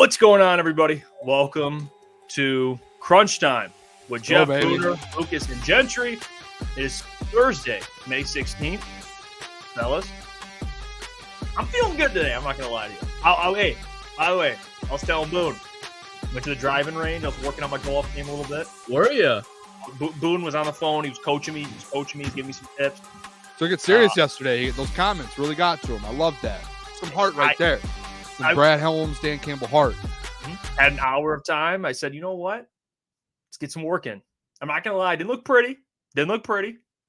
What's going on, everybody? Welcome to Crunch Time with Jeff Booner, Lukas, and Gentry. It is Thursday, May 16th. Fellas, I'm feeling good today. I'm not going to lie to you. Hey, by the way, I was telling Boone, went to the driving range. I was working on my golf game a little bit. Were you? Boone was on the phone. He was coaching me. He's giving me some tips. Took it serious yesterday. Those comments really got to him. I love that. Some heart right there. Some Brad Helms, Dan Campbell heart. Had an hour of time. I said, you know what? Let's get some work in. I'm not going to lie. Didn't look pretty,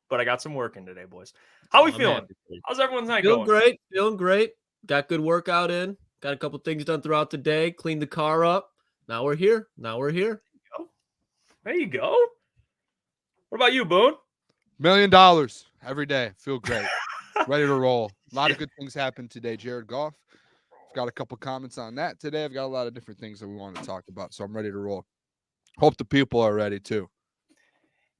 but I got some work in today, boys. How are we feeling? How's everyone's night going? Feeling great. Got good workout in. Got a couple things done throughout the day. Cleaned the car up. Now we're here. There you go. What about you, Boone? $1 million every day. Feel great. Ready to roll. A lot of good things happened today. Jared Goff. I've got a couple comments on that today. I've got a lot of different things that we want to talk about, so I'm ready to roll. Hope the people are ready too.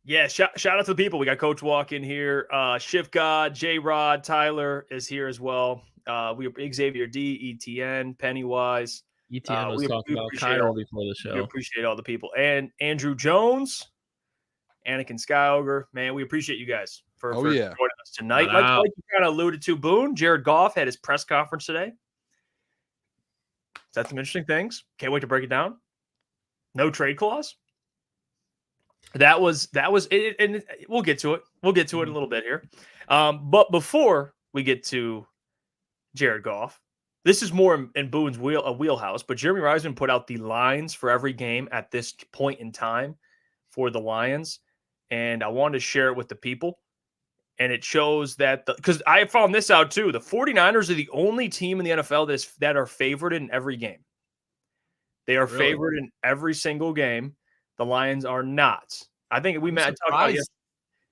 Yeah, shout out to the people. We got Coach Walk in here. Shift God, J-Rod, Tyler is here as well. We Xavier D, ETN, Pennywise. ETN was talking about Kyle before the show. We appreciate all the people. And Andrew Jones, Anakin Skyogre. Man, we appreciate you guys for joining us tonight. Like you kind of alluded to, Boone, Jared Goff had his press conference today. Said some interesting things. Can't wait to break it down. No trade clause. That was it, and we'll get to it. We'll get to it in a little bit here. But before we get to Jared Goff, this is more in Boone's wheelhouse. But Jeremy Reisman put out the lines for every game at this point in time for the Lions, and I wanted to share it with the people. And it shows that because I found this out too, the 49ers are the only team in the NFL that are favored in every game. They are favored in every single game. The Lions are not. I think we talked about it.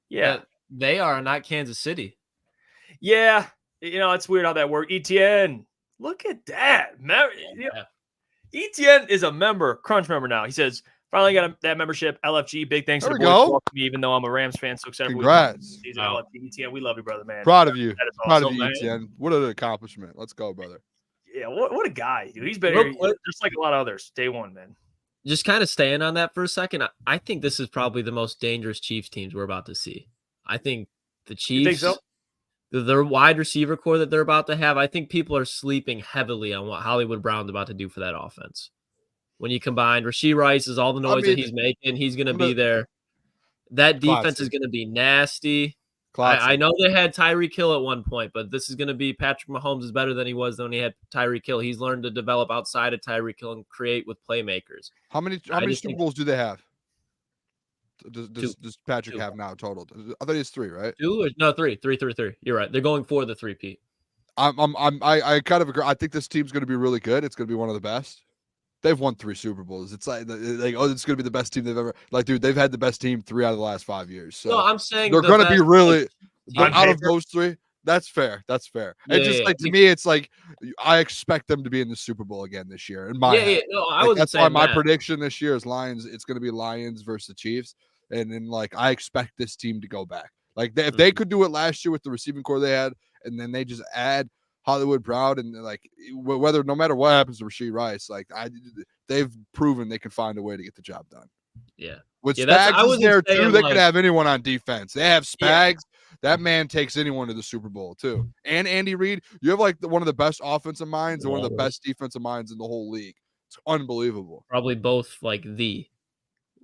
Yeah, they are not Kansas City. Yeah, it's weird how that works. ETN, look at that. ETN is a member, Crunch member now. He says, finally got that membership. LFG, big thanks to the boys for me, even though I'm a Rams fan. So excited. Congrats. ETN, we love you, brother, man. Proud of you. Proud of you, ETN. What an accomplishment. Let's go, brother. Yeah, what a guy, dude. He's been here just like a lot of others. Day one, man. Just kind of staying on that for a second. I think this is probably the most dangerous Chiefs teams we're about to see. I think the Chiefs, you think so? Their wide receiver core that they're about to have, I think people are sleeping heavily on what Hollywood Brown's about to do for that offense. When you combine Rashee Rice is all the noise that he's making, he's going to be there. That defense is going to be nasty. I know they had Tyreek Hill at one point, but this is going to be Patrick Mahomes is better than he was when he had Tyreek Hill. He's learned to develop outside of Tyreek Hill and create with playmakers. How many Super Bowls do they have? Does Patrick have now total? I thought he has 3, right? 2? No, 3. You're right. They're going for the 3-peat. I kind of agree. I think this team's going to be really good. It's going to be one of the best. They've won 3 Super Bowls. It's like it's going to be the best team they've ever. Like, dude, they've had the best team 3 out of the last 5 years. So no, I'm saying they're going to be really out of those 3. That's fair. Yeah, to me, it's like I expect them to be in the Super Bowl again this year. In my head. No, I wasn't that's why my prediction this year is Lions. It's going to be Lions versus the Chiefs, and then I expect this team to go back. Like if they could do it last year with the receiving core they had, and then they just add Hollywood Brown and no matter what happens to Rashee Rice, they've proven they can find a way to get the job done. Yeah. With Spags there too, they could have anyone on defense. They have Spags. Yeah. That man takes anyone to the Super Bowl too. And Andy Reid, you have one of the best offensive minds and one of the best defensive minds in the whole league. It's unbelievable. Probably both there's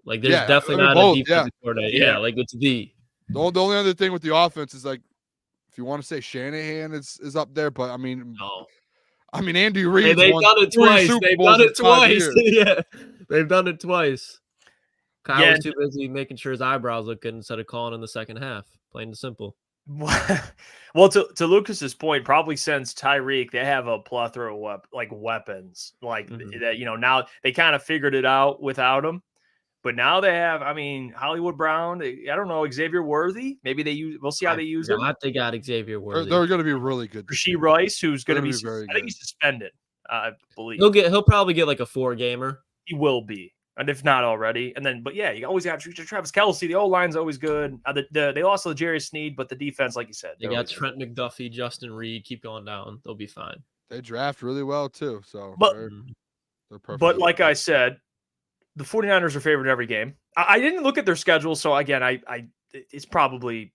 definitely not both, a defensive coordinator. Yeah, it's the. The only other thing with the offense is if you want to say Shanahan is up there, but Andy Reid. They've done it twice. Yeah, they've done it twice. Kyle was too busy making sure his eyebrows look good instead of calling in the second half. Plain and simple. Well, to Lucas's point, probably since Tyreek, they have a plethora of weapons that. Now they kind of figured it out without him. But now they have, Hollywood Brown. I don't know, Xavier Worthy. Maybe we'll see how they use him. They got Xavier Worthy. They're going to be really good. Rashee Rice, who's going to be I think he's suspended, I believe. He'll probably get a 4-gamer. He will be. And if not already. And then, but yeah, you always got Travis Kelce. The O-line's always good. They lost L'Jarius Sneed, but the defense, like you said. They got Trent McDuffie, Justin Reed. Keep going down. They'll be fine. They draft really well, too. So, But like I said, the 49ers are favored every game. I didn't look at their schedule, so again, it's probably,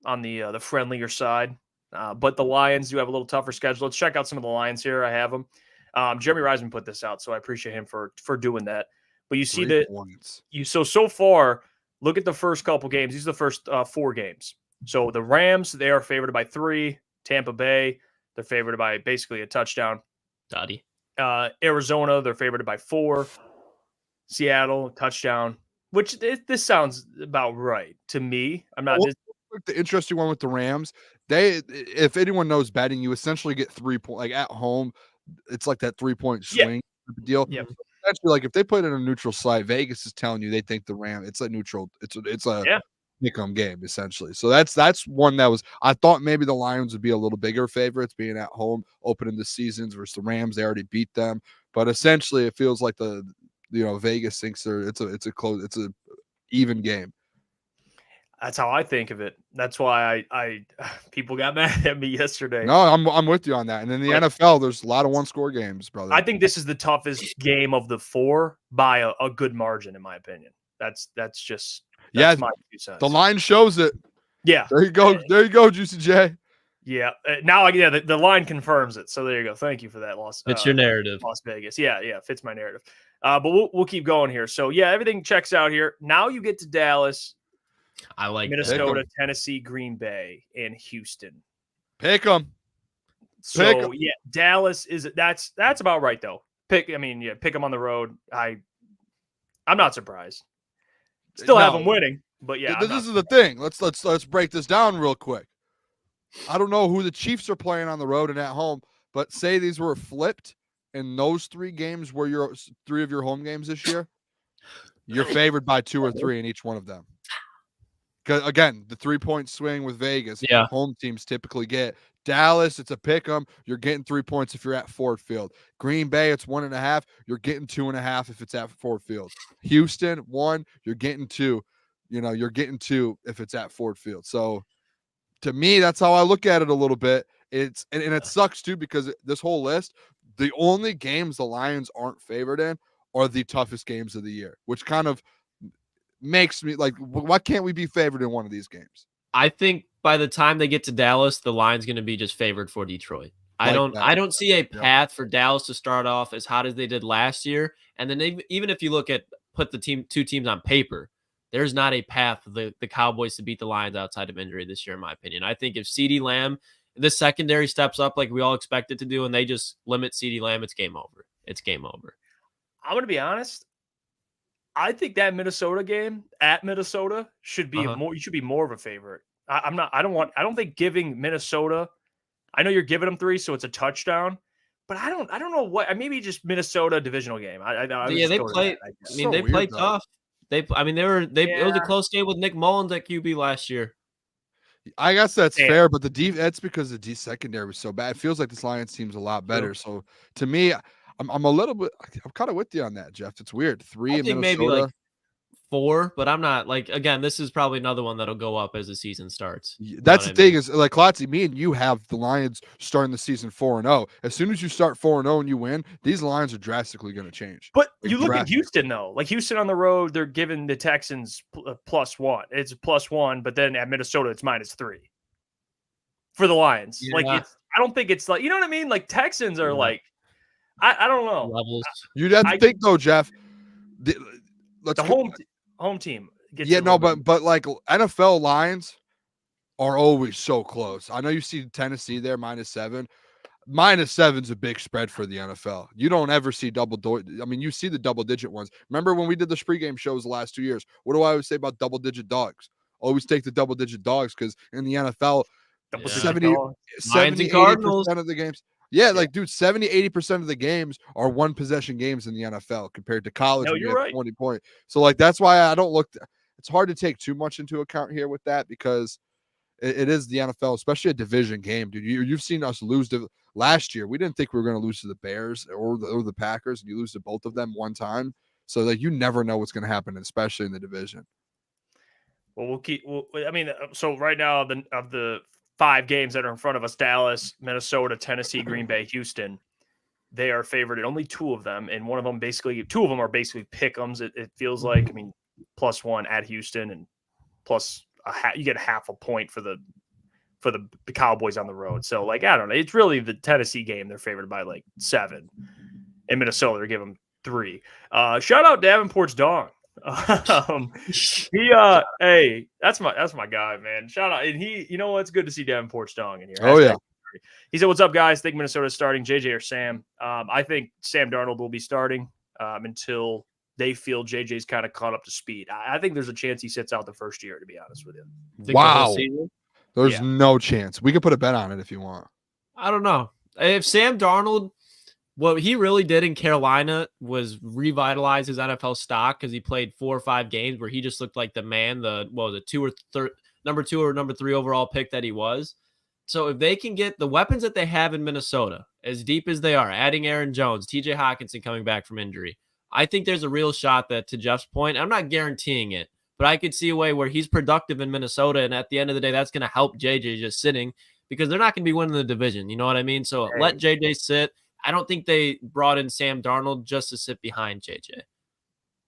on the friendlier side. But the Lions do have a little tougher schedule. Let's check out some of the Lions here. I have them. Jeremy Reisman put this out, so I appreciate him for doing that. But you see that so far, look at the first couple games. These are the first 4 games. So the Rams, they are favored by 3. Tampa Bay, they're favored by basically a touchdown. Dottie. Arizona, they're favored by 4. Seattle, touchdown. Which this sounds about right to me. I'm not. The interesting one with the Rams, if anyone knows betting, you essentially get 3 points. Like at home, it's like that 3-point swing deal. Yeah. Actually, like if they put it in a neutral site, Vegas is telling you they think the Rams. It's a neutral. It's a pick-em game essentially. So that's one that was. I thought maybe the Lions would be a little bigger favorites, being at home, opening the seasons versus the Rams. They already beat them, but essentially it feels like Vegas thinks it's a even game. That's how I think of it. That's why I people got mad at me yesterday. No, I'm with you on that. And in the NFL, there's a lot of one-score games, brother. I think this is the toughest game of the 4 by a good margin, in my opinion. That's my 2 cents. The line shows it. Yeah, there you go. There you go, Juicy J. Yeah. Now, the line confirms it. So there you go. Thank you for that, It's your narrative, Las Vegas. Yeah, fits my narrative. But we'll keep going here. So yeah, everything checks out here. Now you get to Dallas. I like Minnesota, Tennessee, Green Bay, and Houston. Pick them. So yeah, Dallas that's about right though. Pick them on the road. I'm not surprised. Still have them winning, but yeah. This is the thing. Let's break this down real quick. I don't know who the Chiefs are playing on the road and at home, but say these were flipped and those 3 games were 3 of your home games this year. You're favored by 2 or 3 in each one of them. Because again, the 3-point swing with Vegas, home teams typically get. Dallas, it's a pick 'em. You're getting 3 points if you're at Ford Field. Green Bay, it's 1.5. You're getting 2.5 if it's at Ford Field. Houston, 1. You're getting 2. You're getting 2 if it's at Ford Field. So to me, that's how I look at it a little bit. And it sucks too because this whole list, the only games the Lions aren't favored in are the toughest games of the year, which kind of makes me like, why can't we be favored in one of these games? I think by the time they get to Dallas, the line's going to be just favored for Detroit. I don't see a path for Dallas to start off as hot as they did last year. And then even if you put the 2 teams on paper, there's not a path for the Cowboys to beat the Lions outside of injury this year, in my opinion. I think if CeeDee Lamb, the secondary steps up like we all expect it to do, and they just limit CeeDee Lamb, it's game over. It's game over. I'm going to be honest. I think that Minnesota game at Minnesota should be you should be more of a favorite. I don't think giving Minnesota, I know you're giving them 3, so it's a touchdown, but I don't know what, maybe just Minnesota divisional game. They play. They play tough. It was a close game with Nick Mullins at QB last year. I guess that's fair, but that's because the D secondary was so bad. It feels like this Lions team's a lot better. So to me, I'm a little bit. I'm kind of with you on that, Jeff. It's weird. 3 in Minnesota. Maybe like 4, but I'm not again. This is probably another one that'll go up as the season starts. That's the thing is like Klotz, me and you have the Lions starting the season 4-0. As soon as you start 4-0 and you win, these lines are drastically going to change. But you look at Houston though, like Houston on the road, they're giving the Texans +1. It's +1, but then at Minnesota it's -3 for the Lions. Yeah. Like I don't think it's like, you know what I mean. Like Texans are like. I don't know. Levels. You'd have to think though, Jeff. The home team. But like NFL lines are always so close. I know you see Tennessee there -7. -7's a big spread for the NFL. You don't ever see you see the double-digit ones. Remember when we did the pregame shows the last 2 years? What do I always say about double-digit dogs? Always take the double-digit dogs because in the NFL, 70-80% of the games. Yeah, like, dude, 70-80% of the games are one possession games in the NFL compared to college. No, you're right. 20 points. So, like, that's why I don't look. It's hard to take too much into account here with that because it is the NFL, especially a division game, dude. You've seen us lose last year. We didn't think we were going to lose to the Bears or the Packers, and you lose to both of them one time. So, like, you never know what's going to happen, especially in the division. Well, so right now of the 5 games that are in front of us, Dallas, Minnesota, Tennessee, Green Bay, Houston, they are favored in only 2 of them, and 2 of them are basically pick'ems. It feels like, I mean, +1 at Houston, and plus you get half a point for the Cowboys on the road. So, like, I don't know. It's really the Tennessee game. They're favored by like 7. In Minnesota, they're giving them 3. Shout out Davenport's dong. Hey, that's my guy, man. Shout out. And you know what? It's good to see Davenport's dong in here. Oh, yeah. He said, "What's up, guys? Think Minnesota's starting JJ or Sam? I think Sam Darnold will be starting until they feel JJ's kind of caught up to speed. I think there's a chance he sits out the first year, to be honest with you. Wow. There's no chance. We could put a bet on it if you want. I don't know. If Sam Darnold, what he really did in Carolina was revitalize his NFL stock because he played 4 or 5 games where he just looked like the man, number 2 or number 3 overall pick that he was. So if they can get the weapons that they have in Minnesota, as deep as they are, adding Aaron Jones, TJ Hawkinson coming back from injury, I think there's a real shot that, to Jeff's point, I'm not guaranteeing it, but I could see a way where he's productive in Minnesota, and at the end of the day, that's going to help JJ just sitting because they're not going to be winning the division. You know what I mean? So let JJ sit. I don't think they brought in Sam Darnold just to sit behind JJ.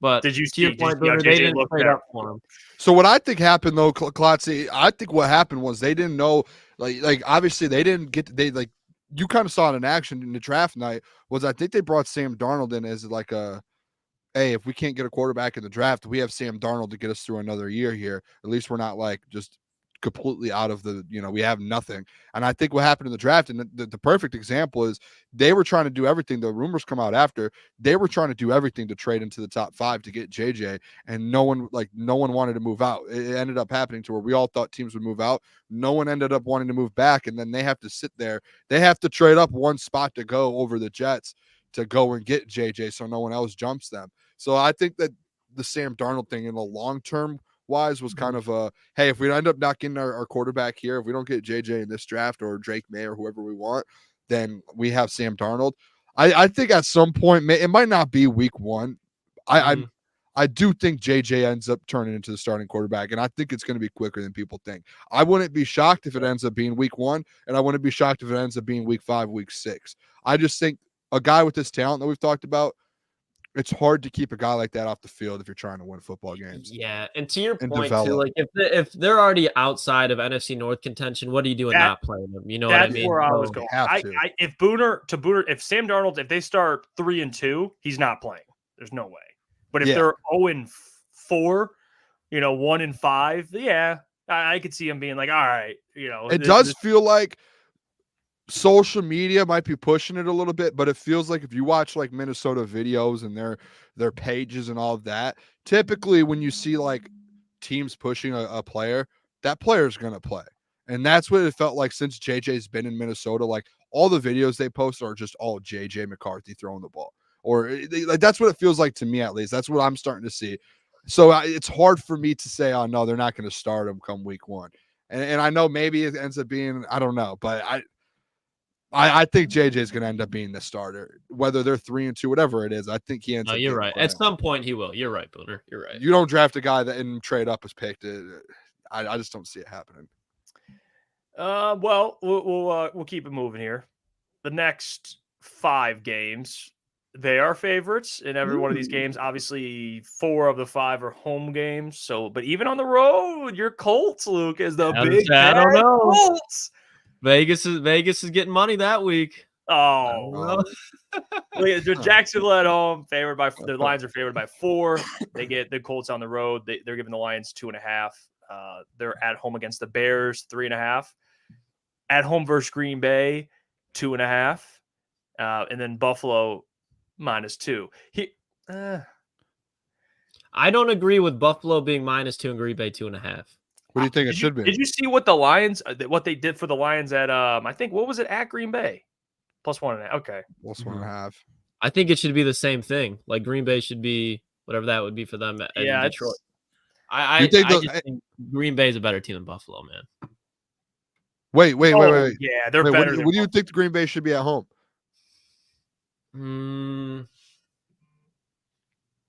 But to your point, Booner, they didn't trade up for him. So what I think happened, though, Klotz, I think what happened was they didn't know, like obviously they didn't get, you kind of saw it in action in the draft night, was I think they brought Sam Darnold in as like hey, if we can't get a quarterback in the draft, we have Sam Darnold to get us through another year here. At least we're not like just completely out of the, we have nothing. And I think what happened in the draft, and the perfect example is they were trying to do everything. The rumors come out after, they were trying to do everything to trade into the top 5 to get JJ, and no one wanted to move out. It ended up happening to where we all thought teams would move out. No one ended up wanting to move back, and then they have to sit there. They have to trade up 1 spot to go over the Jets to go and get JJ so no one else jumps them. So I think that the Sam Darnold thing in the long term wise was kind of hey, if we end up not getting our quarterback here, if we don't get JJ in this draft or Drake May or whoever we want, then we have Sam Darnold. I think at some point, it might not be week 1. I do think JJ ends up turning into the starting quarterback, and I think it's going to be quicker than people think. I wouldn't be shocked if it ends up being week 1, and I wouldn't be shocked if it ends up being week 5, week 6. I just think a guy with this talent that we've talked about, it's hard to keep a guy like that off the field if you're trying to win football games. Yeah, and to your point too, like if they're already outside of NFC North contention, what are you doing not playing them? You know what I mean? That's where I was going. If Booner, if Sam Darnold, if they start 3-2, he's not playing. There's no way. But if they're 0-4, 1-5, yeah, I could see him being like, all right, It does feel like social media might be pushing it a little bit, but it feels like if you watch like Minnesota videos and their pages and all of that, typically when you see like teams pushing a player, that player is going to play. And that's what it felt like since JJ's been in Minnesota. Like all the videos they post are just all JJ McCarthy throwing the ball, or like that's what it feels like to me, at least. That's what I'm starting to see. So it's hard for me to say, oh no, they're not going to start him come week 1. And I know maybe it ends up being, I don't know, but I think JJ is going to end up being the starter, whether they're 3-2, whatever it is. I think he ends up. You're right. At some point, he will. You're right, Booner. You're right. You don't draft a guy that in trade up is picked. I just don't see it happening. Well, we'll keep it moving here. The next 5 games, they are favorites in every one of these games. Obviously, 4 of the 5 are home games. So, but even on the road, your Colts, Luke, is the big. I don't know. Colts. Vegas is getting money that week. Oh, Jacksonville at home, favored by the Lions are favored by 4. They get the Colts on the road. They're giving the Lions 2.5. They're at home against the Bears 3.5. At home versus Green Bay 2.5, and then Buffalo -2. I don't agree with Buffalo being -2 and Green Bay 2.5. What do you think it should be? Did you see what the Lions, what they did for the Lions at, I think, what was it, at Green Bay? +1.5. Okay. +1.5. I think it should be the same thing. Like Green Bay should be whatever that would be for them in Detroit. I think Green Bay is a better team than Buffalo, man. Wait. Yeah, they're better. What do you think the Green Bay should be at home?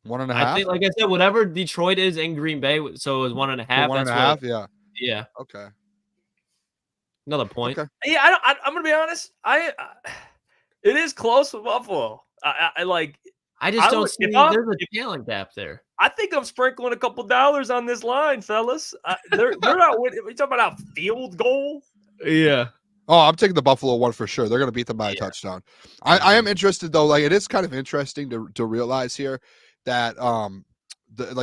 1.5. I think, like I said, whatever Detroit is in Green Bay, so it was 1.5. 1.5. Yeah. Okay. Another point. Okay. Yeah, I'm gonna be honest. It is close with Buffalo. I like. I just don't see. There's a talent gap there. I think I'm sprinkling a couple dollars on this line, fellas. They're not winning. We talking about a field goal? Yeah. Oh, I'm taking the Buffalo one for sure. They're going to beat them by a touchdown. I am interested though. Like, it is kind of interesting to realize here that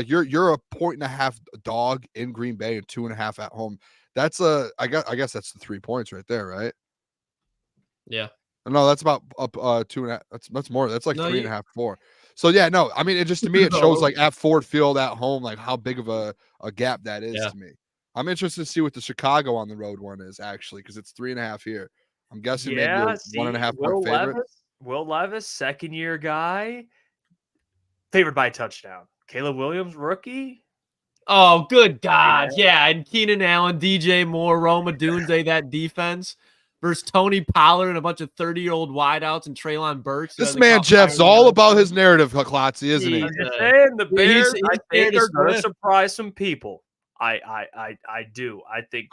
you're a 1.5 dog in Green Bay and 2.5 at home. That's I guess that's the 3 points right there, right? Yeah. No, that's about up 2.5. That's more. That's like 3.5, 4. So yeah, no. I mean, it just to me it shows like at Ford Field at home, like how big of a gap that is to me. I'm interested to see what the Chicago on the road one is actually, because it's 3.5 here. I'm guessing maybe a 1.5 point favorite. Will Levis, second year guy, favored by a touchdown. Caleb Williams, rookie. Oh, good God. Yeah. And Keenan Allen, DJ Moore, Roma Dunze, that defense versus Tony Pollard and a bunch of 30-year-old wideouts and Treylon Burks. This man, Jeff's all about his narrative, Klotzy, isn't he? I'm just saying, the Bears, I think, are going to surprise some people. I do. I think.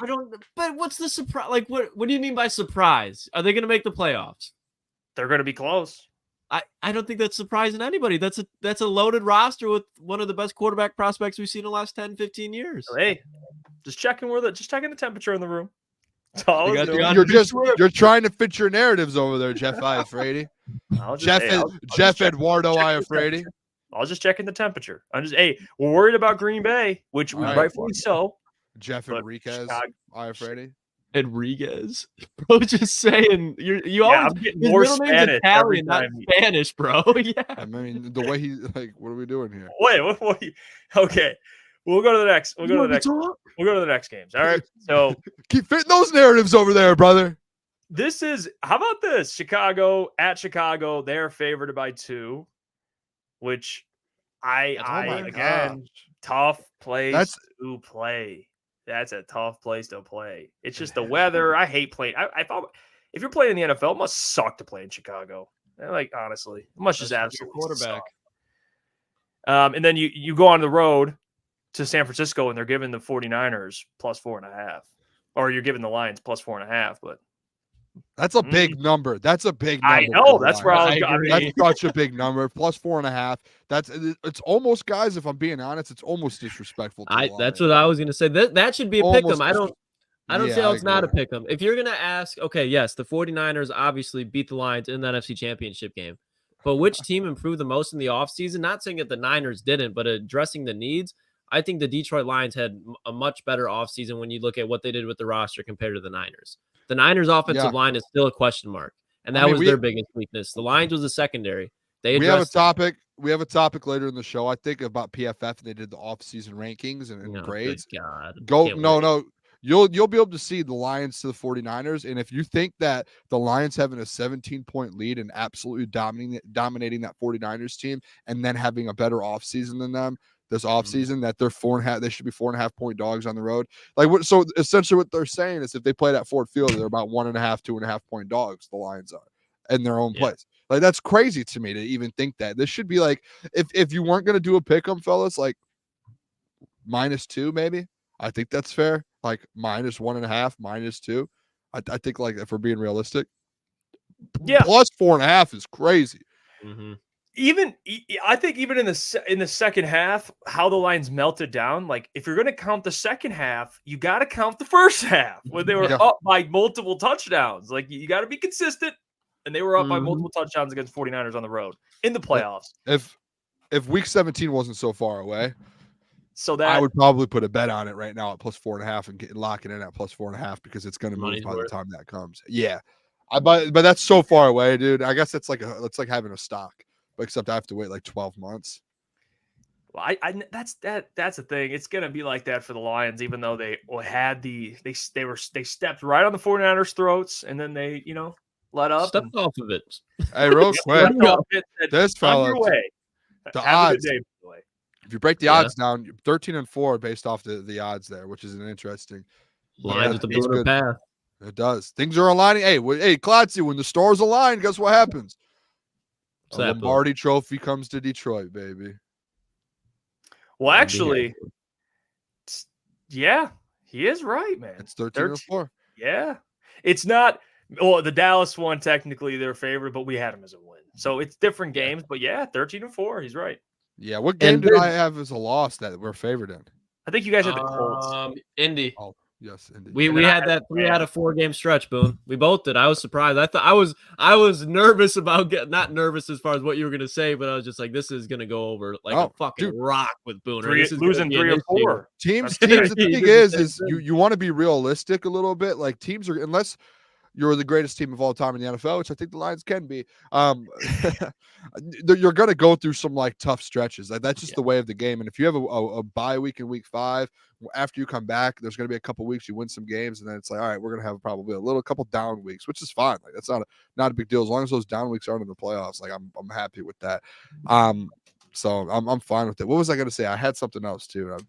But what's the surprise? Like, what do you mean by surprise? Are they going to make the playoffs? They're going to be close. I don't think that's surprising anybody. That's a loaded roster with one of the best quarterback prospects we've seen in the last 10, 15 years. Hey, just checking the temperature in the temperature. You're trying to fit your narratives over there, Jeff Iafrate. Jeff Eduardo Iafrate. I was just checking the temperature. We're worried about Green Bay, which rightfully so. Jeff Enriquez Iafrate. Enriquez, bro, just saying you always I'm getting more Spanish, Italian, not Spanish, bro. Yeah, I mean the way he what are we doing here? Wait, okay, we'll go to the next. We'll go to the next games. All right, so keep fitting those narratives over there, brother. How about this? Chicago, they're favored by 2, which again, tough place to play. That's a tough place to play. It's just the weather. I hate playing. I thought if you're playing in the NFL, it must suck to play in Chicago. Like, honestly, it must just absolutely quarterback. Suck. And then you go on the road to San Francisco and they're giving the 49ers plus 4.5, or you're giving the Lions plus 4.5. But that's a big number. That's a big number. I know. That's where I was. That's such a big number. Plus 4.5. It's almost, guys. If I'm being honest, it's almost disrespectful. That's what I was going to say. That should be a pick 'em. I don't see how it's not a pick 'em. If you're going to ask, okay, yes, the 49ers obviously beat the Lions in the NFC Championship game, but which team improved the most in the offseason? Not saying that the Niners didn't, but addressing the needs. I think the Detroit Lions had a much better offseason when you look at what they did with the roster compared to the Niners. The Niners' offensive line is still a question mark, and that was their biggest weakness. The Lions was a secondary. We have a topic. We have a topic later in the show, I think, about PFF. They did the offseason rankings and grades. God. You'll be able to see the Lions to the 49ers, and if you think that the Lions having a 17-point lead and absolutely dominating that 49ers team, and then having a better offseason than them this offseason, that they're 4.5, they should be 4.5 point dogs on the road. So essentially what they're saying is if they played at Ford Field, they're about 1.5, 2.5 point dogs. The Lions are in their own place. Like, that's crazy to me to even think that. This should be like, if you weren't going to do a pick 'em, fellas, like -2 maybe. I think that's fair. Like -1.5, -2. I think, like, if we're being realistic, plus 4.5 is crazy. Mm-hmm. I think even in the second half, how the Lions melted down. Like, if you're going to count the second half, you got to count the first half when they were up by multiple touchdowns. Like, you got to be consistent, and they were up by multiple touchdowns against 49ers on the road in the playoffs. If Week 17 wasn't so far away, so that I would probably put a bet on it right now at plus 4.5 and lock it in at plus 4.5 because it's going to move by the time that comes. Yeah, but that's so far away, dude. I guess it's like having a stock. Except I have to wait like 12 months. Well, that's the thing. It's gonna be like that for the Lions, even though they had they stepped right on the 49ers' throats, and then they let up. Stepped off of it. Hey, real quick, this fella, the odds. If you break the odds down, 13-4 based off the odds there, which is an interesting. Lines with the Booner path. It does. Things are aligning. Hey, Klotzy, when the stars align, guess what happens? A Lombardi trophy comes to Detroit, baby. Well, actually, yeah, he is right, man. It's 13-4. Yeah, it's not. Well, the Dallas one, technically their favorite, but we had them as a win. So it's different games. But yeah, 13-4. He's right. Yeah. What game did I have as a loss that we're favored in? I think you guys had the Colts. Indy. Oh, yes, indeed. We had that 3 out of 4 game stretch, Boone. We both did. I was surprised. I thought I was nervous about not nervous as far as what you were gonna say, but I was just like, this is gonna go over like a fucking rock with Booner. Losing 3 or 4 teams. The thing is you want to be realistic a little bit. Like teams are, unless you're the greatest team of all time in the NFL, which I think the Lions can be. You're going to go through some like tough stretches. Like that's just the way of the game. And if you have a bye week in week 5, after you come back, there's going to be a couple weeks you win some games, and then it's like, all right, we're going to have probably a couple down weeks, which is fine. Like that's not a big deal as long as those down weeks aren't in the playoffs. Like I'm happy with that. So I'm fine with it. What was I going to say? I had something else too. It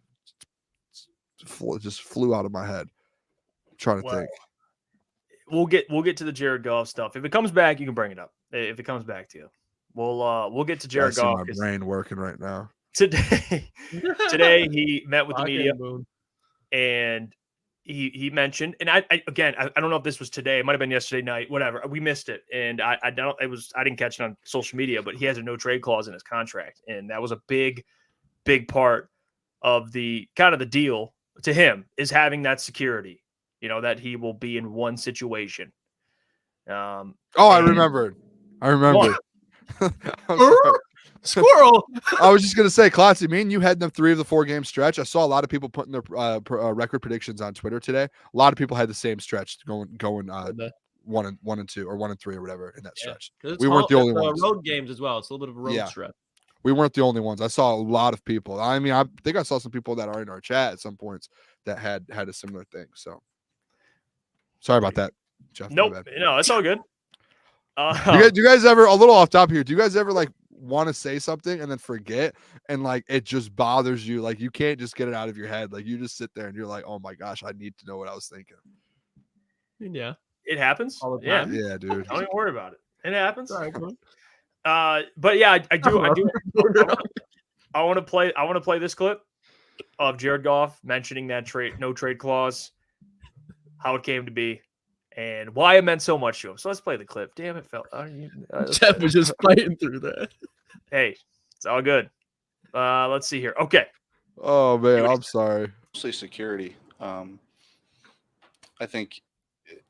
just flew out of my head. I'm trying to think. We'll get to the Jared Goff stuff. If it comes back, you can bring it up. If it comes back to you, we'll get to Jared Goff. My brain working right now. Today he met with the media, and he mentioned, and I don't know if this was today. It might have been yesterday night. Whatever, we missed it, and I didn't catch it on social media. But he has a no trade clause in his contract, and that was a big part of the kind of the deal to him, is having that security. You know, that he will be in one situation. I remembered. Squirrel. I was just going to say, Klotz, me and you had them 3 of the 4 game stretch. I saw a lot of people putting their record predictions on Twitter today. A lot of people had the same stretch going 1 and 2 or 1 and 3 or whatever in that stretch. We weren't the only ones. Road games as well. It's a little bit of a road stretch. We weren't the only ones. I saw a lot of people. I mean, I think I saw some people that are in our chat at some points that had a similar thing. So. Sorry about that, Jeff. Nope. No, it's all good. Do you guys ever, a little off top here, do you guys ever like want to say something and then forget and like it just bothers you? Like you can't just get it out of your head. Like you just sit there and you're like, oh my gosh, I need to know what I was thinking. Yeah. It happens. All the time. Yeah, dude. Don't even worry about it. It happens. But yeah, I do. I want to play this clip of Jared Goff mentioning that no trade clause, how it came to be, and why it meant so much to him. So let's play the clip. Damn it, felt. Jeff was just fighting through that. Hey, it's all good. Let's see here. Okay. Oh man, I'm sorry. Mostly security. I think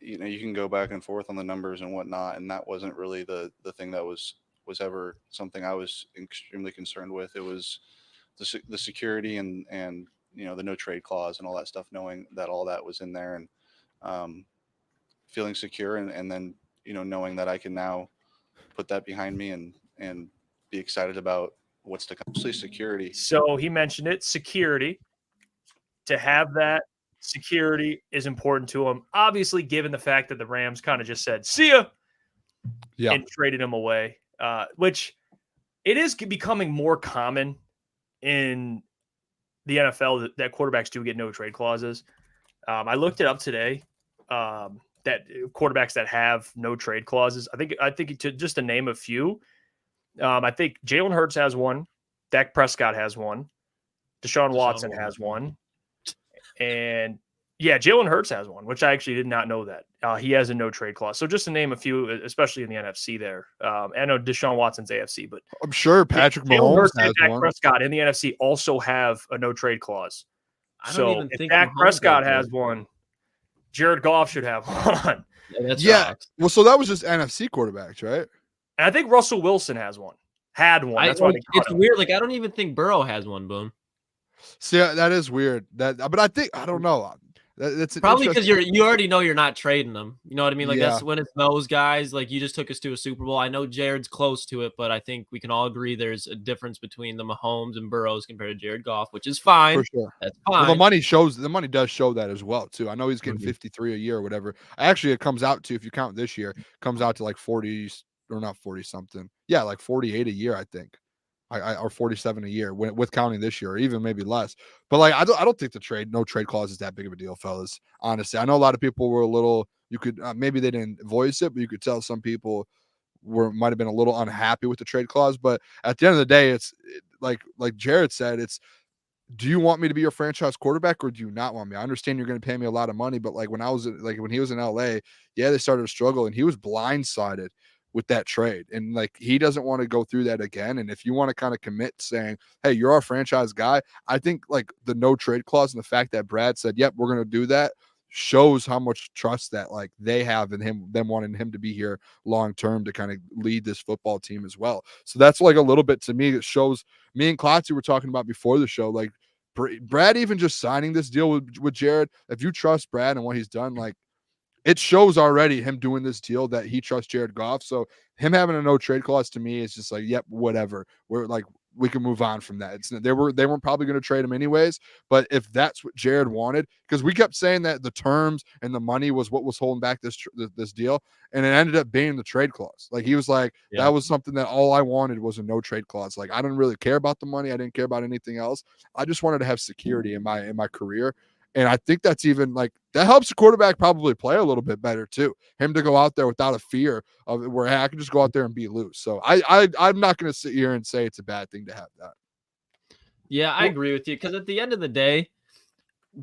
you can go back and forth on the numbers and whatnot, and that wasn't really the thing that was ever something I was extremely concerned with. It was the security and the no trade clause and all that stuff, knowing that all that was in there, and feeling secure, and then knowing that I can now put that behind me and be excited about what's to come. Mostly security. So he mentioned it, security. To have that security is important to him. Obviously, given the fact that the Rams kind of just said, see ya, and traded him away, which it is becoming more common in the NFL that quarterbacks do get no trade clauses. I looked it up today, that quarterbacks that have no trade clauses, I think just to name a few, I think Jalen Hurts has one, Dak Prescott has one, Deshaun Watson has one, and Jalen Hurts has one, which I actually did not know that. He has a no trade clause. So just to name a few, especially in the NFC there. I know Deshaun Watson's AFC, but I'm sure Patrick Mahomes Hurts has and Dak one. Prescott in the NFC also have a no trade clause. So if Dak Prescott has one, Jared Goff should have one. Well, so that was just NFC quarterbacks, right? And I think Russell Wilson has one. Had one. That's why it's weird. Like I don't even think Burrow has one, Boone. See, that is weird. But I don't know. That's probably because you already know you're not trading them. You know what I mean? Like that's when it's those guys. Like you just took us to a Super Bowl. I know Jared's close to it, but I think we can all agree there's a difference between the Mahomes and Burrows compared to Jared Goff, which is fine. For sure. That's fine. Well, the money does show that as well too. I know he's getting 53 a year or whatever. Actually, it comes out to, if you count this year, comes out to like 40 or not 40 something. Yeah, like 48 a year, I think. Or 47 a year with counting this year, or even maybe less. But like, I don't think no trade clause is that big of a deal, fellas. Honestly, I know a lot of people were a little. You could maybe they didn't voice it, but you could tell some people might have been a little unhappy with the trade clause. But at the end of the day, it's like Jared said, it's do you want me to be your franchise quarterback or do you not want me? I understand you're going to pay me a lot of money, but like when he was in LA, yeah, they started to struggle and he was blindsided with that trade. And like, he doesn't want to go through that again. And if you want to kind of commit saying, hey, you're our franchise guy, I think like the no trade clause and the fact that Brad said, yep, we're going to do that shows how much trust that like they have in him, them wanting him to be here long term to kind of lead this football team as well. So that's like a little bit to me. It shows me and Klotz were talking about before the show, like Brad even just signing this deal with Jared. If you trust Brad and what he's done, like it shows already him doing this deal that he trusts Jared Goff. So him having a no trade clause to me is just like, yep, whatever. We're like, we can move on from that. They weren't probably going to trade him anyways, but if that's what Jared wanted, because we kept saying that the terms and the money was what was holding back this deal, and it ended up being the trade clause. Like he was like, that was something that all I wanted was a no trade clause. Like I didn't really care about the money. I didn't care about anything else. I just wanted to have security in my career. And I think that's even like that helps the quarterback probably play a little bit better too. Him to go out there without a fear of where hey, I can just go out there and be loose. So I'm not going to sit here and say it's a bad thing to have that. Yeah, I agree with you because at the end of the day,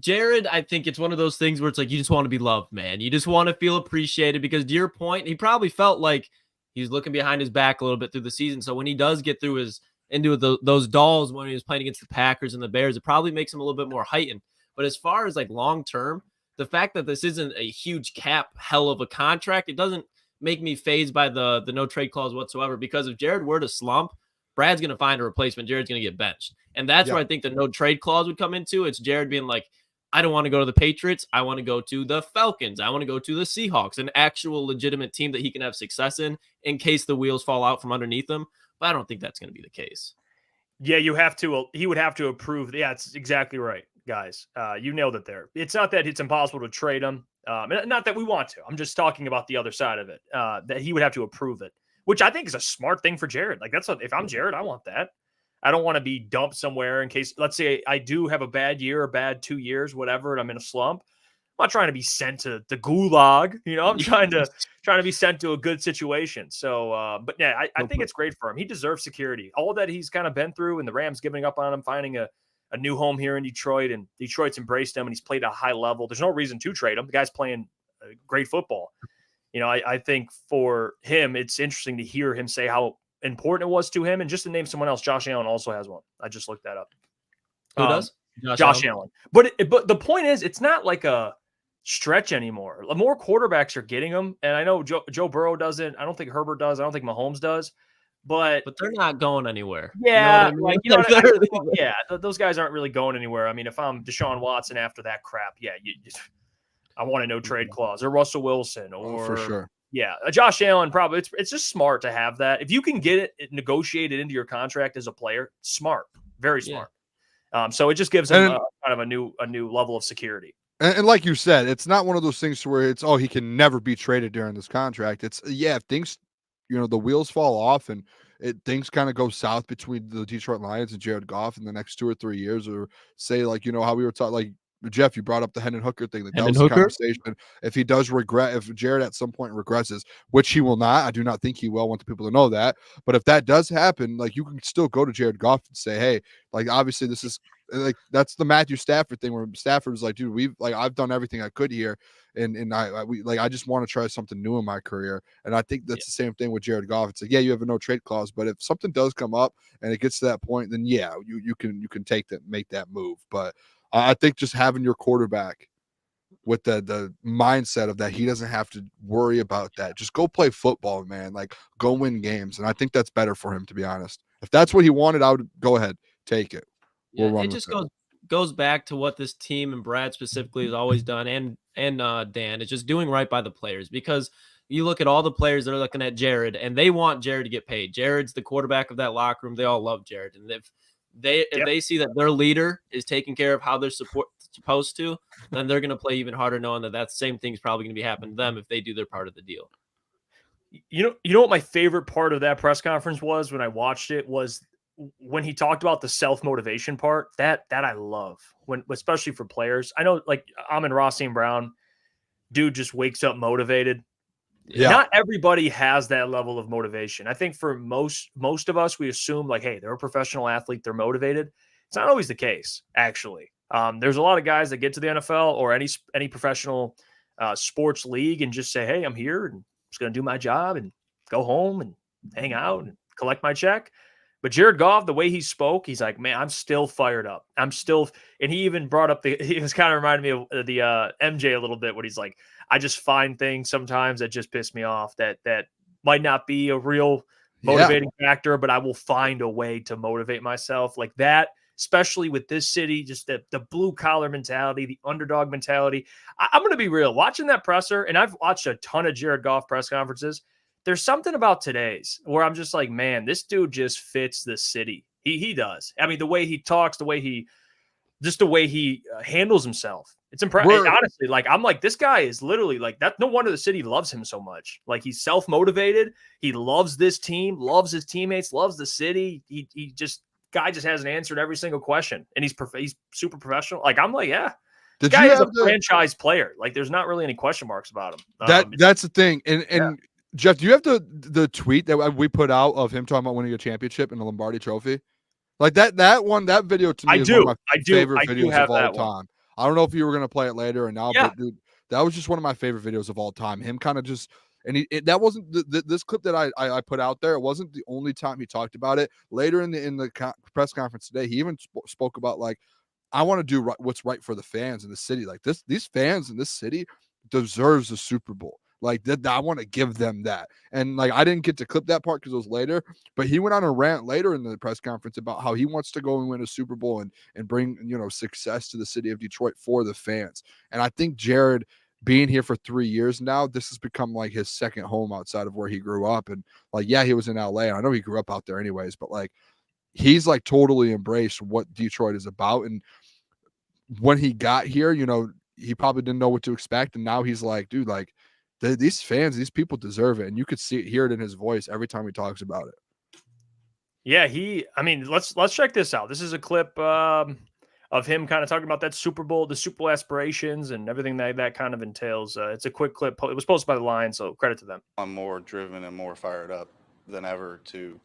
Jared, I think it's one of those things where it's like you just want to be loved, man. You just want to feel appreciated because to your point, he probably felt like he's looking behind his back a little bit through the season. So when he does get through into those dolls when he was playing against the Packers and the Bears, it probably makes him a little bit more heightened. But as far as like long term, the fact that this isn't a huge cap hell of a contract, it doesn't make me fazed by the no trade clause whatsoever. Because if Jared were to slump, Brad's going to find a replacement. Jared's going to get benched. And that's where I think the no trade clause would come into. It's Jared being like, I don't want to go to the Patriots. I want to go to the Falcons. I want to go to the Seahawks, an actual legitimate team that he can have success in case the wheels fall out from underneath him. But I don't think that's going to be the case. Yeah, he would have to approve. Yeah, it's exactly right, guys. You nailed it there. It's not that it's impossible to trade him. Not that we want to. I'm just talking about the other side of it, that he would have to approve it, which I think is a smart thing for Jared. Like if I'm Jared, I want that. I don't want to be dumped somewhere in case, let's say I do have a bad year or bad 2 years, whatever, and I'm in a slump. I'm not trying to be sent to the gulag. I'm trying to be sent to a good situation. So, but yeah, I think it's great for him. He deserves security. All that he's kind of been through, and the Rams giving up on him, finding a new home here in Detroit, and Detroit's embraced him, and he's played at a high level. There's no reason to trade him. The guy's playing great football. I think for him, it's interesting to hear him say how important it was to him. And just to name someone else, Josh Allen also has one. I just looked that up. Who does? Josh Allen. But the point is, it's not like a stretch anymore. More quarterbacks are getting them. And I know Joe Burrow doesn't. I don't think Herbert does. I don't think Mahomes does. But they're not going anywhere. Yeah. Yeah. Those guys aren't really going anywhere. I mean, if I'm Deshaun Watson after that crap, yeah, I want a no trade clause, or Russell Wilson, or for sure. Yeah, Josh Allen probably. It's just smart to have that. If you can get it negotiated into your contract as a player, smart, very smart. Yeah. So it just gives him kind of a new level of security. And like you said, it's not one of those things where it's he can never be traded during this contract. It's if things, the wheels fall off and things kind of go south between the Detroit Lions and Jared Goff in the next 2 or 3 years, or say like how we were talking like. Jeff, you brought up the Hendon Hooker thing. That was the conversation. If he does if Jared at some point regresses, which he will not, I do not think he will. I want the people to know that. But if that does happen, like you can still go to Jared Goff and say, hey, like obviously this is like that's the Matthew Stafford thing where Stafford was like, dude, I've done everything I could here, and I just want to try something new in my career. And I think that's the same thing with Jared Goff. It's like, yeah, you have a no trade clause, but if something does come up and it gets to that point, then yeah, you can make that move, but. I think just having your quarterback with the mindset of that he doesn't have to worry about that. Just go play football, man. Like go win games. And I think that's better for him, to be honest. If that's what he wanted, I would go ahead, take it. It just goes back to what this team and Brad specifically has always done, and Dan, it's just doing right by the players, because you look at all the players that are looking at Jared and they want Jared to get paid. Jared's the quarterback of that locker room. They all love Jared. And if they see that their leader is taking care of how they're supposed to, then they're going to play even harder, knowing that same thing is probably going to be happening to them if they do their part of the deal. You know what my favorite part of that press conference was when I watched it was when he talked about the self-motivation part. That I love, especially for players. I know, like Amon-Ra St. Brown, dude just wakes up motivated. Yeah. Not everybody has that level of motivation. I think for most of us, we assume like, hey, they're a professional athlete, they're motivated. It's not always the case, actually. There's a lot of guys that get to the NFL or any professional sports league and just say, hey, I'm here and I'm just going to do my job and go home and hang out and collect my check. But Jared Goff, the way he spoke, he's like, man, I'm still fired up. And he even brought up he was kind of reminding me of the MJ a little bit when he's like, I just find things sometimes that just piss me off that might not be a real motivating factor, but I will find a way to motivate myself like that, especially with this city, just the blue collar mentality, the underdog mentality. I'm going to be real. Watching that presser, and I've watched a ton of Jared Goff press conferences, there's something about today's where I'm just like, man, this dude just fits the city. He does. I mean, the way he talks, the way he handles himself. It's impressive. Honestly, like I'm like, this guy is literally like that. No wonder the city loves him so much. Like he's self-motivated. He loves this team, loves his teammates, loves the city. He just hasn't answered every single question, and he's super professional. Like I'm like, yeah. The guy is a franchise player. Like there's not really any question marks about him. That's the thing. And Jeff, do you have the tweet that we put out of him talking about winning a championship and the Lombardi Trophy? Like that video to me is one of my favorite videos of all time. I don't know if you were going to play it later or now, but dude, that was just one of my favorite videos of all time. Him kind of just, and that wasn't this clip that I put out there. It wasn't the only time he talked about it. Later in the press conference today, he even spoke about like, I want to do what's right for the fans in the city. Like these fans in this city deserves a Super Bowl. Like that, I want to give them that. And like, I didn't get to clip that part because it was later, but he went on a rant later in the press conference about how he wants to go and win a Super Bowl and bring, success to the city of Detroit for the fans. And I think Jared being here for 3 years now, this has become like his second home outside of where he grew up. And like, yeah, he was in LA. I know he grew up out there anyways, but like, he's like totally embraced what Detroit is about. And when he got here, he probably didn't know what to expect. And now he's like, dude, like, these fans, these people deserve it. And you could hear it in his voice every time he talks about it. Yeah, let's check this out. This is a clip of him kind of talking about that Super Bowl, the Super Bowl aspirations and everything that kind of entails. It's a quick clip. It was posted by the Lions, so credit to them. I'm more driven and more fired up than ever to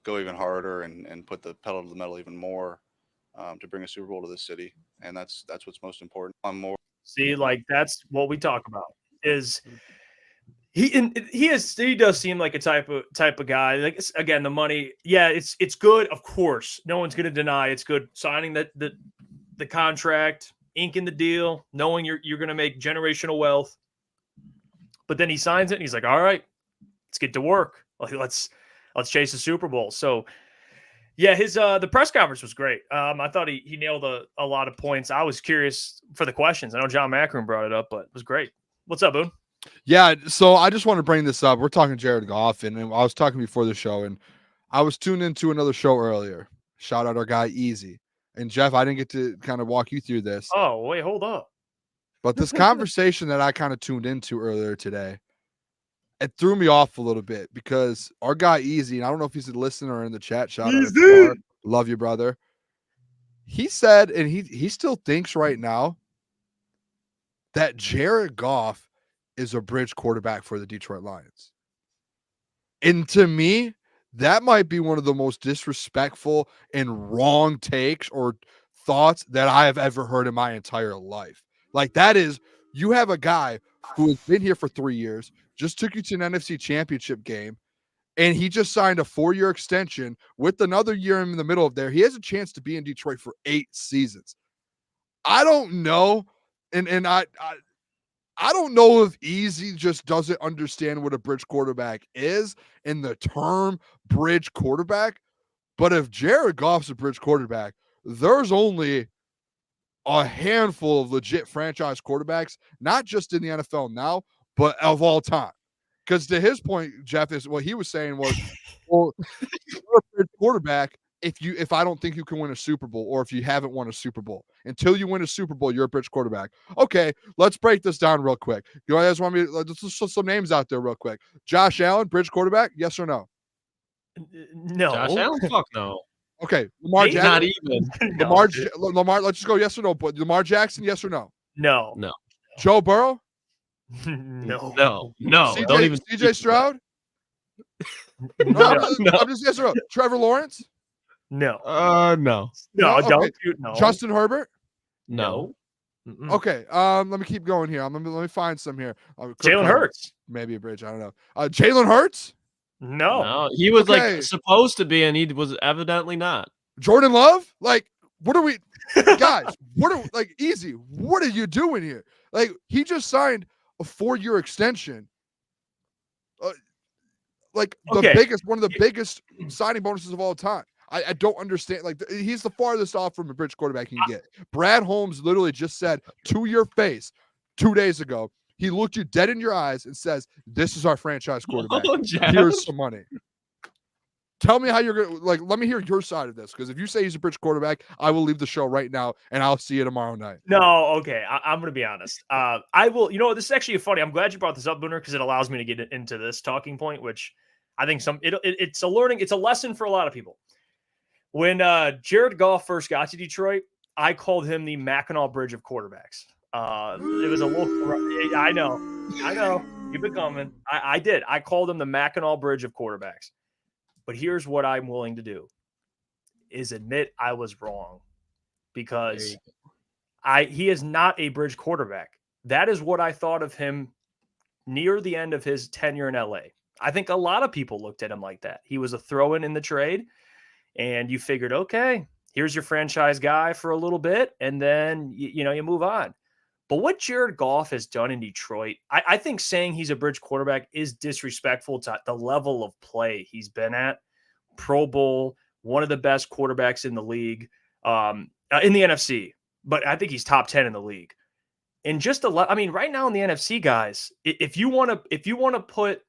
go even harder and put the pedal to the metal even more to bring a Super Bowl to this city. And that's what's most important. That's what we talk about is he does seem like a type of guy. Like again, the money, yeah, it's good. Of course, no one's going to deny it's good. Signing the contract, inking the deal, knowing you're going to make generational wealth. But then he signs it and he's like, all right, let's get to work. Let's chase the Super Bowl. So yeah, his the press conference was great. I thought he nailed a lot of points. I was curious for the questions. I know John Macron brought it up, but it was great. What's up, Boone? Yeah, so I just want to bring this up. We're talking Jared Goff, and I was talking before the show, and I was tuned into another show earlier. Shout out our guy Easy. And Jeff, I didn't get to kind of walk you through this. Oh, wait, hold up. But this conversation that I kind of tuned into earlier today, it threw me off a little bit because our guy Easy, and I don't know if he's a listener or in the chat, shout out, love you, brother. He said, and he still thinks right now that Jared Goff is a bridge quarterback for the Detroit Lions. And to me, that might be one of the most disrespectful and wrong takes or thoughts that I have ever heard in my entire life. Like that is, you have a guy who has been here for 3 years, just took you to an NFC championship game, and he just signed a 4-year extension with another year in the middle of there. He has a chance to be in Detroit for 8 seasons. I don't know. And I don't know if Easy just doesn't understand what a bridge quarterback is in the term bridge quarterback. But if Jared Goff's a bridge quarterback, there's only a handful of legit franchise quarterbacks, not just in the NFL now, but of all time. Because to his point, Jeff, is what he was saying was, well, you're a bridge quarterback if I don't think you can win a Super Bowl, or if you haven't won a Super Bowl. Until you win a Super Bowl, you're a bridge quarterback. Okay, let's break this down real quick. You guys want me? Let's put some names out there real quick. Josh Allen, bridge quarterback, yes or no? No. Josh Allen, fuck no. Okay, Lamar Jackson. Not even. Lamar. Let's just go yes or no. But Lamar Jackson, yes or no? No. Joe Burrow? No. Don't even. CJ Stroud? No. I'm just yes or no. Trevor Lawrence? No. No. No, okay. don't you? No. Justin Herbert? No. Okay. Let me keep going here. Let me find some here. Jalen Hurts. Maybe a bridge. I don't know. Jalen Hurts? No. He was Okay. like supposed to be, and he was evidently not. Jordan Love? Like, what are we guys? Easy? What are you doing here? Like, he just signed a 4-year extension. One of the biggest signing bonuses of all time. I don't understand. Like, he's the farthest off from a bridge quarterback he can get. Brad Holmes literally just said to your face 2 days ago, he looked you dead in your eyes and says, "This is our franchise quarterback. Here's some money." Tell me how you're going to, let me hear your side of this. Because if you say he's a bridge quarterback, I will leave the show right now and I'll see you tomorrow night. No, okay. I'm going to be honest. I will, this is actually funny. I'm glad you brought this up, Booner, because it allows me to get into this talking point, which I think it's a lesson for a lot of people. When Jared Goff first got to Detroit, I called him the Mackinac Bridge of quarterbacks. It was a little, I know. Keep it coming. I did. I called him the Mackinac Bridge of quarterbacks. But here's what I'm willing to do is admit I was wrong, because he is not a bridge quarterback. That is what I thought of him near the end of his tenure in LA. I think a lot of people looked at him like that. He was a throw-in in the trade, and you figured, okay, here's your franchise guy for a little bit, and then you move on. But what Jared Goff has done in Detroit, I think saying he's a bridge quarterback is disrespectful to the level of play he's been at. Pro Bowl, one of the best quarterbacks in the league, in the NFC. But I think he's top 10 in the league. And right now in the NFC, guys, if you want to put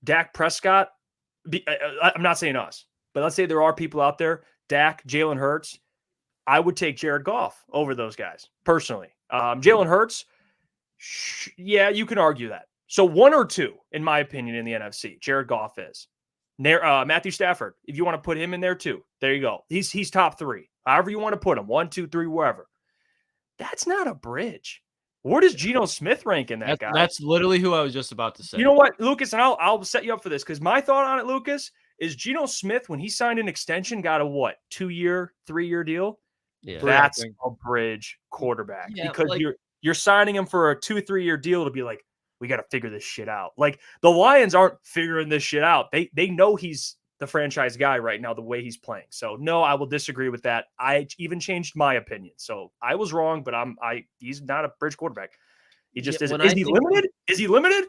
Dak Prescott, I'm not saying us, but let's say there are people out there, Dak, Jalen Hurts, I would take Jared Goff over those guys personally. Jalen Hurts, yeah, you can argue that. So 1 or 2, in my opinion, in the NFC, Jared Goff is. Matthew Stafford, if you want to put him in there too, there you go. He's top 3. However you want to put him, 1, 2, 3, wherever. That's not a bridge. Where does Geno Smith rank in that guy? That's literally who I was just about to say. You know what, Lucas, and I'll set you up for this, because my thought on it, Lucas, is Geno Smith, when he signed an extension, got a 2-year, 3-year deal? Yeah, that's a bridge quarterback, because you're signing him for a 2-3 year deal to be like, we got to figure this shit out. Like, the Lions aren't figuring this shit out. They know he's the franchise guy right now, the way he's playing. So no, I will disagree with that. I even changed my opinion. So I was wrong, but he's not a bridge quarterback. He just isn't. Is he limited? Is he limited?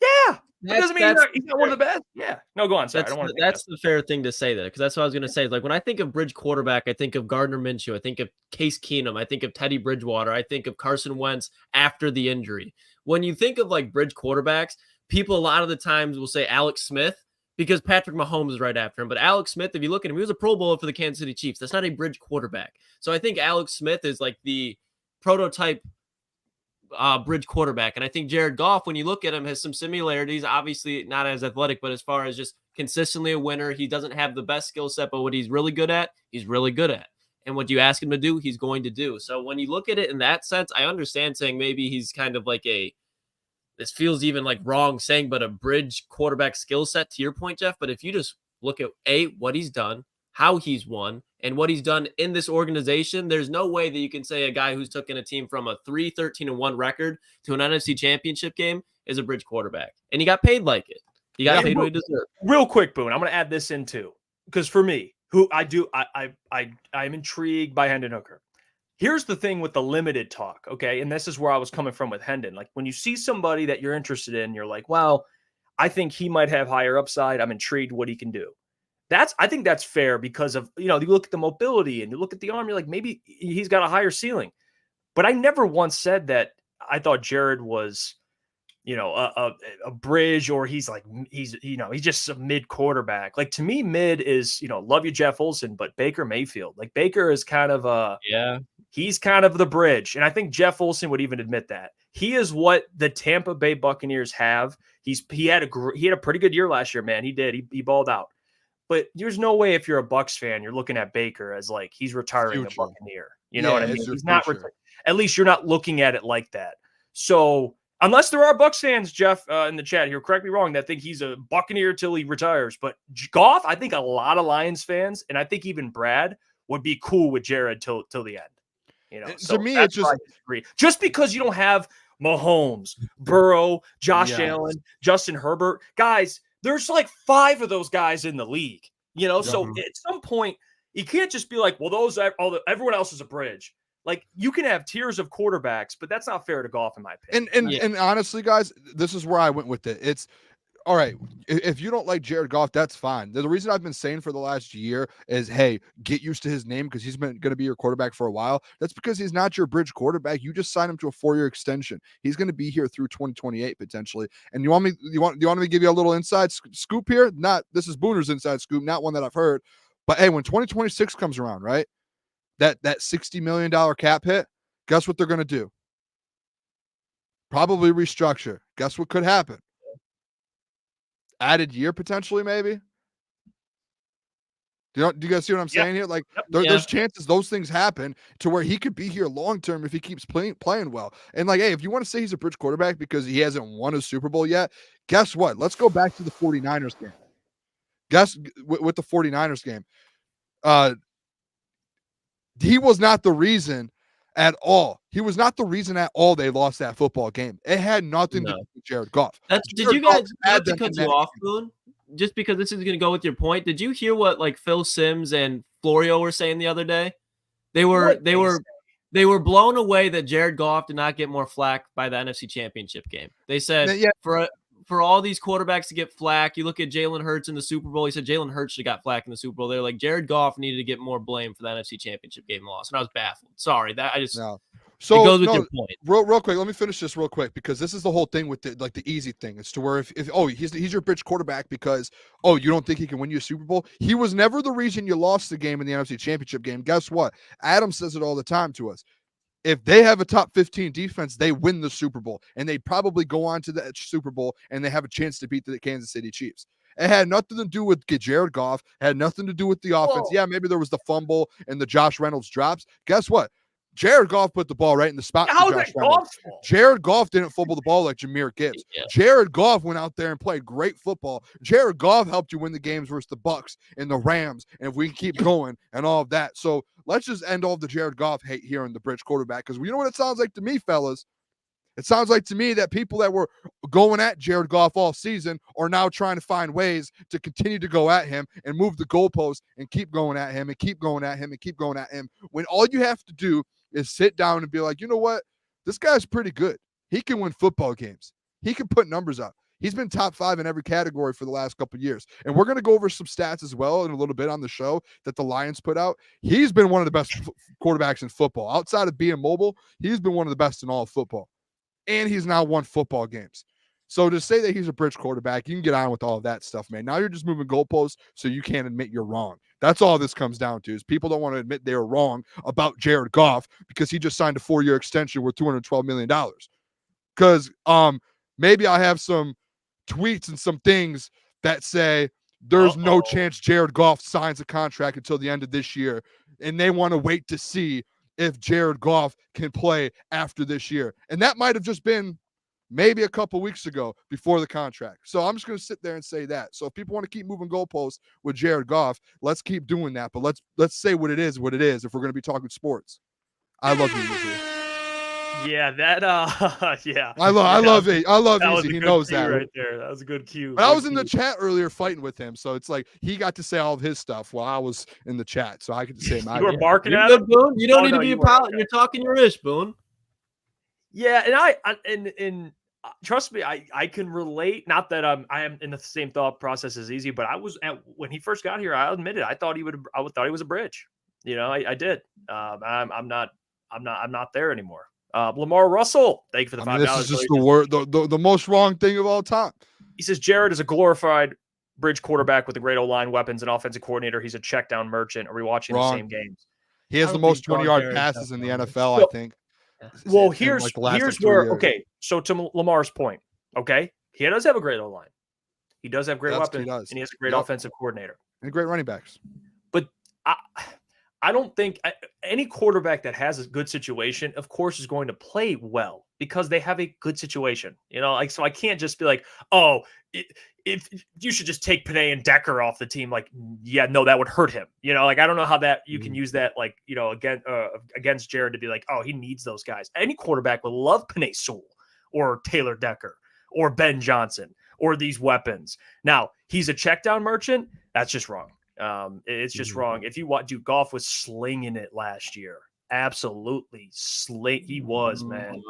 Yeah. That doesn't mean he's not one of the best. Yeah. No, go on. Sorry. That's the fair thing to say there, because that's what I was going to say. Like, when I think of bridge quarterback, I think of Gardner Minshew. I think of Case Keenum. I think of Teddy Bridgewater. I think of Carson Wentz after the injury. When you think of like bridge quarterbacks, people a lot of the times will say Alex Smith, because Patrick Mahomes is right after him. But Alex Smith, if you look at him, he was a Pro Bowler for the Kansas City Chiefs. That's not a bridge quarterback. So I think Alex Smith is like the prototype bridge quarterback. And I think Jared Goff, when you look at him, has some similarities. Obviously not as athletic, but as far as just consistently a winner, he doesn't have the best skill set, but what he's really good at, he's really good at. And what you ask him to do, he's going to do. So when you look at it in that sense, I understand saying maybe he's kind of like this feels even like wrong saying, but a bridge quarterback skill set, to your point, Jeff. But if you just look at what he's done, how he's won, and what he's done in this organization, there's no way that you can say a guy who's taken a team from a 3-13-1 record to an NFC championship game is a bridge quarterback. And he got paid like it. He got paid what he deserved. Real quick, Boone, I'm going to add this in too, because for me, who I'm intrigued by Hendon Hooker. Here's the thing with the limited talk, okay? And this is where I was coming from with Hendon. Like, when you see somebody that you're interested in, you're like, well, I think he might have higher upside. I'm intrigued what he can do. I think that's fair because of, you look at the mobility and you look at the arm, you're like, maybe he's got a higher ceiling. But I never once said that I thought Jared was, a bridge, or he's just a mid quarterback. Like, to me, mid is, love you, Jeff Olson, but Baker Mayfield. Like, Baker is kind of he's kind of the bridge. And I think Jeff Olson would even admit that. He is what the Tampa Bay Buccaneers have. He had a pretty good year last year, man. He did. He balled out. But there's no way, if you're a Bucs fan, you're looking at Baker as like he's retiring a Buccaneer. You know what I mean? He's not. At least you're not looking at it like that. So Unless there are Bucs fans, Jeff, in the chat here, correct me wrong, that think he's a Buccaneer till he retires. But Goff, I think a lot of Lions fans, and I think even Brad would be cool with Jared till the end. You know, so to me, it's just because you don't have Mahomes, Burrow, Josh Allen, Justin Herbert, guys. There's like 5 of those guys in the league. You know, so at some point you can't just be like, well, everyone else is a bridge. Like, you can have tiers of quarterbacks, but that's not fair to Goff, in my opinion. And honestly, guys, this is where I went with it. It's all right. If you don't like Jared Goff, that's fine. The reason I've been saying for the last year is, hey, get used to his name because he's been going to be your quarterback for a while. That's because he's not your bridge quarterback. You just signed him to a 4-year extension. He's going to be here through 2028 potentially. And you want me to give you a little inside scoop here? This is Booner's inside scoop, not one that I've heard. But hey, when 2026 comes around, right? That $60 million cap hit, guess what they're going to do? Probably restructure. Guess what could happen? Added year potentially, maybe. Do you guys see what I'm saying here? Like, there's chances those things happen to where he could be here long term if he keeps playing well. And like, hey, if you want to say he's a bridge quarterback because he hasn't won a Super Bowl yet, guess what? Let's go back to the 49ers game. With the 49ers game. He was not the reason at all. He was not the reason at all they lost that football game. It had nothing to do with Jared Goff. Did you guys, not to cut you off, Boone, just because this is going to go with your point, did you hear what like Phil Simms and Florio were saying the other day? They were blown away that Jared Goff did not get more flack by the NFC Championship game. They said for all these quarterbacks to get flack, you look at Jalen Hurts in the Super Bowl. He said Jalen Hurts should have got flack in the Super Bowl. They're like, Jared Goff needed to get more blame for the NFC Championship game loss. And I was baffled. Sorry. So it goes with your point. Real quick, let me finish this real quick because this is the whole thing with the easy thing. It's to where if he's your bridge quarterback because you don't think he can win you a Super Bowl. He was never the reason you lost the game in the NFC Championship game. Guess what? Adam says it all the time to us. If they have a top 15 defense, they win the Super Bowl, and they probably go on to the Super Bowl, and they have a chance to beat the Kansas City Chiefs. It had nothing to do with Jared Goff. It had nothing to do with the offense. Whoa. Yeah, maybe there was the fumble and the Josh Reynolds drops. Guess what? Jared Goff put the ball right in the spot. How is that Goff's fault? Jared Goff didn't fumble the ball like Jahmyr Gibbs. Yeah. Jared Goff went out there and played great football. Jared Goff helped you win the games versus the Bucs and the Rams, and if we can keep going and all of that. So let's just end all the Jared Goff hate here on the bridge quarterback because you know what it sounds like to me, fellas? It sounds like to me that people that were going at Jared Goff all season are now trying to find ways to continue to go at him and move the goalposts and keep going at him and keep going at him and keep going at him when all you have to do is sit down and be like, you know what? This guy's pretty good. He can win football games. He can put numbers up. He's been top 5 in every category for the last couple of years. And we're going to go over some stats as well in a little bit on the show that the Lions put out. He's been one of the best quarterbacks in football. Outside of being mobile, he's been one of the best in all of football. And he's now won football games. So to say that he's a bridge quarterback, you can get on with all of that stuff, man. Now you're just moving goalposts so you can't admit you're wrong. That's all this comes down to is people don't want to admit they were wrong about Jared Goff because he just signed a 4-year extension worth $212 million. Because maybe I have some tweets and some things that say there's no chance Jared Goff signs a contract until the end of this year, and they want to wait to see if Jared Goff can play after this year. And that might have just been maybe a couple weeks ago before the contract. So I'm just going to sit there and say that. So if people want to keep moving goalposts with Jared Goff, let's keep doing that. But let's say what it is if we're going to be talking sports. I love you, Easy. Yeah, yeah. I love it. I love Easy. He knows that right there. That was a good cue. But I was in the chat earlier fighting with him, so it's like he got to say all of his stuff while I was in the chat, so I could say my. You were barking at him, Boone. You don't need to be a pilot. You're talking your ish, Boone. Yeah, and trust me, I can relate. Not that I am in the same thought process as Easy, but I was when he first got here. I admitted I thought he was a bridge. You know, I did. I'm not there anymore. Lamar Russell, thank you for the $5. This is just the most wrong thing of all time. He says Jared is a glorified bridge quarterback with a great O-line, weapons, and offensive coordinator. He's a check down merchant. Are we watching the same games? He has the most 20-yard passes in the NFL, I think. Well, here's where okay. So to Lamar's point, okay, he does have a great O-line. He does have great weapons, and he has a great offensive coordinator and great running backs. But I don't think any quarterback that has a good situation, of course, is going to play well because they have a good situation. Like, so I can't just be like, oh, if you should just take Panay and Decker off the team. Like, yeah, no, that would hurt him. Like, I don't know how that you can use that, like, against Jared to be like, oh, he needs those guys. Any quarterback would love Panay Sewell or Taylor Decker or Ben Johnson or these weapons. Now, he's a check down merchant. That's just wrong. It's just wrong. If you want, dude, Goff was slinging it last year. Absolutely he was, man.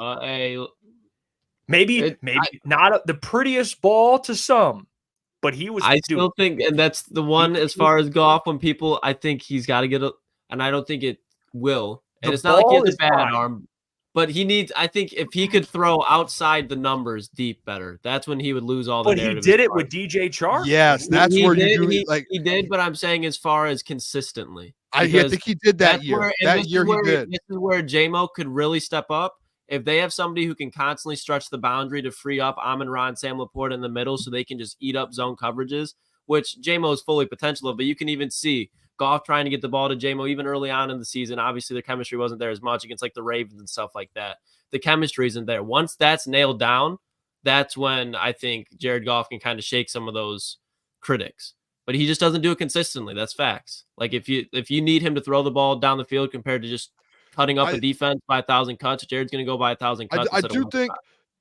Maybe not the prettiest ball to some, but he was. I still think, and that's the one as far as Goff. When people, I think he's got to get and I don't think it will. And it's not like he has a bad arm, but he needs. I think if he could throw outside the numbers deep better, that's when he would lose all the. But he did it with DJ Chark. Yes, that's where he did. But I'm saying as far as consistently, I think he did that year. That year he did. This is where J-Mo could really step up. If they have somebody who can constantly stretch the boundary to free up Amon-Ra and Sam Laporta in the middle so they can just eat up zone coverages, which J-Mo is fully potential of, but you can even see Goff trying to get the ball to J-Mo even early on in the season. Obviously, their chemistry wasn't there as much against like the Ravens and stuff like that. The chemistry isn't there. Once that's nailed down, that's when I think Jared Goff can kind of shake some of those critics. But he just doesn't do it consistently. That's facts. Like if you need him to throw the ball down the field compared to just cutting up a defense by 1,000 cuts, Jared's going to go by 1,000 cuts. I do think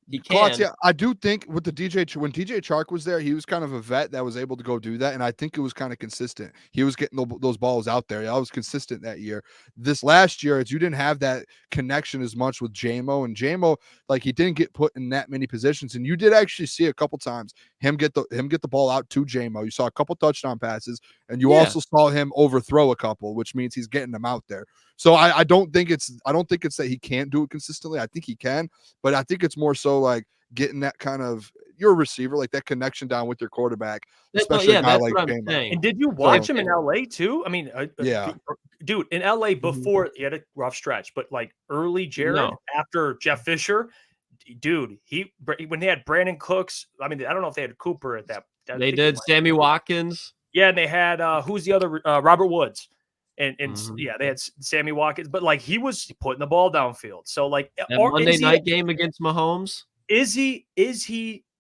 he can. Klotz, I do think with the when DJ Chark was there, he was kind of a vet that was able to go do that, and I think it was kind of consistent. He was getting those balls out there. I was consistent that year. This last year, you didn't have that connection as much with J-Mo, and J-Mo, like, he didn't get put in that many positions, and you did actually see a couple times him get the ball out to J-Mo. You saw a couple touchdown passes, and you also saw him overthrow a couple, which means he's getting them out there. So I don't think it's that he can't do it consistently. I think he can, but I think it's more so like getting that kind of, you're a receiver, like that connection down with your quarterback, especially a guy like J-Mo. And did you watch him in LA too? I mean, dude, in LA before he had a rough stretch, but like early Jared after Jeff Fisher, dude, when they had Brandon Cooks, I mean, I don't know if they had Cooper at that. They did Sammy Watkins. Yeah, and they had who's the other Robert Woods. And they had Sammy Watkins, but like he was putting the ball downfield. So like that Monday night game against Mahomes, is he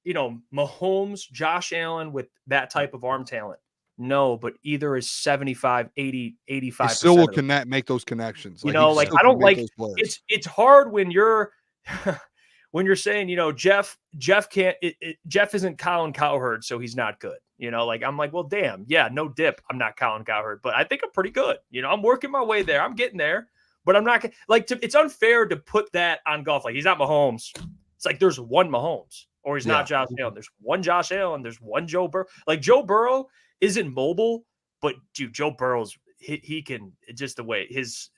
Mahomes, Josh Allen with that type of arm talent? No, but either is 75, 80, 85. He still will make those connections. Like, I don't like it's hard when you're when you're saying, Jeff can't, Jeff isn't Colin Cowherd, so he's not good. Like, I'm like, well, damn, yeah, no dip. I'm not Colin Cowherd, but I think I'm pretty good. I'm working my way there. I'm getting there, but I'm not like, it's unfair to put that on Goff. Like, he's not Mahomes. It's like, there's one Mahomes, or he's not Josh Allen. There's one Josh Allen. There's one Joe Burrow. Like, Joe Burrow isn't mobile, but dude, Joe Burrow's, he can, just the way his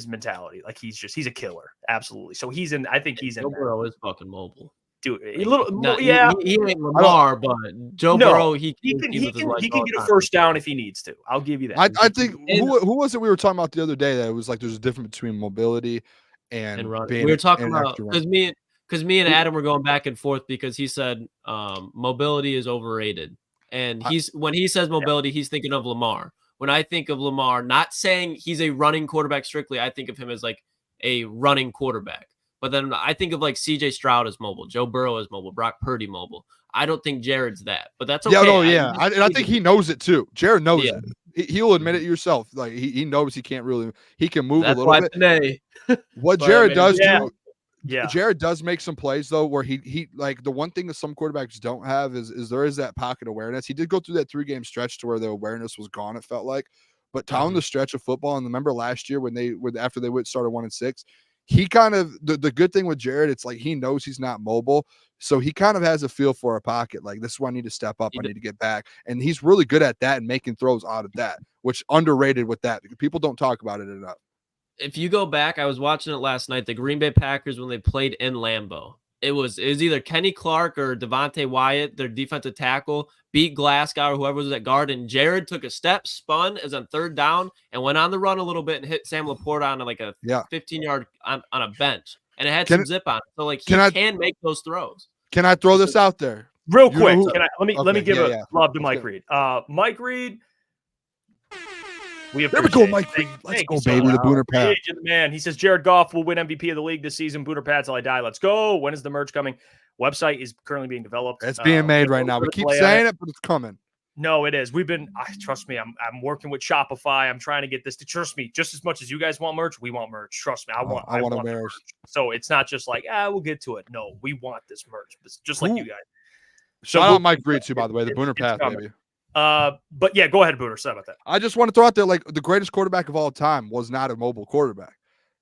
mentality, like he's a killer. Absolutely. So I think he's in. Joe Burrow is fucking mobile. Dude, he ain't Lamar, but Joe Burrow, he can get a first down if he needs to. I'll give you that. I think who was it we were talking about the other day that it was like there's a difference between mobility and running. We were talking about because me and Adam were going back and forth because he said mobility is overrated, and when he says mobility, he's thinking of Lamar. When I think of Lamar, not saying he's a running quarterback strictly, I think of him as like a running quarterback. But then I think of like CJ Stroud as mobile, Joe Burrow as mobile, Brock Purdy mobile. I don't think Jared's that, but that's okay. I think he knows it too. Jared knows it. He'll admit it yourself. Like he knows he can move a little bit. What Jared does do. Yeah, Jared does make some plays though where he like, the one thing that some quarterbacks don't have is there is that pocket awareness. He did go through that 3-game stretch to where the awareness was gone, it felt like. But down the stretch of football, and remember last year after they started 1-6, he kind of the good thing with Jared, it's like he knows he's not mobile, so he kind of has a feel for a pocket. Like, this is where I need to step up, I need to get back, and he's really good at that and making throws out of that, which underrated with that. People don't talk about it enough. If you go back, I was watching it last night, the Green Bay Packers, when they played in Lambeau, it was either Kenny Clark or Devontae Wyatt, their defensive tackle, beat Glasgow or whoever was at guard, and Jared took a step, spun as on 3rd down, and went on the run a little bit and hit Sam Laporta on like a 15-yard on a bench, and it had some zip on it. So like he can make those throws. Can I throw this out there real quick? Let me give a love to Mike Reed. Mike Reed, We There we go, appreciate Mike. it. Let's Thank go, you so baby. much. The Booner Pat. Appreciate you, man. He says Jared Goff will win MVP of the league this season. Booner Pat till I die. Let's go. When is the merch coming? Website is currently being developed. It's being made right now. We keep saying it, but it's coming. No, it is. We've been. Trust me. I'm working with Shopify. I'm trying to get this. Trust me. Just as much as you guys want merch, we want merch. Trust me. I want a merch. So it's not just like we'll get to it. No, we want this merch. It's just like you guys. Shout out Mike Reed too, by the way. The Booner Path, baby. But yeah, go ahead, Booner. Sorry about that. I just want to throw out there, like, the greatest quarterback of all time was not a mobile quarterback.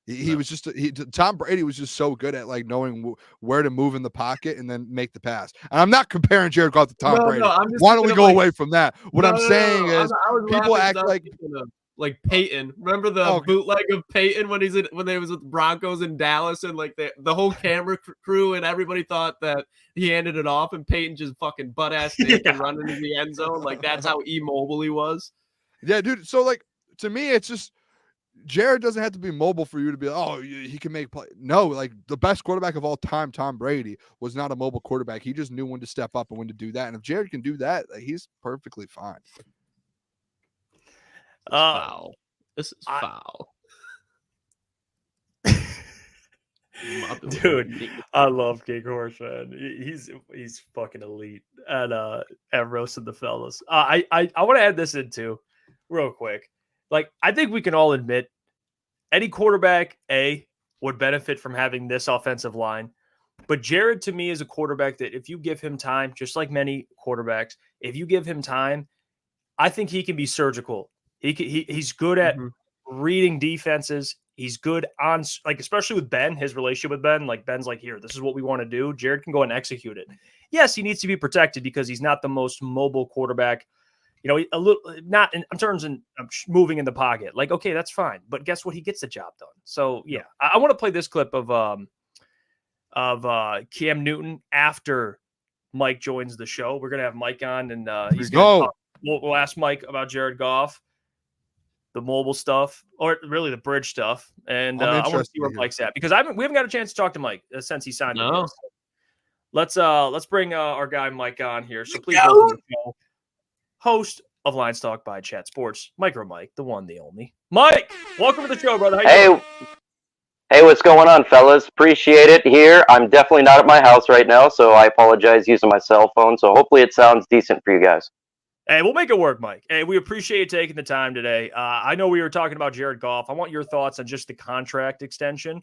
He was just Tom Brady was just so good at like knowing where to move in the pocket and then make the pass. And I'm not comparing Jared Goff to Tom Brady. Why don't we go away from that? What I'm saying is people act like Peyton. Remember the bootleg of Peyton when they was with Broncos in Dallas, and like the whole camera crew and everybody thought that he handed it off, and Peyton just fucking butt ass and running into the end zone. Like that's how immobile he was. Yeah, dude. So like to me, it's just Jared doesn't have to be mobile for you to be he can make play. No, like the best quarterback of all time, Tom Brady, was not a mobile quarterback. He just knew when to step up and when to do that. And if Jared can do that, he's perfectly fine. Foul. This is foul. Dude, I love King Horse, man. He's fucking elite at roasting the fellas. I want to add this in too, real quick. Like, I think we can all admit any quarterback, would benefit from having this offensive line. But Jared, to me, is a quarterback that if you give him time, just like many quarterbacks, if you give him time, I think he can be surgical. He's good at reading defenses. He's good on, like, especially with Ben, his relationship with Ben. Like, Ben's like, here, this is what we want to do. Jared can go and execute it. Yes, he needs to be protected because he's not the most mobile quarterback. You know, a little not in terms of moving in the pocket. Like, okay, that's fine. But guess what? He gets the job done. So yeah, I want to play this clip of Cam Newton after Mike joins the show. We're gonna have Mike on, and he's gonna talk. We'll ask Mike about Jared Goff, the mobile stuff, or really the bridge stuff, and I want to see where Mike's at because we haven't got a chance to talk to Mike since he signed. No. So let's bring our guy Mike on here. So please welcome the show. Host of Line Talk by Chat Sports, MicroMike, the one, the only. Mike, welcome to the show, brother. How you doing? Hey, what's going on, fellas? Appreciate it here. I'm definitely not at my house right now, so I apologize using my cell phone. So hopefully it sounds decent for you guys. Hey, we'll make it work, Mike. Hey, we appreciate you taking the time today. I know we were talking about Jared Goff. I want your thoughts on just the contract extension.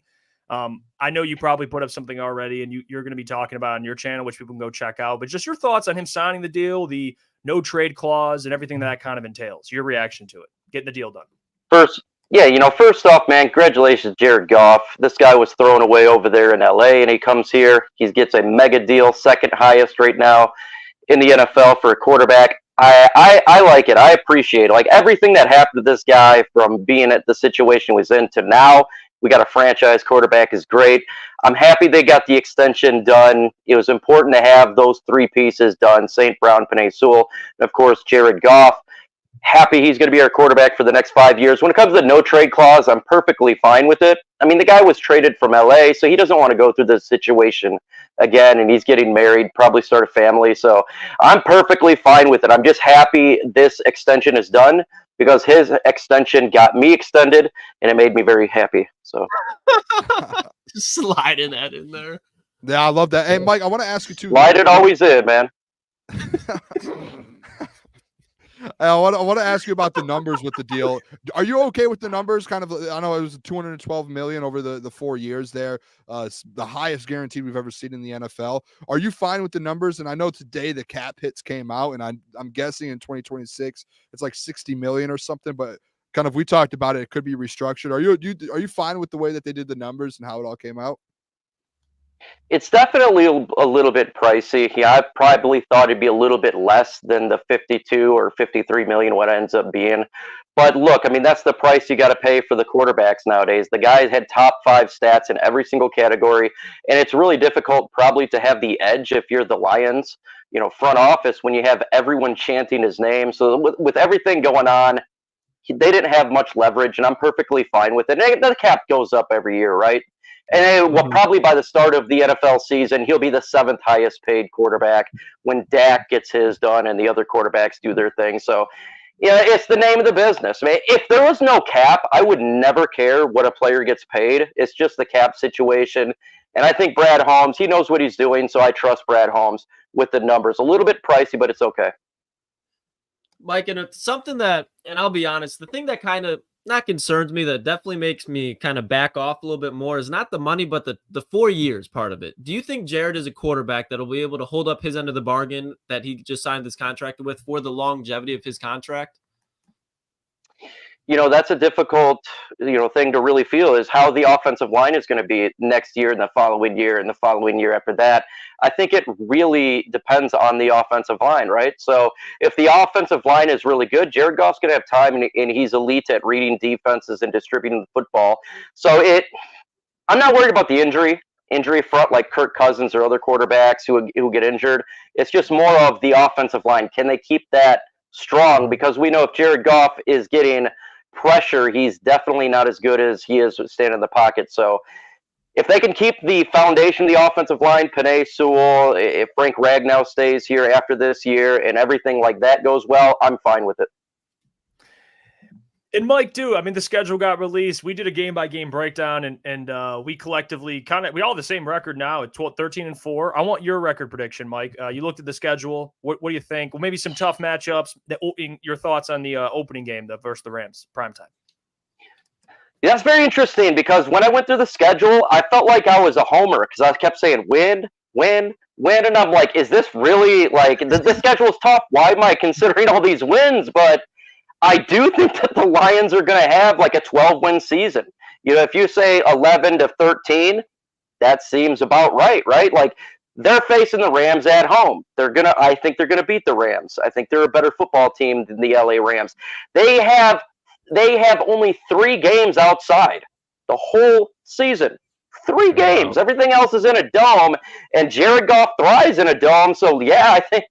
I know you probably put up something already, and you're going to be talking about on your channel, which people can go check out. But just your thoughts on him signing the deal, the no trade clause, and everything that kind of entails. Your reaction to it, getting the deal done. First off, man, congratulations, Jared Goff. This guy was thrown away over there in LA, and he comes here. He gets a mega deal, second highest right now in the NFL for a quarterback. I like it. I appreciate it. Like everything that happened to this guy from being at the situation he was in to now. We got a franchise quarterback is great. I'm happy they got the extension done. It was important to have those three pieces done, St. Brown, Penei Sewell, and of course, Jared Goff. Happy he's going to be our quarterback for the next 5 years. When it comes to the no trade clause, I'm perfectly fine with it. I mean, the guy was traded from LA, so he doesn't want to go through this situation again, and he's getting married, probably start a family. So I'm perfectly fine with it. I'm just happy this extension is done, because his extension got me extended, and it made me very happy. So sliding that in there. Yeah, I love that. Hey, Mike, I want to ask you too. Slide it always in, man. I want to ask you about the numbers with the deal. Are you okay with the numbers? Kind of, I know it was $212 million over the 4 years there, the highest guarantee we've ever seen in the NFL. Are you fine with the numbers? And I know today the cap hits came out, and I'm guessing in 2026 it's like $60 million or something. But kind of, we talked about it. It could be restructured. Are you fine with the way that they did the numbers and how it all came out? It's definitely a little bit pricey. Yeah, I probably thought it'd be a little bit less than the 52 or 53 million what it ends up being. But look, I mean, that's the price you got to pay for the quarterbacks nowadays. The guys had top 5 stats in every single category, and it's really difficult probably to have the edge if you're the Lions, front office, when you have everyone chanting his name. So with everything going on, they didn't have much leverage, and I'm perfectly fine with it. And the cap goes up every year, right? And probably by the start of the NFL season, he'll be the 7th highest paid quarterback when Dak gets his done and the other quarterbacks do their thing. So Yeah, it's the name of the business. I mean, if there was no cap, I would never care what a player gets paid. It's just the cap situation. And I think Brad Holmes, he knows what he's doing, so I trust Brad Holmes with the numbers. A little bit pricey, but it's okay. Mike, and it's something that, and I'll be honest, the thing that kind of not concerns me, that definitely makes me kind of back off a little bit more, is not the money, but the 4 years part of it. Do you think Jared is a quarterback that'll be able to hold up his end of the bargain that he just signed this contract with for the longevity of his contract? That's a difficult, thing to really feel, is how the offensive line is going to be next year and the following year and the following year after that. I think it really depends on the offensive line, right? So if the offensive line is really good, Jared Goff's going to have time, and he's elite at reading defenses and distributing the football. So I'm not worried about the injury front like Kirk Cousins or other quarterbacks who get injured. It's just more of the offensive line. Can they keep that strong? Because we know if Jared Goff is getting pressure, he's definitely not as good as he is standing in the pocket. So if they can keep the foundation of the offensive line, Penei Sewell, if Frank Ragnow stays here after this year and everything like that goes well, I'm fine with it. And Mike, too, I mean, the schedule got released. We did a game-by-game breakdown, and we collectively we all have the same record now at 13-4. I want your record prediction, Mike. You looked at the schedule. What do you think? Well, maybe some tough matchups. Your thoughts on the opening game versus the Rams, primetime. Yeah, that's very interesting, because when I went through the schedule, I felt like I was a homer because I kept saying win, and I'm like, is this really, like, the schedule's tough. Why am I considering all these wins? But I do think that the Lions are going to have like a 12-win season. If you say 11-13, that seems about right? Like, they're facing the Rams at home. I think they're going to beat the Rams. I think they're a better football team than the LA Rams. They have only 3 games outside the whole season. 3 games. Wow. Everything else is in a dome, and Jared Goff thrives in a dome. So, yeah, I think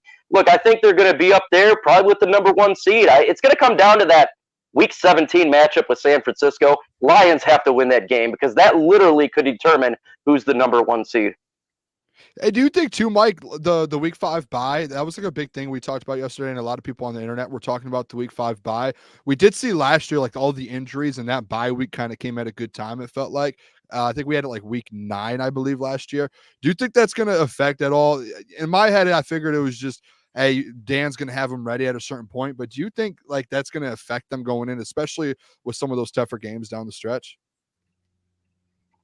they're going to be up there probably with the number 1 seed. It's going to come down to that Week 17 matchup with San Francisco. Lions have to win that game because that literally could determine who's the number 1 seed. Hey, do you think too, Mike, the Week 5 bye, that was like a big thing we talked about yesterday, and a lot of people on the internet were talking about the Week 5 bye. We did see last year, like, all the injuries, and that bye week kind of came at a good time, it felt like. I think we had it like Week 9, I believe, last year. Do you think that's going to affect at all? In my head, I figured it was just, hey, Dan's going to have them ready at a certain point, but do you think like that's going to affect them going in, especially with some of those tougher games down the stretch?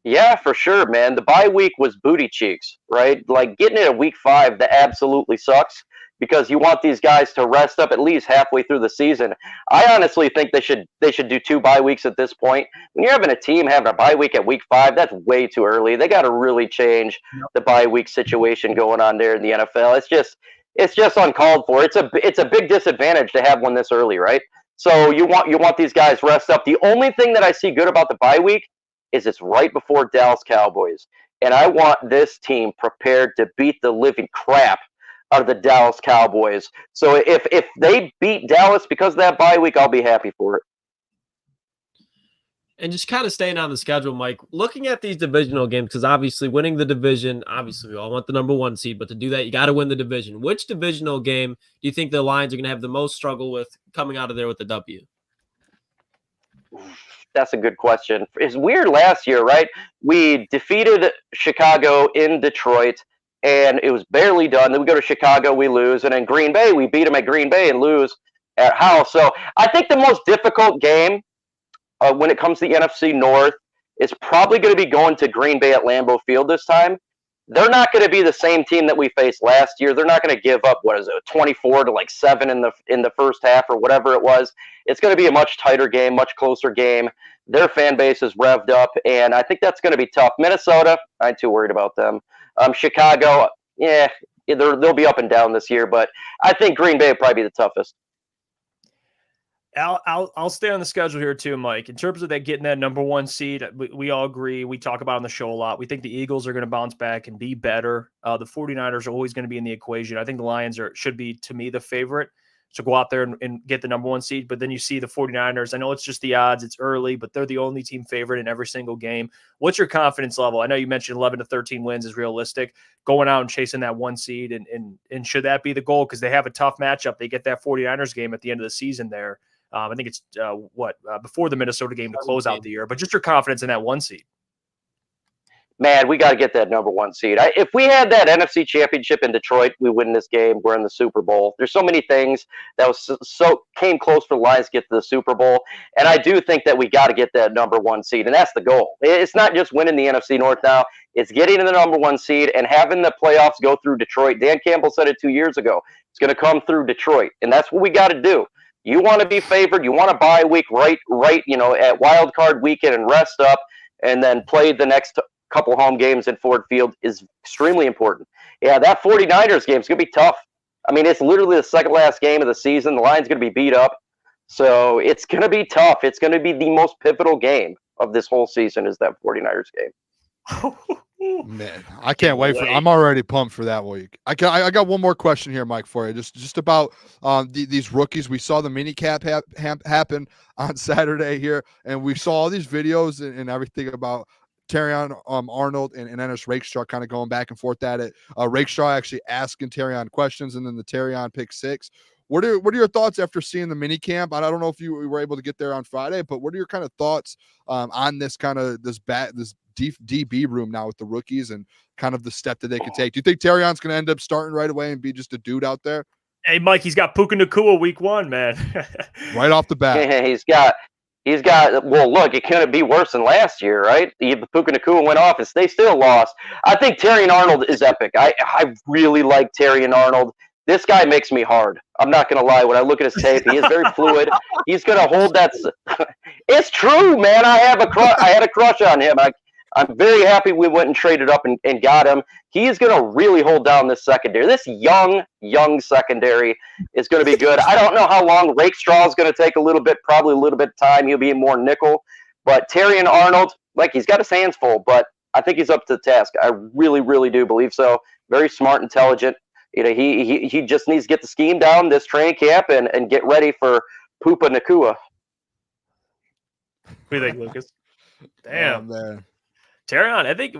Yeah, for sure, man. The bye week was booty cheeks, right? Like, getting it at Week 5, that absolutely sucks, because you want these guys to rest up at least halfway through the season. I honestly think they should do 2 bye weeks at this point. When you're having a team having a bye week at Week 5, that's way too early. They got to really change the bye week situation going on there in the NFL. It's just uncalled for. It's a big disadvantage to have one this early, right? So you want these guys rest up. The only thing that I see good about the bye week is it's right before Dallas Cowboys. And I want this team prepared to beat the living crap out of the Dallas Cowboys. So if they beat Dallas because of that bye week, I'll be happy for it. And just kind of staying on the schedule, Mike, looking at these divisional games, because obviously winning the division, obviously we all want the number 1 seed, but to do that, you got to win the division. Which divisional game do you think the Lions are going to have the most struggle with coming out of there with the W? That's a good question. It's weird last year, right? We defeated Chicago in Detroit, and it was barely done. Then we go to Chicago, we lose. And in Green Bay, we beat them at Green Bay and lose at house. So I think the most difficult game when it comes to the NFC North is probably going to be going to Green Bay at Lambeau Field this time. They're not going to be the same team that we faced last year. They're not going to give up, 24-7 in the first half or whatever it was. It's going to be a much tighter game, much closer game. Their fan base is revved up, and I think that's going to be tough. Minnesota, I ain't too worried about them. Chicago, yeah, they'll be up and down this year, but I think Green Bay will probably be the toughest. I'll stay on the schedule here too, Mike. In terms of getting that number 1 seed, we all agree. We talk about it on the show a lot. We think the Eagles are going to bounce back and be better. The 49ers are always going to be in the equation. I think the Lions should be, to me, the favorite. So go out there and get the number 1 seed. But then you see the 49ers. I know it's just the odds. It's early, but they're the only team favorite in every single game. What's your confidence level? I know you mentioned 11 to 13 wins is realistic. Going out and chasing that 1 seed, and should that be the goal? Because they have a tough matchup. They get that 49ers game at the end of the season there. I think it's before the Minnesota game to close out the year. But just your confidence in that 1 seed. Man, we got to get that number 1 seed. If we had that NFC Championship in Detroit, we win this game. We're in the Super Bowl. There's so many things that was so came close for the Lions to get to the Super Bowl, and I do think that we got to get that number 1 seed, and that's the goal. It's not just winning the NFC North now; it's getting to the number 1 seed and having the playoffs go through Detroit. Dan Campbell said it 2 years ago. It's going to come through Detroit, and that's what we got to do. You want to be favored. You want to bye week right, at wild card weekend and rest up, and then play the next couple home games in Ford Field is extremely important. Yeah, that 49ers game is going to be tough. I mean, it's literally the second last game of the season. The line's going to be beat up. So it's going to be tough. It's going to be the most pivotal game of this whole season is that 49ers game. Man, I can't wait for. I'm already pumped for that week. I got one more question here, Mike, for you. Just about these rookies. We saw the mini cap happen on Saturday here, and we saw all these videos and everything about Terrion Arnold and Ennis Rakestraw kind of going back and forth at it. Rakestraw actually asking Terrion questions, and then the Terrion pick 6. What are your thoughts after seeing the mini camp? I don't know if you were able to get there on Friday, but what are your kind of thoughts on this kind of this DB room now with the rookies and kind of the step that they could take? Do you think Terrion's going to end up starting right away and be just a dude out there? Hey, Mike, he's got Puka Nacua week 1, man. Right off the bat. Yeah, He's got, well, look, it couldn't be worse than last year, right? The Puka Nacua went off, and they still lost. I think Terrion Arnold is epic. I really like Terrion Arnold. This guy makes me hard. I'm not going to lie. When I look at his tape, he is very fluid. He's going to hold that. It's true, man. I had a crush on him. I'm very happy we went and traded up and got him. He's going to really hold down this secondary. This young secondary is going to be good. I don't know how long Rakestraw is going to take probably a little bit of time. He'll be more nickel. But Terrion Arnold, he's got his hands full, but I think he's up to the task. I really, really do believe so. Very smart, intelligent. He just needs to get the scheme down this training camp and get ready for Puka Nacua. What do you think, Lucas? Damn, man. Terrion, I think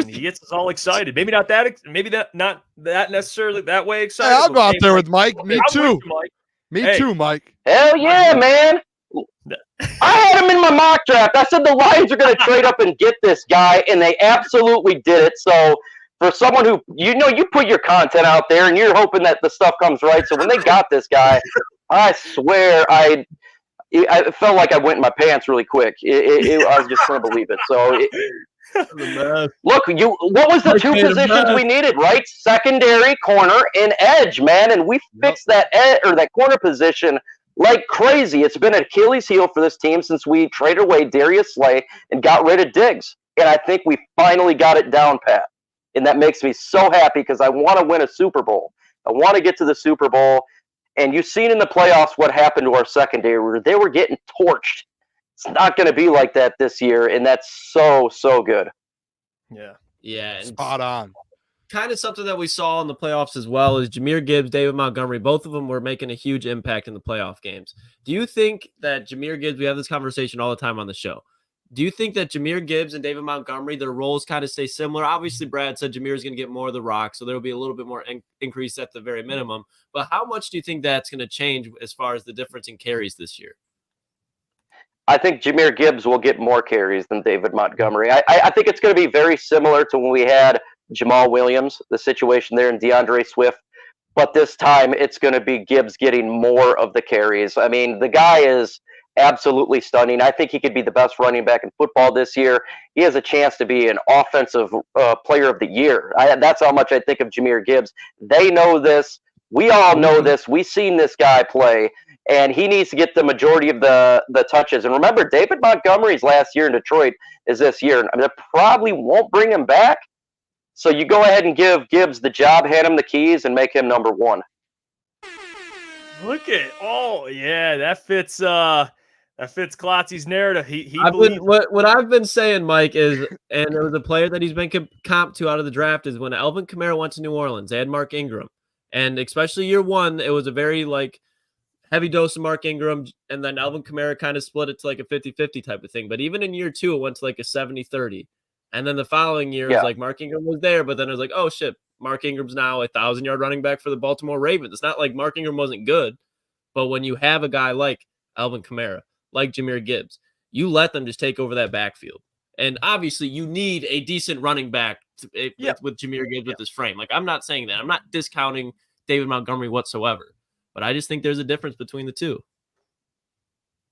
he gets us all excited. Maybe not that necessarily that way excited. Hey, I'll go out there with Mike. Me too. Me too, Mike. Hell yeah, man. I had him in my mock draft. I said the Lions are going to trade up and get this guy, and they absolutely did it. So for someone who, you put your content out there, and you're hoping that the stuff comes right. So when they got this guy, I swear I felt like I went in my pants really quick. I was just going to believe it. So look, what was the 2 positions we needed, right? Secondary, corner, and edge, man. And we fixed that corner position like crazy. It's been an Achilles heel for this team since we traded away Darius Slay and got rid of Diggs. And I think we finally got it down pat. And that makes me so happy because I want to win a Super Bowl. I want to get to the Super Bowl. And you've seen in the playoffs what happened to our secondary. They were getting torched. It's not going to be like that this year, and that's so good. Yeah. Spot on. Kind of something that we saw in the playoffs as well is Jahmyr Gibbs, David Montgomery. Both of them were making a huge impact in the playoff games. Do you think that Jahmyr Gibbs, we have this conversation all the time on the show, do you think that Jahmyr Gibbs and David Montgomery, their roles kind of stay similar? Obviously, Brad said Jahmyr is going to get more of the rock, so there will be a little bit more increase at the very minimum. But how much do you think that's going to change as far as the difference in carries this year? I think Jahmyr Gibbs will get more carries than David Montgomery. I think it's going to be very similar to when we had Jamal Williams, the situation there, and DeAndre Swift. But this time, it's going to be Gibbs getting more of the carries. I mean, the guy is absolutely stunning. I think he could be the best running back in football this year. He has a chance to be an offensive player of the year. That's how much I think of Jahmyr Gibbs. They know this. We all know this. We've seen this guy play, and he needs to get the majority of the touches. And remember, David Montgomery's last year in Detroit is this year. I mean, they probably won't bring him back. So you go ahead and give Gibbs the job, hand him the keys, and make him number 1. Look at that fits Klotzy's narrative. He believes what I've been saying, Mike, is, and there was a player that he's been comped to out of the draft, is when Alvin Kamara went to New Orleans, they had Mark Ingram, and especially year 1, it was a very heavy dose of Mark Ingram, and then Alvin Kamara kind of split it to like a 50-50 type of thing. But even in year 2, it went to like a 70-30. And then the following year, it was like Mark Ingram was there, but then it was like, oh shit, Mark Ingram's now a 1,000-yard running back for the Baltimore Ravens. It's not like Mark Ingram wasn't good, but when you have a guy like Alvin Kamara, like Jahmyr Gibbs, you let them just take over that backfield. And obviously, you need a decent running back with Jahmyr Gibbs with his frame. Like, I'm not saying that. I'm not discounting David Montgomery whatsoever. But I just think there's a difference between the two.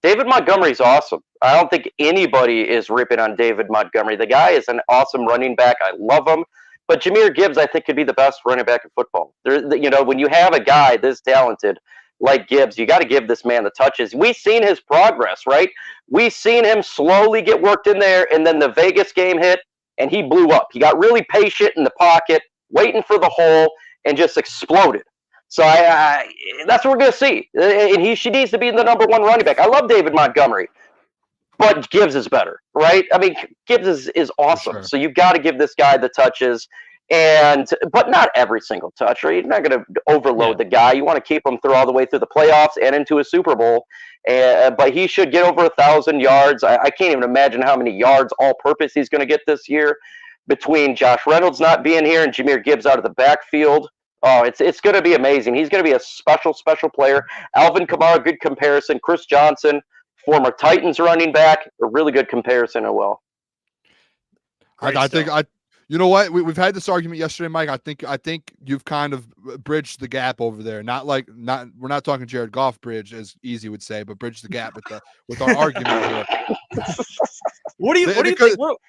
David Montgomery's awesome. I don't think anybody is ripping on David Montgomery. The guy is an awesome running back. I love him. But Jahmyr Gibbs, I think, could be the best running back in football. When you have a guy this talented like Gibbs, you got to give this man the touches. We've seen his progress, right? We've seen him slowly get worked in there, and then the Vegas game hit, and he blew up. He got really patient in the pocket, waiting for the hole, and just exploded. So that's what we're going to see. And she needs to be the number 1 running back. I love David Montgomery, but Gibbs is better, right? I mean, Gibbs is awesome. Sure. So you've got to give this guy the touches, but not every single touch, right? You're not going to overload the guy. You want to keep him through all the way through the playoffs and into a Super Bowl. But he should get over 1,000 yards. I can't even imagine how many yards all-purpose he's going to get this year between Josh Reynolds not being here and Jahmyr Gibbs out of the backfield. Oh, it's going to be amazing. He's going to be a special player. Alvin Kamara, good comparison. Chris Johnson, former Titans running back, a really good comparison as well. I think you know what? We've had this argument yesterday, Mike. I think you've kind of bridged the gap over there. We're not talking Jared Goff bridge, as Easy would say, but bridge the gap with our argument here. What do you think?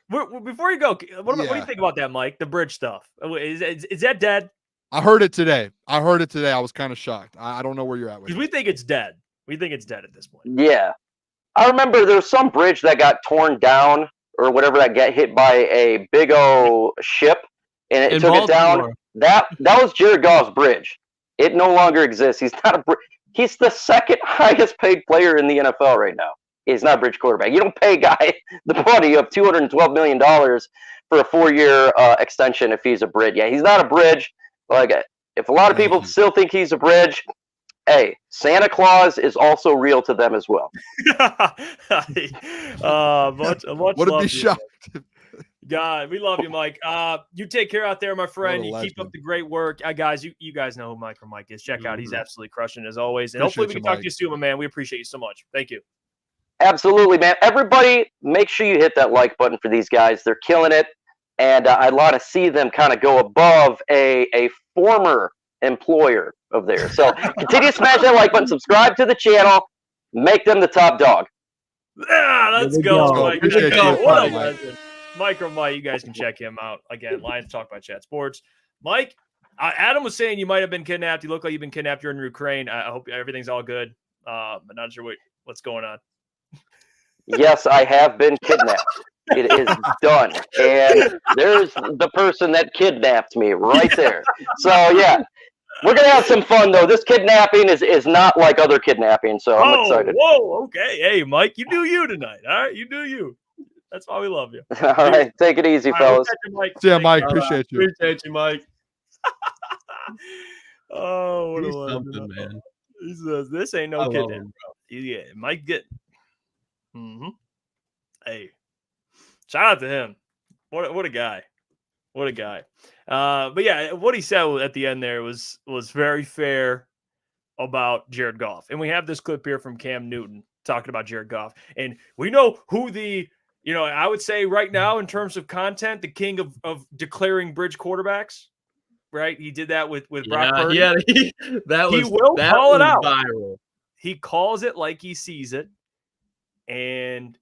Before you go, what do you think about that, Mike? The bridge stuff. Is that dead? I heard it today. I was kind of shocked. I don't know where you're at with it. Because we think it's dead. We think it's dead at this point. Yeah. I remember there was some bridge that got torn down or whatever that got hit by a big old ship and it took it down. That was Jared Goff's bridge. It no longer exists. He's not he's the second highest paid player in the NFL right now. He's not a bridge quarterback. You don't pay a guy the money of $212 million for a 4-year extension if he's a bridge. Yeah, he's not a bridge. Like, if a lot of people still think he's a bridge, hey, Santa Claus is also real to them as well. Much Wouldn't be shocked. God, we love you, Mike. You take care out there, my friend. You keep up the great work. Guys, you guys know who MicroMike is. Check out. He's absolutely crushing as always. And hopefully we can talk to you soon, my man. We appreciate you so much. Thank you. Absolutely, man. Everybody, make sure you hit that like button for these guys. They're killing it. And I'd want to see them kind of go above a former employer of theirs. So continue to smash that like button, subscribe to the channel, make them the top dog. Yeah, let's go, Mike. What a legend. MicroMike, you guys can check him out. Again, Lions Talk by Chat Sports. Mike, Adam was saying you might have been kidnapped. You look like you've been kidnapped. You're in Ukraine. I hope everything's all good. But not sure what's going on. Yes, I have been kidnapped. It is done. And there's the person that kidnapped me right there. So, yeah, we're going to have some fun, though. This kidnapping is not like other kidnapping, so I'm excited. Whoa, okay. Hey, Mike, you do you tonight. All right, you do you. That's why we love you. All right, take it easy, fellas. Yeah, Mike, appreciate you. Appreciate you, Mike. Oh, what a something, man. He says, this ain't no kidnapping, bro. Yeah, Mike get. Hey. Shout out to him. What a guy. What a guy. But yeah, what he said at the end there was very fair about Jared Goff. And we have this clip here from Cam Newton talking about Jared Goff. And we know who I would say right now in terms of content, the king of declaring bridge quarterbacks. Right? He did that with Brock Purdy. Yeah, he will call it out. Viral. He calls it like he sees it. And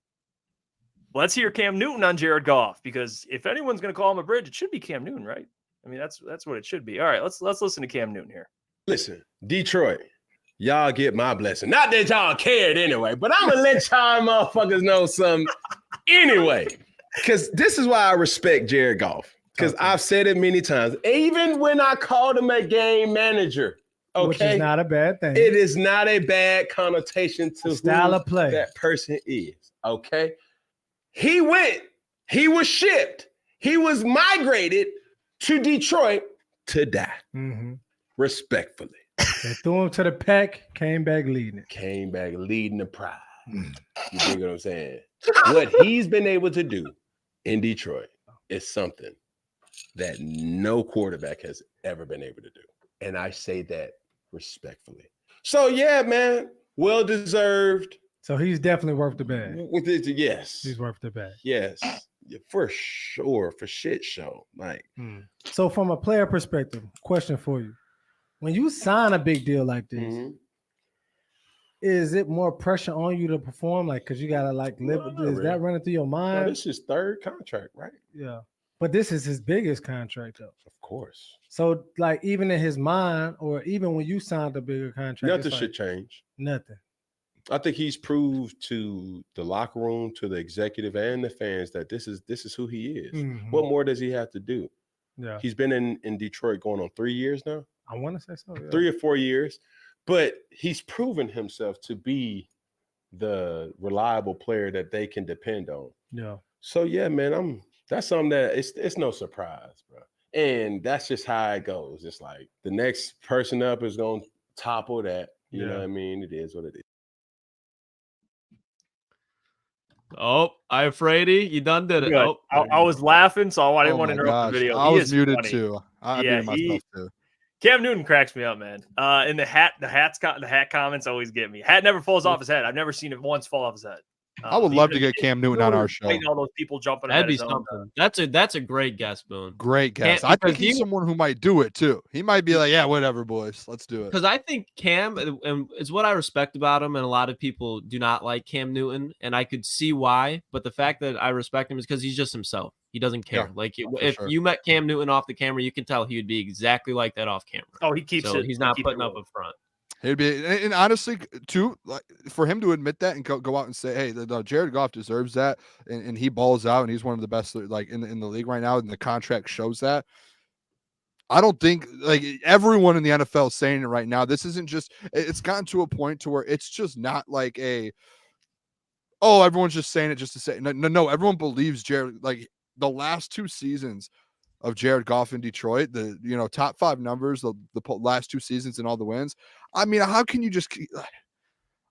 let's hear Cam Newton on Jared Goff, because if anyone's going to call him a bridge, it should be Cam Newton, right? I mean, that's what it should be. All right, let's listen to Cam Newton here. Listen, Detroit, y'all get my blessing. Not that y'all cared anyway, but I'm going to let y'all motherfuckers know something anyway, because this is why I respect Jared Goff, because I've said it many times, even when I called him a game manager. Okay? Which is not a bad thing. It is not a bad connotation to style of play that person is, okay? He was shipped, he was migrated to Detroit to die. Respectfully, They threw him to the pack, came back leading it. Came back leading the prize. You dig what I'm saying? What he's been able to do in Detroit is something that no quarterback has ever been able to do. And I say that respectfully. So, yeah, man, well-deserved. So he's definitely worth the bag. With it, yes. He's worth the bag. Yes, for sure, for shit show. Like, So from a player perspective, question for you. When you sign a big deal like this, is it more pressure on you to perform? Like, because you got to live, is that running through your mind? No, this is his third contract, right? Yeah. But this is his biggest contract, though. Of course. So, like, even in his mind, or even when you signed a bigger contract, Nothing should change. Nothing. I think he's proved to the locker room, to the executive and the fans that this is who he is. What more does he have to do? Yeah. He's been in Detroit going on 3 years now. I want to say so. Yeah. 3 or 4 years. But he's proven himself to be the reliable player that they can depend on. Yeah. So, yeah, man, that's something that it's no surprise, bro. And that's just how it goes. It's like the next person up is going to topple that. You know what I mean? It is what it is. Oh, Iafrate, you done did it. Good. Oh, I was laughing, so I didn't want to interrupt the video. I He was is muted funny. too. I muted myself too. Cam Newton cracks me up, man. And the hat comments always get me. Hat never falls off his head. I've never seen it once fall off his head. I would love to get Cam Newton on our show. All those people jumping. that'd be something. That's a great guess, Boone. Great guess. I think he's someone who might do it too. He might be like, yeah, whatever, boys, let's do it. Because I think Cam, and it's what I respect about him, and a lot of people do not like Cam Newton, and I could see why. But the fact that I respect him is because he's just himself. He doesn't care. Yeah, like if you met Cam Newton off the camera, you can tell he would be exactly like that off camera. Oh, he keeps so it. He's not putting up a front. He'd be, and honestly, too, like, for him to admit that and go out and say, "Hey, the Jared Goff deserves that," and he balls out, and he's one of the best like in the league right now, and the contract shows that. I don't think like everyone in the NFL is saying it right now. This isn't just. It's gotten to a point to where it's just not like everyone's just saying it just to say. No, everyone believes Jared. Like the last 2 seasons of Jared Goff in Detroit, the top 5 numbers, the last 2 seasons and all the wins. I mean, how can you just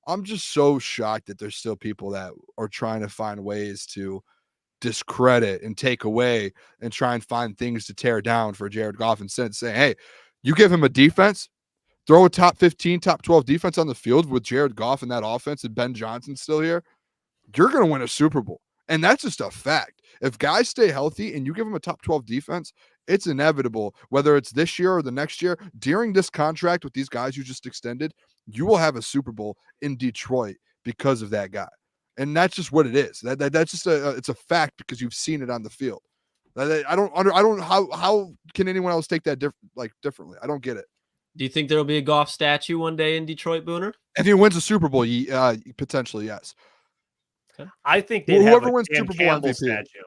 I'm just so shocked that there's still people that are trying to find ways to discredit and take away and try and find things to tear down for Jared Goff instead of saying, hey, you give him a defense, throw a top 15, top 12 defense on the field with Jared Goff and that offense and Ben Johnson still here, you're going to win a Super Bowl. And that's just a fact. If guys stay healthy and you give them a top 12 defense, it's inevitable, whether it's this year or the next year, during this contract with these guys you just extended, you will have a Super Bowl in Detroit because of that guy. And that's just what it is. That's just it's a fact because you've seen it on the field. How can anyone else take that differently? I don't get it. Do you think there'll be a Goff statue one day in Detroit, Booner? If he wins a Super Bowl, potentially, yes. I think whoever wins Dan Super Bowl Campbell MVP. statue.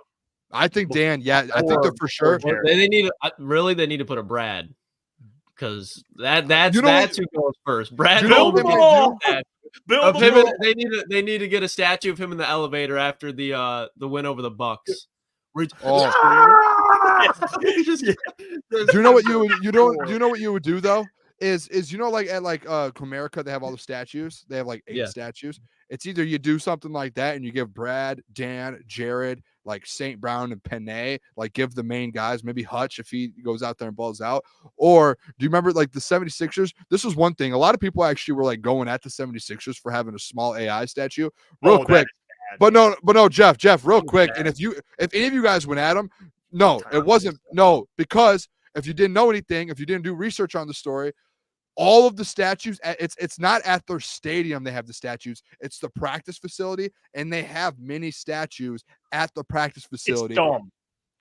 I think Dan. Yeah, I think that for sure. They need to put a Brad because that's who goes first. Brad They need to get a statue of him in the elevator after the win over the Bucks. Do you know what you would do though? Is like at Comerica, they have all the statues. They have like 8 statues. It's either you do something like that and you give Brad, Dan, Jared, like St. Brown and Panay, like give the main guys, maybe Hutch if he goes out there and balls out. Or do you remember like the 76ers? This was one thing. A lot of people actually were like going at the 76ers for having a small AI statue. Real quick. But no, Jeff, real quick. And if any of you guys went at him, no, it wasn't. No, because if you didn't know anything, if you didn't do research on the story, all of the statues, it's not at their stadium they have the statues. It's the practice facility, and they have many statues at the practice facility. It's dumb.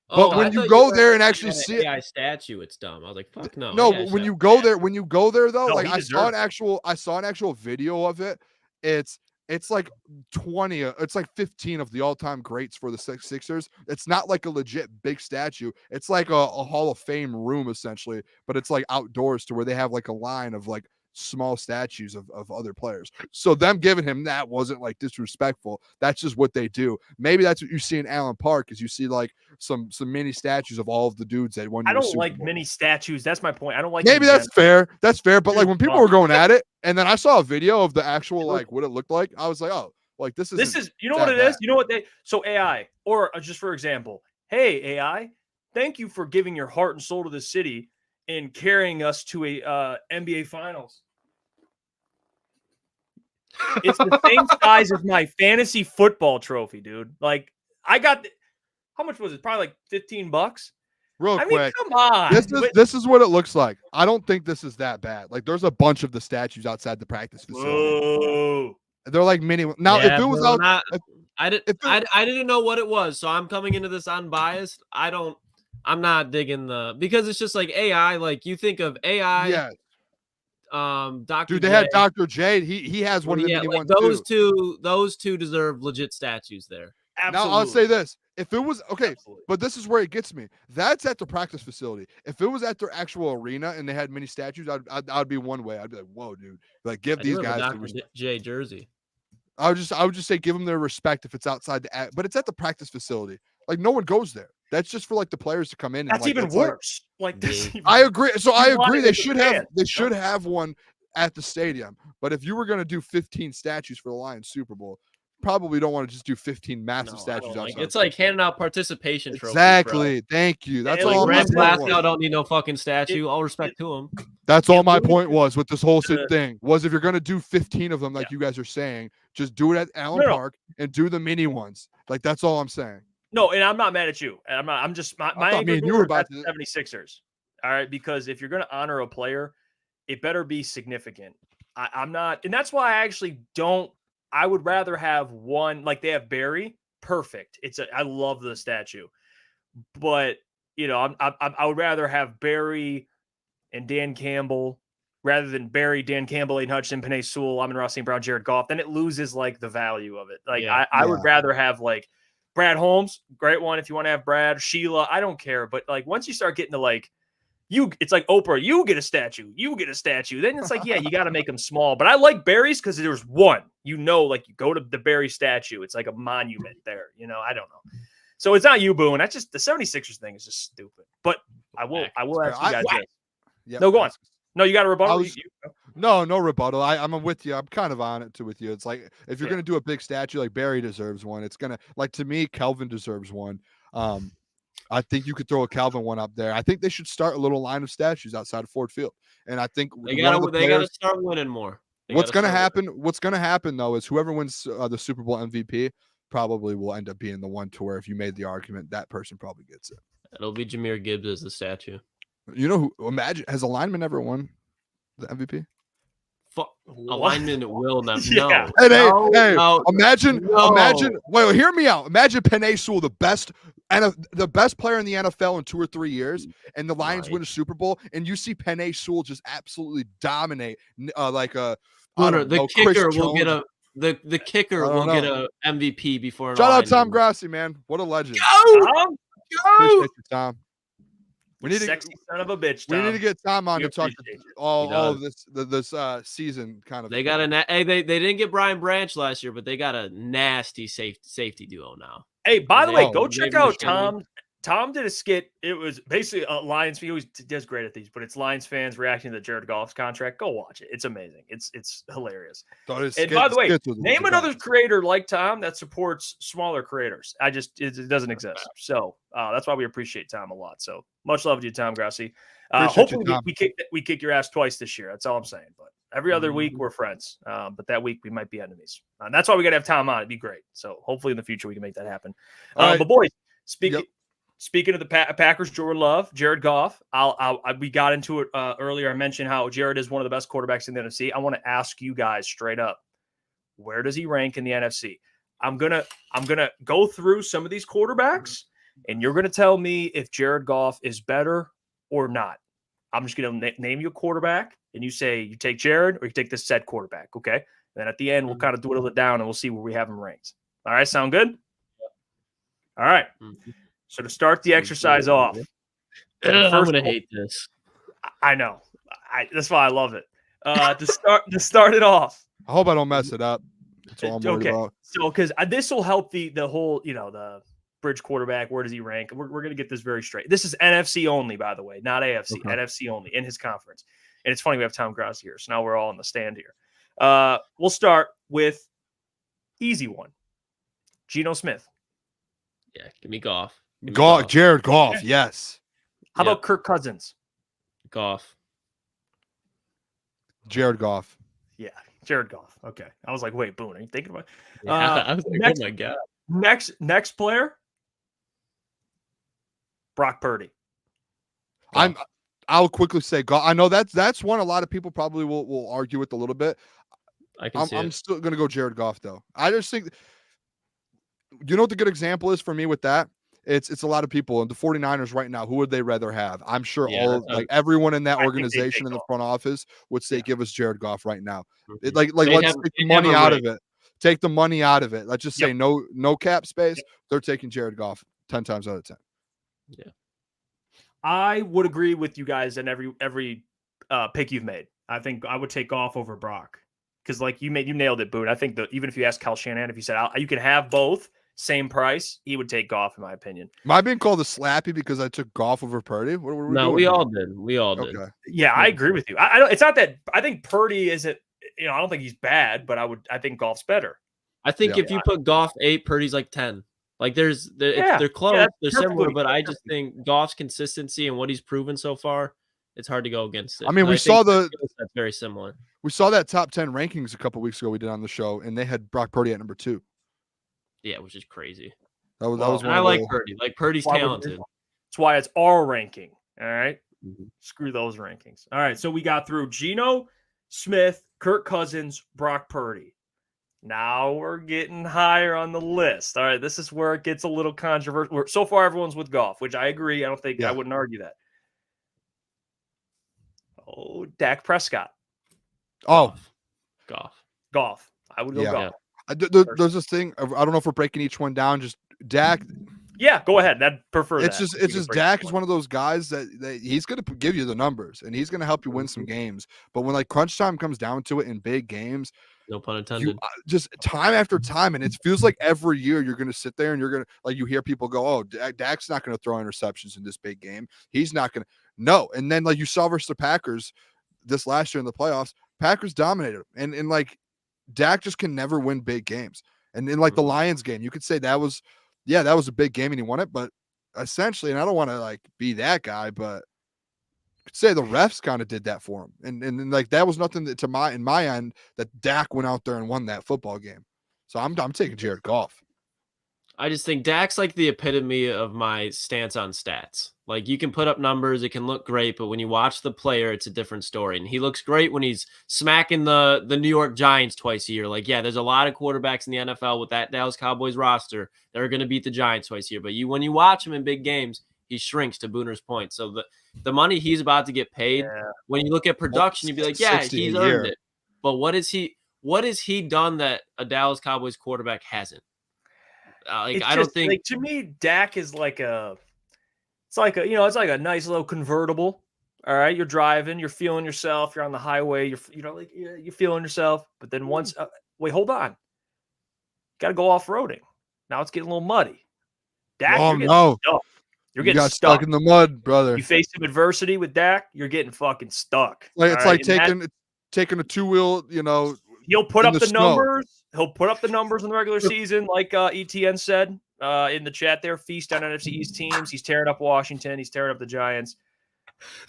But when you go there and actually see it, AI statue, it's dumb. I was like, fuck no. No, when you go there though, like I saw an actual video of it. It's like 20, it's like 15 of the all-time greats for the Sixers. It's not like a legit big statue. It's like a Hall of Fame room essentially, but it's like outdoors to where they have like a line of like small statues of other players. So them giving him that wasn't like disrespectful. That's just what they do. Maybe that's what you see in Allen Park, is you see like some mini statues of all of the dudes that won. I don't like mini statues. That's my point. I don't like. Maybe that's fair. That's fair. But like when people were going at it, and then I saw a video of the actual like what it looked like, I was like, oh, like this is you know what it is. You know what so AI, or just for example, hey AI, thank you for giving your heart and soul to the city and carrying us to a NBA Finals. It's the same size as my fantasy football trophy, dude. Like I got, how much was it? Probably like $15. Real quick. Mean, come on. This is what it looks like. I don't think this is that bad. Like there's a bunch of the statues outside the practice facility. Whoa. They're like mini. Now, if it was out, I didn't know what it was, so I'm coming into this unbiased. I'm not digging because it's just like AI. Like you think of AI. Yeah. Dr. Dude, they J. had Dr. J. He has one of the mini ones too. Those two deserve legit statues there. Absolutely. Now I'll say this: if it was okay, Absolutely. but this is where it gets me. That's at the practice facility. If it was at their actual arena and they had mini statues, I'd be one way. I'd be like, whoa, dude! Like give these guys Dr. J jersey. I would just say give them their respect if it's outside the, but it's at the practice facility. Like no one goes there. That's just for like the players to come in. And That's like, even worse. Like this. I agree. So I agree. They should fan. have one at the stadium. But if you were going to do 15 statues for the Lions Super Bowl, probably don't want to just do 15 massive statues outside. It's like handing out participation trophies. Exactly. Bro. Thank you. That's all. Grant Glasgow don't need no fucking statue. All respect to him. That's all my point was with this whole thing. Was if you're going to do 15 of them, like you guys are saying, just do it at Allen Park and do the mini ones. Like that's all I'm saying. No, and I'm not mad at you. I'm just my anchor you were about the 76ers. All right, because if you're going to honor a player, it better be significant. I'm not, and that's why I actually don't. I would rather have one like they have Barry. Perfect. I love the statue, but you know, I would rather have Barry and Dan Campbell rather than Barry, Dan Campbell, Aiden Hutchinson, Penei Sewell, Amon-Ra St. Brown, Jared Goff. Then it loses like the value of it. Like I would rather have like Brad Holmes, great one if you want to have Brad, Sheila, I don't care. But like once you start getting to like it's like Oprah, you get a statue. Then it's like, yeah, you got to make them small. But I like Barry's because there's one. Like you go to the Barry statue, it's like a monument there. You know, I don't know. So it's not you, Boone. That's just the 76ers thing is just stupid. But I will ask you guys this. Yeah, no, go on. No, you got a rebuttal? No rebuttal. I'm with you. I'm kind of on it too with you. It's like if you're gonna do a big statue, like Barry deserves one. It's gonna like to me, Kelvin deserves one. I think you could throw a Calvin one up there. I think they should start a little line of statues outside of Ford Field. And I think they got to start winning more. What's going to happen though is whoever wins the Super Bowl MVP probably will end up being the one to where if you made the argument, that person probably gets it. It'll be Jahmyr Gibbs as the statue. You know who? Imagine, has a lineman ever won the MVP? A lineman will not. Yeah. No. Hey, imagine. Wait, hear me out. Imagine Penei Sewell, the best player in the NFL in 2 or 3 years, and the Lions win a Super Bowl, and you see Penei Sewell just absolutely dominate, like a. Booner, the kicker will get a. The kicker will get a MVP before. Shout out Tom Grassi, man! What a legend. Go! Appreciate you, Tom. We need sexy son of a bitch. Tom. We need to get Tom on to talk all of this season kind of. They got they didn't get Brian Branch last year, but they got a nasty safety duo now. Hey, by the way, go check out Tom. Tom did a skit. It was basically a Lions. He always does great at these, but it's Lions fans reacting to Jared Goff's contract. Go watch it. It's amazing. It's hilarious. And by the way, name another creator like Tom that supports smaller creators. It doesn't exist. So that's why we appreciate Tom a lot. So much love to you, Tom Grassi. Hopefully we kick your ass twice this year. That's all I'm saying. But every other week we're friends. But that week we might be enemies. And that's why we got to have Tom on. It'd be great. So hopefully in the future we can make that happen. But boys, Speaking of the Packers, Jordan Love, Jared Goff, we got into it earlier. I mentioned how Jared is one of the best quarterbacks in the NFC. I want to ask you guys straight up, where does he rank in the NFC? I'm gonna go through some of these quarterbacks, and you're gonna tell me if Jared Goff is better or not. I'm just gonna name you a quarterback, and you say you take Jared or you take this said quarterback. Okay, and then at the end we'll kind of dwindle it down, and we'll see where we have him ranked. All right, sound good? All right. So to start the exercise off, I'm going to hate this. I know. That's why I love it. To start it off. I hope I don't mess it up. That's all I'm worried about. So because this will help the whole, the bridge quarterback. Where does he rank? We're going to get this very straight. This is NFC only, by the way, not AFC. Okay. NFC only in his conference. And it's funny we have Tom Grouse here, so now we're all on the stand here. We'll start with easy one. Geno Smith. Yeah, give me Goff. Jared Goff, yes. How about Kirk Cousins? Goff. Jared Goff. Yeah, Jared Goff. Okay. I was like, wait, Boone, are you thinking about Yeah, I was like, oh my God. Next player, Brock Purdy. I'll quickly say Goff. I know that's one a lot of people probably will argue with a little bit. I'm still gonna go Jared Goff though. I just think what the good example is for me with that? It's a lot of people and the 49ers right now, who would they rather have? I'm sure everyone in that organization in the front office would say give us Jared Goff right now. Mm-hmm. Let's take the money out of it. Take the money out of it. Let's just say no cap space. Yep. They're taking Jared Goff 10 times out of 10. Yeah. I would agree with you guys in every pick you've made. I think I would take Goff over Brock because, like you nailed it, Boone. I think that even if you ask Kyle Shanahan, if you said you can have both same price, he would take Goff in my opinion. Am I being called a slappy because I took Goff over Purdy? What were we doing we here? all did. We all did. Okay. Yeah, I agree with you. I don't. It's not that I think Purdy isn't. I don't think he's bad, but I think Goff's better. I think if you put Goff 8, Purdy's like 10. Like they're close, they're similar, but I just think Goff's consistency and what he's proven so far, it's hard to go against it. I mean, that's very similar. We saw that top 10 rankings a couple weeks ago we did on the show, and they had Brock Purdy at number 2. Yeah, which is crazy. That was one. I like Purdy. Like Purdy's talented. That's why it's our ranking. All right. Mm-hmm. Screw those rankings. All right. So we got through Geno Smith, Kirk Cousins, Brock Purdy. Now we're getting higher on the list. All right. This is where it gets a little controversial. So far, everyone's with Goff, which I agree. I wouldn't argue that. Oh, Dak Prescott. Oh, Goff. I would go Goff. There's this thing. I don't know if we're breaking each one down. Just Dak. Yeah, go ahead. I'd prefer it's just Dak is one of those guys that he's going to give you the numbers and he's going to help you win some games. But when like crunch time comes down to it in big games, no pun intended, just time after time, and it feels like every year you're going to sit there and you're going to you hear people go, "Oh, Dak's not going to throw interceptions in this big game. He's not going to." No, and then like you saw versus the Packers this last year in the playoffs, Packers dominated them, and like Dak just can never win big games. And in like the Lions game, you could say that was a big game and he won it, but essentially, and I don't want to like be that guy, but you could say the refs kind of did that for him. And like that was nothing in my end that Dak went out there and won that football game. So I'm taking Jared Goff. I just think Dak's like the epitome of my stance on stats. Like you can put up numbers, it can look great, but when you watch the player, it's a different story. And he looks great when he's smacking the New York Giants twice a year. Like, yeah, there's a lot of quarterbacks in the NFL with that Dallas Cowboys roster that are going to beat the Giants twice a year. But when you watch him in big games, he shrinks, to Booner's point. So the money he's about to get paid, when you look at production, you'd be like, yeah, he's earned it. But what has he done that a Dallas Cowboys quarterback hasn't? I don't think, like, to me, Dak is it's like a nice little convertible. All right. You're driving, you're feeling yourself. You're on the highway. You're feeling yourself. But then once, wait, hold on. Got to go off-roading. Now it's getting a little muddy. Dak, you're getting stuck in the mud, brother. You face some adversity with Dak, you're getting fucking stuck. Like it's like taking a two-wheel, He'll put up the numbers. He'll put up the numbers in the regular season, like ETN said in the chat there. Feast on NFC East teams. He's tearing up Washington. He's tearing up the Giants.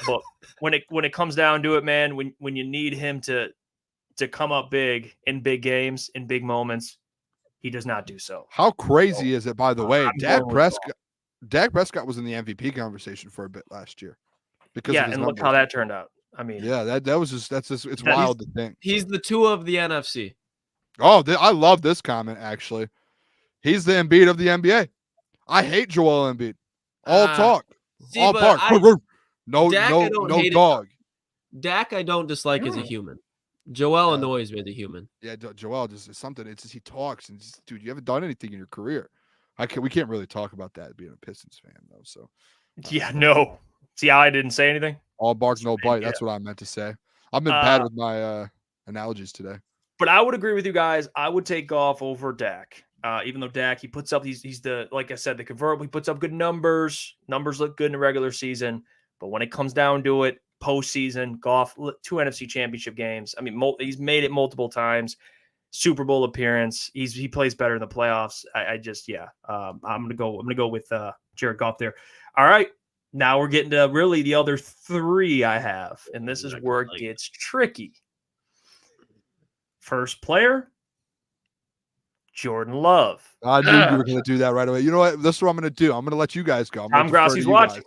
But when it comes down to it, man, when you need him to come up big in big games, in big moments, he does not do so. How crazy is it, by the way? Dak Prescott was in the MVP conversation for a bit last year. And look how that turned out. I mean, it's wild to think. He's the two of the NFC. Oh, I love this comment, actually. He's the Embiid of the NBA. I hate Joel Embiid. All talk. All bark. No dog. Dak, I don't dislike as a human. Joel annoys me as a human. Yeah, Joel just is something. It's just he talks and just, dude, you haven't done anything in your career. We can't really talk about that being a Pistons fan, though. So yeah, no. See how I didn't say anything? All bark, no bite. That's what I meant to say. I've been bad with my analogies today. But I would agree with you guys. I would take Goff over Dak. Even though Dak, he puts up, he's the, like I said, the convertible, he puts up good numbers. Numbers look good in the regular season. But when it comes down to it, postseason, Goff, 2 NFC championship games. I mean, he's made it multiple times. Super Bowl appearance. He plays better in the playoffs. I'm gonna go with Jared Goff there. All right. Now we're getting to really the other 3 I have, and this is where it gets tricky. First player, Jordan Love. I knew you were going to do that right away. You know what? This is what I'm going to do. I'm going to let you guys go. Tom Grassi's watching.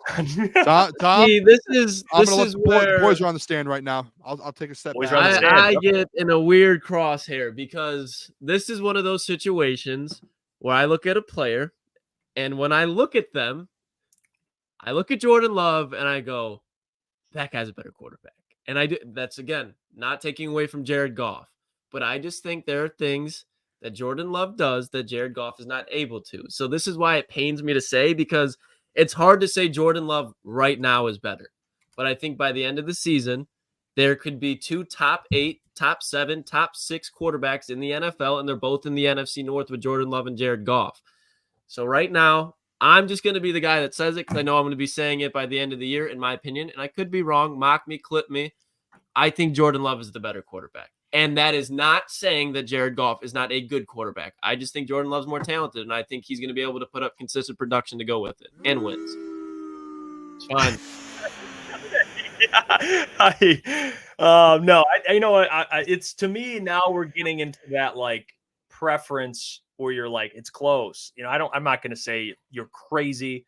Tom, See, this is where the boys are on the stand right now. I'll take a step back. I get in a weird crosshair because this is one of those situations where I look at a player, and when I look at them, I look at Jordan Love and I go, that guy's a better quarterback. And I do. That's, again, not taking away from Jared Goff. But I just think there are things that Jordan Love does that Jared Goff is not able to. So this is why it pains me to say, because it's hard to say Jordan Love right now is better. But I think by the end of the season, there could be 2 top 8, top 7, top 6 quarterbacks in the NFL, and they're both in the NFC North with Jordan Love and Jared Goff. So right now, I'm just going to be the guy that says it because I know I'm going to be saying it by the end of the year, in my opinion. And I could be wrong. Mock me, clip me. I think Jordan Love is the better quarterback. And that is not saying that Jared Goff is not a good quarterback. I just think Jordan Love's more talented, and I think he's going to be able to put up consistent production to go with it and wins. It's fine. You know what? It's, to me, now we're getting into that like preference where you're like, it's close. You know, I'm not going to say you're crazy.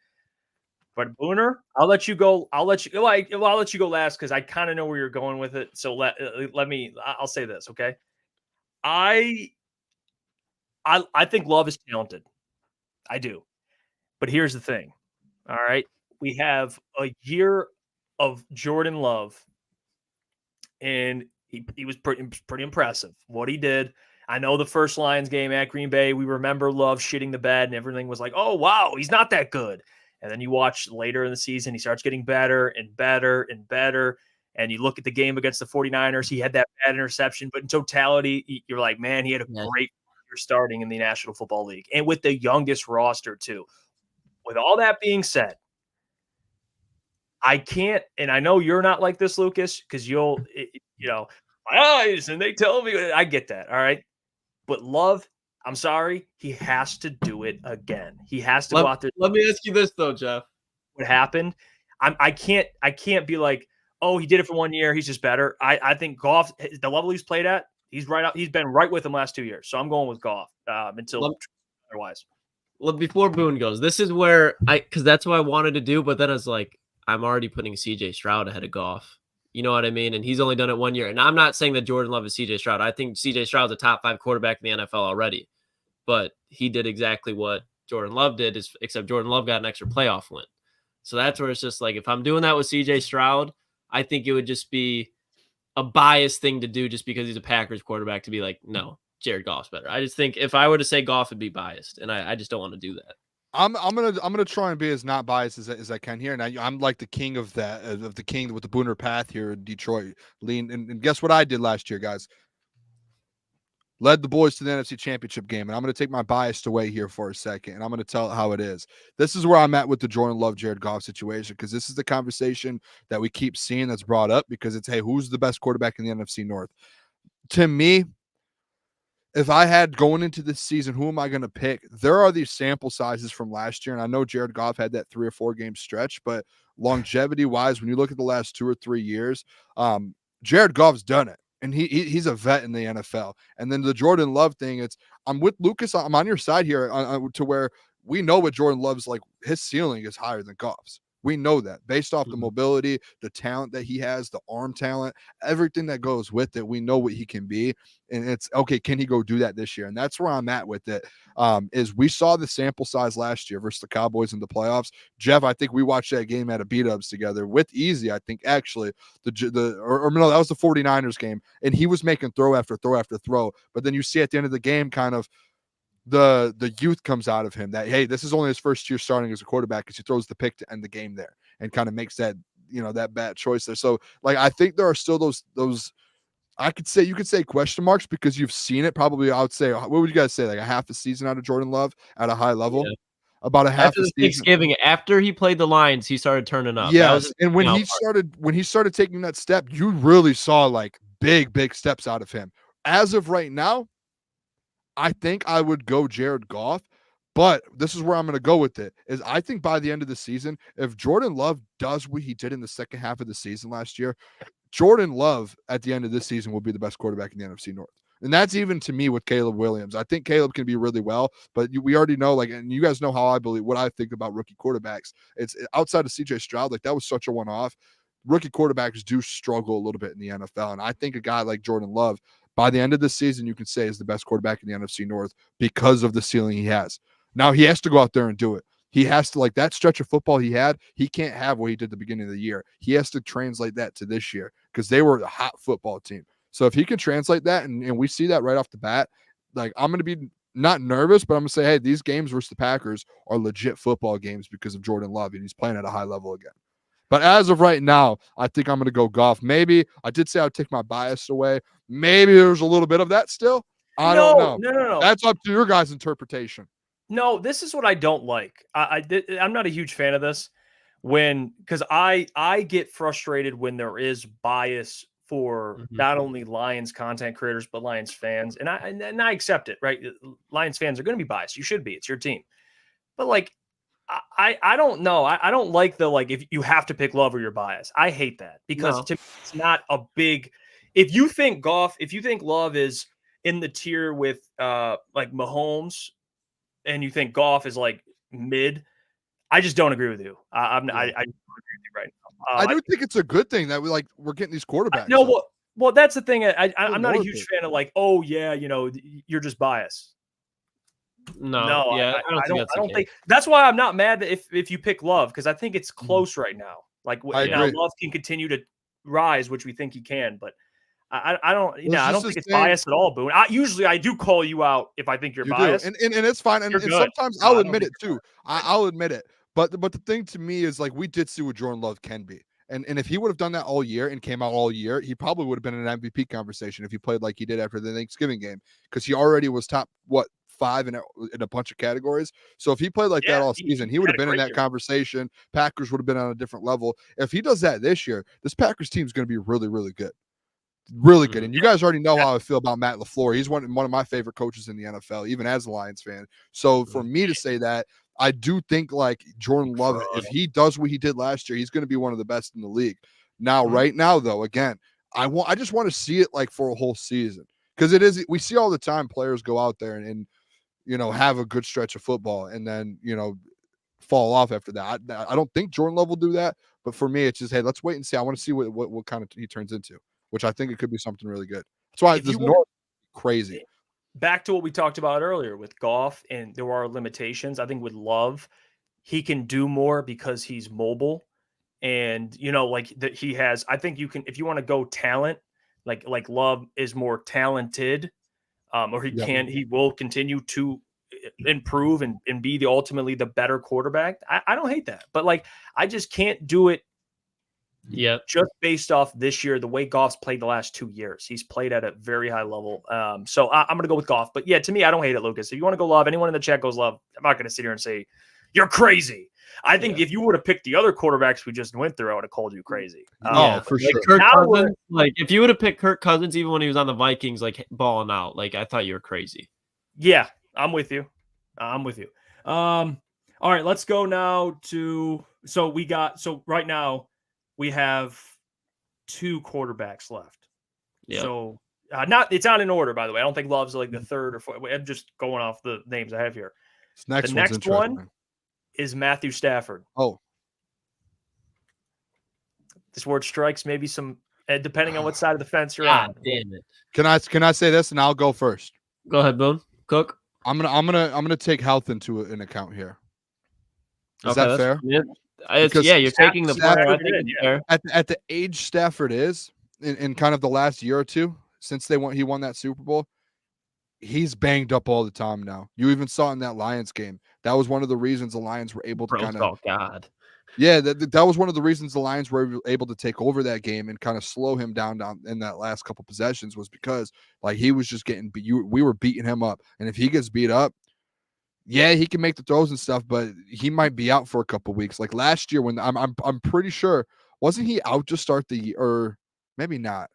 But Booner, I'll let you go. I'll let you go last because I kind of know where you're going with it. So I'll say this, okay? I think Love is talented. I do. But here's the thing. All right. We have a year of Jordan Love, and he was pretty impressive. What he did. I know the first Lions game at Green Bay, we remember Love shitting the bed and everything was like, oh, wow, he's not that good. And then you watch later in the season, he starts getting better and better and better. And you look at the game against the 49ers, he had that bad interception. But in totality, you're like, man, he had a great year starting in the National Football League. And with the youngest roster, too. With all that being said, I can't, and I know you're not like this, Lucas, because my eyes, and they tell me, I get that, all right? But Love, I'm sorry, he has to do it again. He has to go out there. Let me ask you this though, Jeff. What happened? I can't be like, oh, he did it for 1 year, he's just better. I think Goff, the level he's played at, he's been right with him last 2 years. So I'm going with Goff until otherwise. Well, before Boone goes, this is where because that's what I wanted to do, but then I was like, I'm already putting CJ Stroud ahead of Goff. You know what I mean? And he's only done it 1 year. And I'm not saying that Jordan Love is CJ Stroud. I think CJ Stroud's a top 5 quarterback in the NFL already. But he did exactly what Jordan Love did, except Jordan Love got an extra playoff win. So that's where it's just like, if I'm doing that with CJ Stroud, I think it would just be a biased thing to do just because he's a Packers quarterback to be like, no, Jared Goff's better. I just think if I were to say Goff, it'd be biased. And I just don't want to do that. I'm gonna try and be as not biased as I can here, and I'm like the king of that, of the king with the Booner path here in Detroit. And guess what I did last year, guys? Led the boys to the NFC Championship game, and I'm going to take my bias away here for a second, and I'm going to tell it how it is. This is where I'm at with the Jordan Love, Jared Goff situation, because this is the conversation that we keep seeing that's brought up, because it's, hey, who's the best quarterback in the NFC North? To me, if I had going into this season, who am I going to pick? There are these sample sizes from last year, and I know Jared Goff had that 3 or 4 game stretch, but longevity-wise, when you look at the last 2 or 3 years, Jared Goff's done it. And he's a vet in the NFL. And then the Jordan Love thing, I'm with Lucas. I'm on your side here to where we know what Jordan Love's like. His ceiling is higher than Goff's. We know that based off the mobility, the talent that he has, the arm talent, everything that goes with it. We know what he can be. And it's okay. Can he go do that this year? And that's where I'm at with it. Is we saw the sample size last year versus the Cowboys in the playoffs. Jeff, I think we watched that game at a beat-ups together with Easy. I think actually no, that was the 49ers game. And he was making throw after throw after throw. But then you see at the end of the game, kind of, the youth comes out of him that, hey, this is only his first year starting as a quarterback, because he throws the pick to end the game there and kind of makes that that bad choice there. So like I think there are still those you could say question marks because you've seen it probably. I would say, what would you guys say, like a half a season out of Jordan Love at a high level? Yeah. About a half after a the season. Thanksgiving, after he played the Lions, he started turning up. Yes, and when he started taking that step, you really saw like big steps out of him. As of right now, I think I would go Jared Goff, but this is where I'm going to go with it. Is I think by the end of the season, if Jordan Love does what he did in the second half of the season last year, Jordan Love at the end of this season will be the best quarterback in the NFC North. And that's even to me with Caleb Williams. I think Caleb can be really well, but we already know, like, and you guys know how I believe what I think about rookie quarterbacks. It's outside of CJ Stroud, like that was such a one-off. Rookie quarterbacks do struggle a little bit in the NFL. And I think a guy like Jordan Love, by the end of this season, you can say is the best quarterback in the NFC North because of the ceiling he has. Now he has to go out there and do it. He has to, like that stretch of football he had, he can't have what he did at the beginning of the year. He has to translate that to this year because they were a hot football team. So if he can translate that, and we see that right off the bat, like I'm going to be not nervous, but I'm going to say, hey, these games versus the Packers are legit football games because of Jordan Love, and he's playing at a high level again. But as of right now, I think I'm going to go Goff. Maybe I did say I would take my bias away. Maybe there's a little bit of that still. I don't know. No. That's up to your guys' interpretation. No, this is what I don't like. I'm not a huge fan of this because I get frustrated when there is bias for not only Lions content creators but Lions fans, and I accept it. Right, Lions fans are going to be biased. You should be. It's your team. But like, I don't know. I don't like the like if you have to pick Love or you're biased. I hate that because to me, it's not a big. If you think Love is in the tier with like Mahomes, and you think Goff is like mid, I just don't agree with you. I don't agree with you right now. I do think it's a good thing that we're getting these quarterbacks. No, well, that's the thing. I'm not a huge fan of like, oh yeah, you're just biased. No, yeah, I don't think that's why I'm not mad that if you pick Love because I think it's close right now. Like Love can continue to rise, which we think he can, but I don't think it's biased at all, Boone. I do call you out if I think you're biased, and it's fine. And sometimes I'll admit it too. I'll admit it. But the thing to me is like we did see what Jordan Love can be, and if he would have done that all year and came out all year, he probably would have been in an MVP conversation if he played like he did after the Thanksgiving game because he already was top 5 in a bunch of categories. So if he played like that all season, he would have been in that conversation. Packers would have been on a different level. If he does that this year, this Packers team is going to be really, really good. Really good. And you guys already know how I feel about Matt LaFleur. He's one of my favorite coaches in the NFL, even as a Lions fan. So for me to say that, I do think like Jordan Love, if he does what he did last year, he's going to be one of the best in the league. Now, right now, though, again, I just want to see it like for a whole season because we see all the time players go out there and have a good stretch of football and then, fall off after that. I don't think Jordan Love will do that. But for me, it's just, hey, let's wait and see. I want to see what kind of he turns into, which I think it could be something really good. That's why this North crazy. Back to what we talked about earlier with Goff, and there are limitations. I think with Love, he can do more because he's mobile, and he has. I think you can, if you want to go talent, like Love is more talented, or he will continue to improve and be ultimately the better quarterback. I don't hate that, but like I just can't do it. Yeah, just based off this year, the way Goff's played the last 2 years, he's played at a very high level. So I'm going to go with Goff. But yeah, to me, I don't hate it, Lucas. If you want to go Love, anyone in the chat goes Love. I'm not going to sit here and say you're crazy. I think if you would have picked the other quarterbacks we just went through, I would have called you crazy. For sure. Kirk Cousins, like if you would have picked Kirk Cousins, even when he was on the Vikings, like balling out, like I thought you were crazy. Yeah, I'm with you. All right, let's go now to right now. We have 2 quarterbacks left. Yeah. So it's not in order, by the way. I don't think Love's like the third or fourth. I'm just going off the names I have here. The next one is Matthew Stafford. Oh. This word strikes maybe some, depending on what side of the fence you're on. Damn it. Can I say this and I'll go first? Go ahead, Boone. Cook. I'm gonna take health into an account here. Is that fair? You're taking the player. I think fair. At the age Stafford is in kind of the last year or two since he won that Super Bowl, he's banged up all the time now. You even saw in that Lions game. That was one of the reasons the Lions were able to kind of. Oh God. Yeah, that was one of the reasons the Lions were able to take over that game and kind of slow him down in that last couple possessions was because like he was just getting we were beating him up, and if he gets beat up, yeah, he can make the throws and stuff, but he might be out for a couple weeks. Like last year when I'm pretty sure wasn't he out to start the year, or maybe not?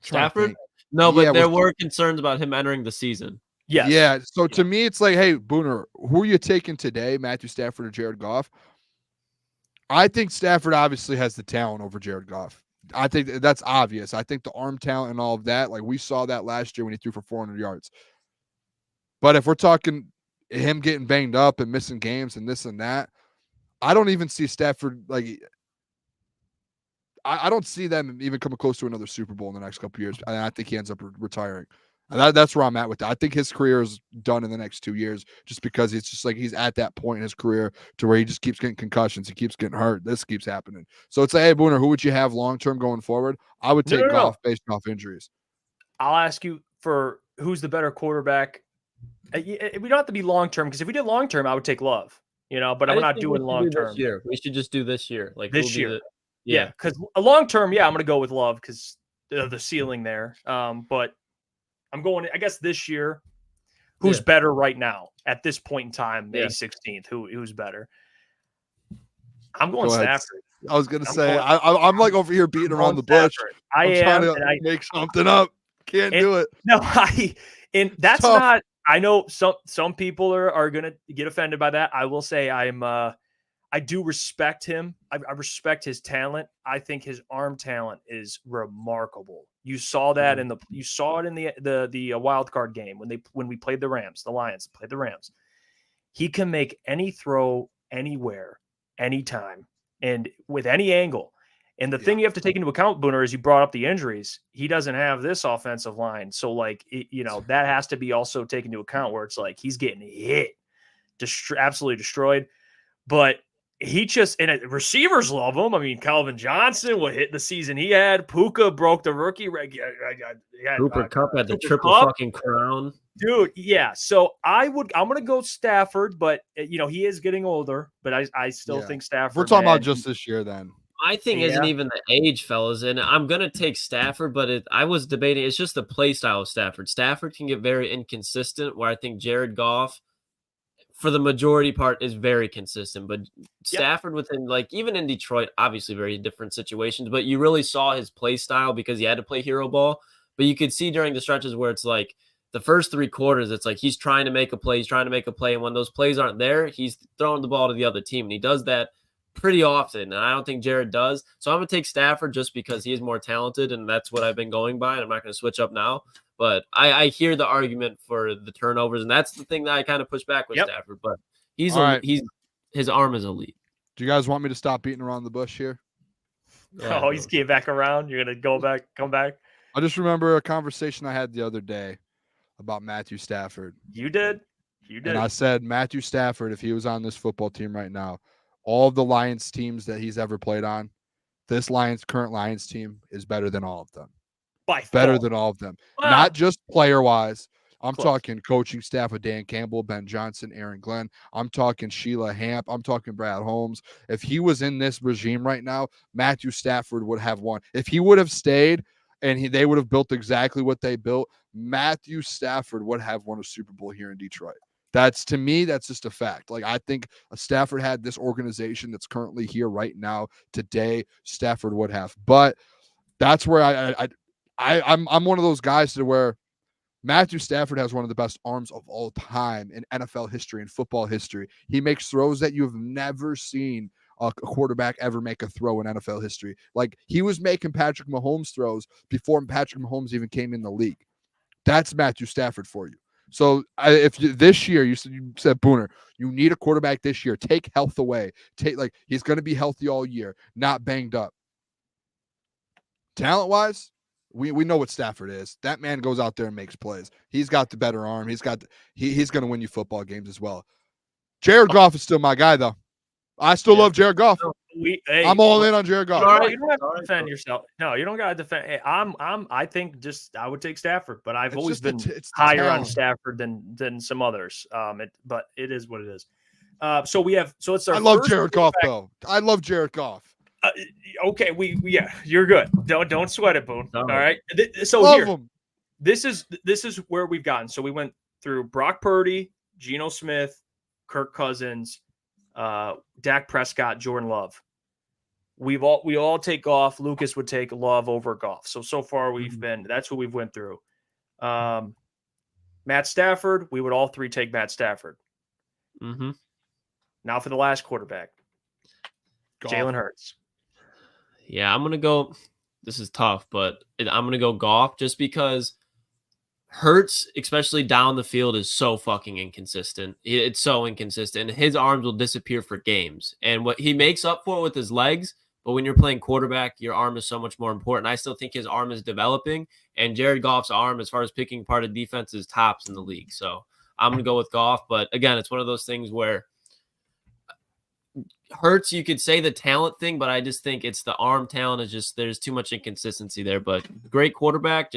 Stafford? No, but Yeah, there were concerns about him entering the season. Yes. Yeah. So to me, it's like, hey, Booner, who are you taking today, Matthew Stafford or Jared Goff? I think Stafford obviously has the talent over Jared Goff. I think that's obvious. I think the arm talent and all of that, like we saw that last year when he threw for 400 yards. But if we're talking him getting banged up and missing games and this and that, I don't even see Stafford like. I don't see them even coming close to another Super Bowl in the next couple of years. And I think he ends up retiring. And that's where I'm at with that. I think his career is done in the next 2 years just because it's just like he's at that point in his career to where he just keeps getting concussions. He keeps getting hurt. This keeps happening. So it's like, hey, Booner, who would you have long-term going forward? I would take Goff based off injuries. I'll ask you for who's the better quarterback. We don't have to be long-term because if we did long-term, I would take Love, but I'm not doing long-term. We should just do this year. Like this year. Yeah, because a long-term, I'm going to go with Love because the ceiling there. But I'm going, I guess, this year. Who's better right now at this point in time, May 16th? Who's better? I'm going Stafford. I was going to say, I'm like over here beating around the bush. I'm trying to make something up. Can't do it. No, that's not. I know some people are going to get offended by that. I will say I do respect him. I respect his talent. I think his arm talent is remarkable. You saw that in the wild card game when we played the Rams. The Lions played the Rams. He can make any throw anywhere, anytime, and with any angle. And the thing you have to take into account, Booner, is you brought up the injuries. He doesn't have this offensive line, so that has to be also taken into account. Where it's like he's getting hit, absolutely destroyed, but. He and receivers love him. I mean, Calvin Johnson, what hit the season he had. Puka broke the rookie record. Cooper Kupp had the triple fucking crown. Dude, yeah. So I'm going to go Stafford, but, he is getting older, but I still think Stafford. We're talking about just this year then. My thing isn't even the age, fellas, and I'm going to take Stafford, but I was debating. It's just the play style of Stafford. Stafford can get very inconsistent, where I think Jared Goff, for the majority part, is very consistent, but Stafford within, even in Detroit, obviously very different situations, but you really saw his play style because he had to play hero ball. But you could see during the stretches where it's like the first 3 quarters, it's like he's trying to make a play. And when those plays aren't there, he's throwing the ball to the other team. And he does that pretty often. And I don't think Jared does. So I'm going to take Stafford just because he is more talented. And that's what I've been going by. And I'm not going to switch up now. But I hear the argument for the turnovers, and that's the thing that I kind of push back with Stafford. But his arm is elite. Do you guys want me to stop beating around the bush here? Yeah, he's getting back around. You're gonna come back. I just remember a conversation I had the other day about Matthew Stafford. You did. And I said Matthew Stafford, if he was on this football team right now, all of the Lions teams that he's ever played on, this current Lions team is better than all of them. Better than all of them. Wow. Not just player-wise. I'm talking coaching staff with Dan Campbell, Ben Johnson, Aaron Glenn. I'm talking Sheila Hamp. I'm talking Brad Holmes. If he was in this regime right now, Matthew Stafford would have won. If he would have stayed and they would have built exactly what they built, Matthew Stafford would have won a Super Bowl here in Detroit. To me, that's just a fact. Like, I think Stafford had this organization that's currently here right now today. Stafford would have. But that's where I'm one of those guys to where Matthew Stafford has one of the best arms of all time in NFL history and football history. He makes throws that you have never seen a quarterback ever make a throw in NFL history. Like, he was making Patrick Mahomes throws before Patrick Mahomes even came in the league. That's Matthew Stafford for you. So this year, you said, Booner, you need a quarterback this year. Take health away. He's going to be healthy all year, not banged up. Talent-wise, we know what Stafford is. That man goes out there and makes plays. He's got the better arm. He's going to win you football games as well. Jared Goff is still my guy, though. I still love Jared Goff. I'm all in on Jared Goff. You don't have to defend yourself. No, you don't got to defend. Hey, I think I would take Stafford, but I've always been higher on Stafford than some others. But it is what it is. So it's our I love first Jared Goff, quarterback- though. I love Jared Goff. Okay, yeah, you're good. Don't sweat it, Boone. No. All right. So Love here, him. this is where we've gotten. So we went through Brock Purdy, Geno Smith, Kirk Cousins, Dak Prescott, Jordan Love. We all take Goff. Lucas would take Love over Goff. So far that's who we've went through. Matt Stafford, we would all three take Matt Stafford. Mm-hmm. Now for the last quarterback, Goff. Jalen Hurts. Yeah, I'm going to go. This is tough, but I'm going to go Goff just because Hurts, especially down the field, is so fucking inconsistent. It's so inconsistent. His arms will disappear for games. And what he makes up for it with his legs, but when you're playing quarterback, your arm is so much more important. I still think his arm is developing, and Jared Goff's arm, as far as picking part of defense, is tops in the league. So I'm going to go with Goff. But again, it's one of those things where Hurts, you could say the talent thing, but I just think it's the arm talent is just there's too much inconsistency there. But great quarterback,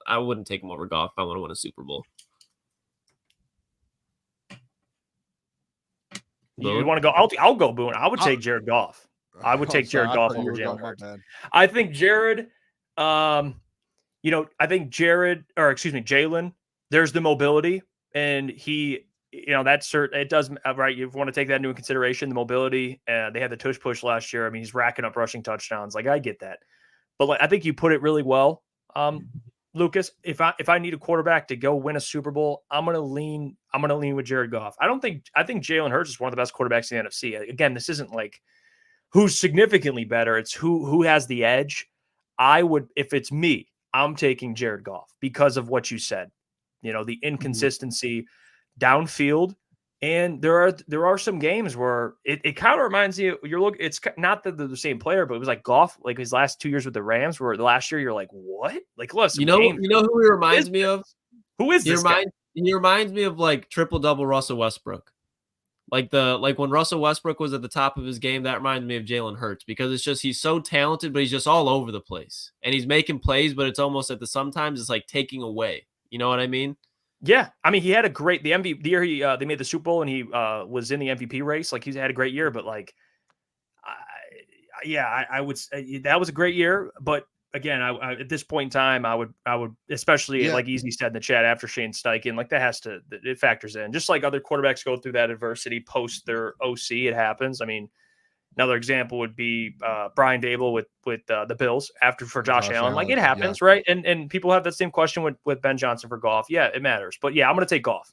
I wouldn't take him over Goff if I want to win a Super Bowl. You want to go? I'll go Boone. I would take Jared Goff. I would take Jared Goff over Jalen Hurts. I think Jared, Jalen, there's the mobility, and he, that's certain. It does right. You want to take that into consideration, the mobility. They had the tush push last year. I mean, he's racking up rushing touchdowns. Like, I get that, but I think you put it really well, Lucas. If I need a quarterback to go win a Super Bowl, I'm gonna lean with Jared Goff. I think Jalen Hurts is one of the best quarterbacks in the NFC. Again, this isn't like who's significantly better. It's who has the edge. If it's me, I'm taking Jared Goff because of what you said. The inconsistency downfield, and there are some games where it kind of reminds you. It's not that they're the same player, but it was like Goff, like his last 2 years with the Rams, where the last year you're like, what? Like, listen, who he reminds me of? Who is this guy? He reminds me of like triple double Russell Westbrook. Like when Russell Westbrook was at the top of his game, that reminds me of Jalen Hurts because it's just he's so talented, but he's just all over the place. And he's making plays, but it's almost sometimes it's like taking away. You know what I mean? Yeah. I mean, he had the year they made the Super Bowl and he was in the MVP race. Like, he's had a great year, but I would say that was a great year. But again, I at this point in time, I would especially like Easy said in the chat after Shane Steichen, like it factors in. Just like other quarterbacks go through that adversity post their OC, it happens. I mean, another example would be Brian Dable with the Bills for Josh Allen. Like, it happens, right? And people have that same question with Ben Johnson for Goff. Yeah, it matters. But yeah, I'm going to take Goff.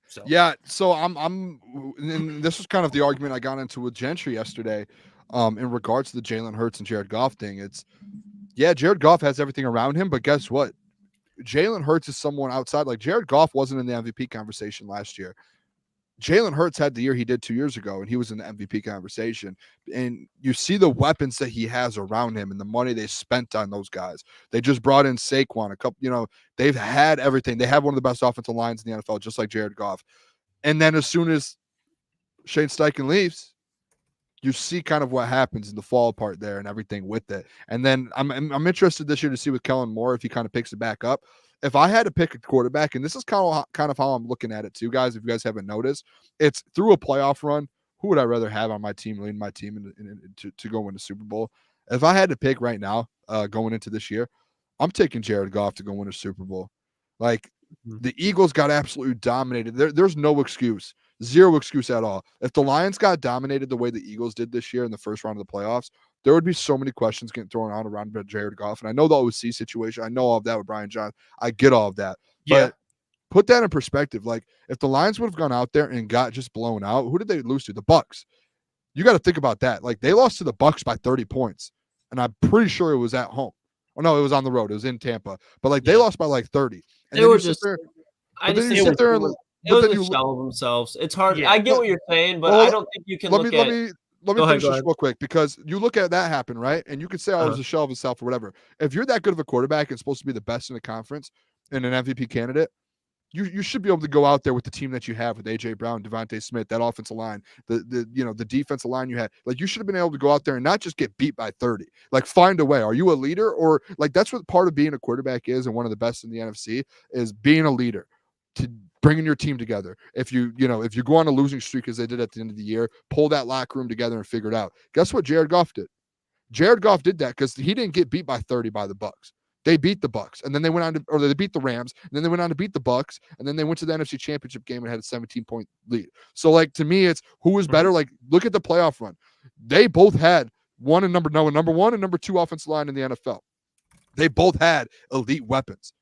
So yeah, so and this was kind of the argument I got into with Gentry yesterday. In regards to the Jalen Hurts and Jared Goff thing, Jared Goff has everything around him, but guess what? Jalen Hurts is someone outside. Like, Jared Goff wasn't in the MVP conversation last year. Jalen Hurts had the year he did 2 years ago, and he was in the MVP conversation. And you see the weapons that he has around him and the money they spent on those guys. They just brought in Saquon, they've had everything. They have one of the best offensive lines in the NFL, just like Jared Goff. And then as soon as Shane Steichen leaves, you see kind of what happens in the fall part there and everything with it. And then I'm interested this year to see with Kellen Moore if he kind of picks it back up. If I had to pick a quarterback, and this is kind of how I'm looking at it too, guys, if you guys haven't noticed, it's through a playoff run. Who would I rather have on my team, leading my team to go win the Super Bowl? If I had to pick right now, going into this year, I'm taking Jared Goff to go win a Super Bowl. Like, the Eagles got absolutely dominated. There's no excuse. Zero excuse at all. If the Lions got dominated the way the Eagles did this year in the first round of the playoffs, there would be so many questions getting thrown out around Jared Goff. And I know the OC situation. I know all of that with Brian Johnson. I get all of that. Yeah. But put that in perspective. Like, if the Lions would have gone out there and got just blown out, who did they lose to? The Bucks. You got to think about that. Like, they lost to the Bucks by 30 points. And I'm pretty sure it was at home. Oh, no, it was on the road. It was in Tampa. But, they lost by 30. And they were just But then you shell themselves. It's hard. Yeah. I get what you're saying, but I don't think you can let me finish this real quick, because you look at that happen, right? And you could say, it was a shell of itself or whatever. If you're that good of a quarterback and supposed to be the best in the conference and an MVP candidate, you should be able to go out there with the team that you have with AJ Brown, Devontae Smith, that offensive line, the defensive line you had. Like, you should have been able to go out there and not just get beat by 30. Like, find a way. Are you a leader? Or, like, that's what part of being a quarterback is, and one of the best in the NFC is being a leader. To bringing your team together. If you go on a losing streak as they did at the end of the year, pull that locker room together and figure it out. Guess what Jared Goff did? Jared Goff did that because he didn't get beat by 30 by the Bucs. They beat the Bucs, and then they went on to, or they beat the Rams, and then they went on to beat the Bucs, and then they went to the NFC Championship game and had a 17-point lead. So, like, to me, it's who was better. Like, look at the playoff run. They both had number one and number 2 offensive line in the NFL. They both had elite weapons.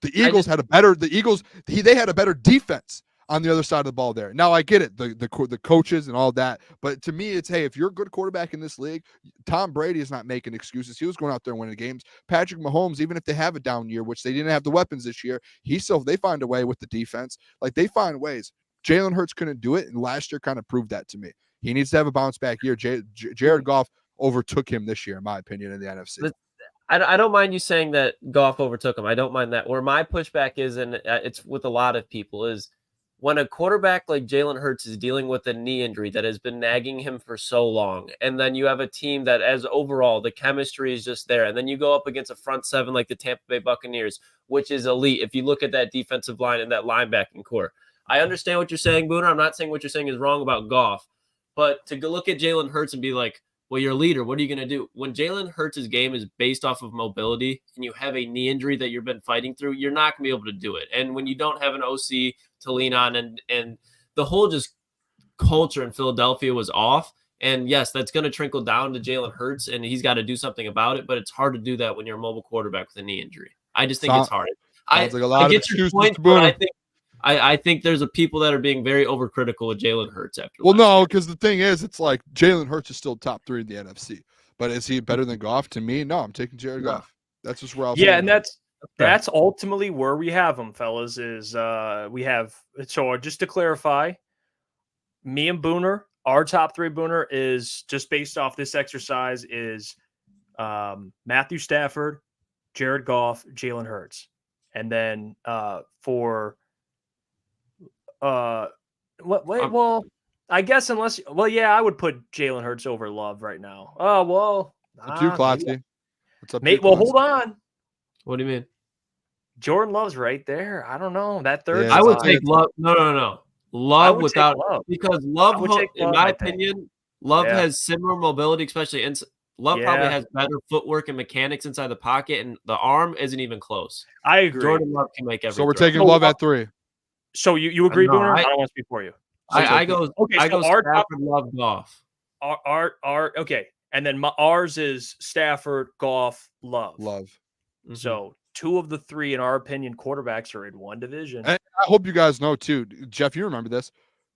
The Eagles had a better. They had a better defense on the other side of the ball there. Now I get it, the coaches and all that, but to me, it's, hey, if you're a good quarterback in this league, Tom Brady is not making excuses. He was going out there and winning games. Patrick Mahomes, even if they have a down year, which they didn't have the weapons this year, they find a way with the defense. Like, they find ways. Jalen Hurts couldn't do it, and last year kind of proved that to me. He needs to have a bounce back year. Jared Goff overtook him this year, in my opinion, in the NFC. I don't mind you saying that Goff overtook him. I don't mind that. Where my pushback is, and it's with a lot of people, is when a quarterback like Jalen Hurts is dealing with a knee injury that has been nagging him for so long, and then you have a team that, as overall, the chemistry is just there, and then you go up against a front seven like the Tampa Bay Buccaneers, which is elite. If you look at that defensive line and that linebacking core, I understand what you're saying, Booner. I'm not saying what you're saying is wrong about Goff, but to go look at Jalen Hurts and be like, well, you're a leader. What are you going to do? When Jalen Hurts' game is based off of mobility and you have a knee injury that you've been fighting through, you're not going to be able to do it. And when you don't have an OC to lean on, and the whole just culture in Philadelphia was off. And yes, that's going to trickle down to Jalen Hurts, and he's got to do something about it. But it's hard to do that when you're a mobile quarterback with a knee injury. I just think it's hard. I get your point, but I think there's people that are being very overcritical of Jalen Hurts after. Well, no, because the thing is, it's like Jalen Hurts is still top 3 in the NFC, but is he better than Goff? To me, no. I'm taking Jared Goff. That's just where I'll. Yeah, and that's ultimately where we have them, fellas. Is we have, so just to clarify, me and Booner, our top 3 Booner is just based off this exercise is Matthew Stafford, Jared Goff, Jalen Hurts, and then for. Well, I guess I would put Jalen Hurts over Love right now. Oh, well. Too Klotzy. What's up, mate? Well, hold on. What do you mean? Jordan Love's right there. I don't know. That third. I would take Love. No. Love without Love. Because Love, in my opinion, Love has similar mobility, especially Love probably has better footwork and mechanics inside the pocket, and the arm isn't even close. I agree. Jordan Love can make every So we're taking Love at 3. So you agree, Booner? I don't want to speak for you. I go our Stafford, Love, Goff. Our okay, and then ours is Stafford, Goff, Love. Mm-hmm. So 2 of the 3, in our opinion, quarterbacks are in one division. And I hope you guys know too, Jeff. You remember this?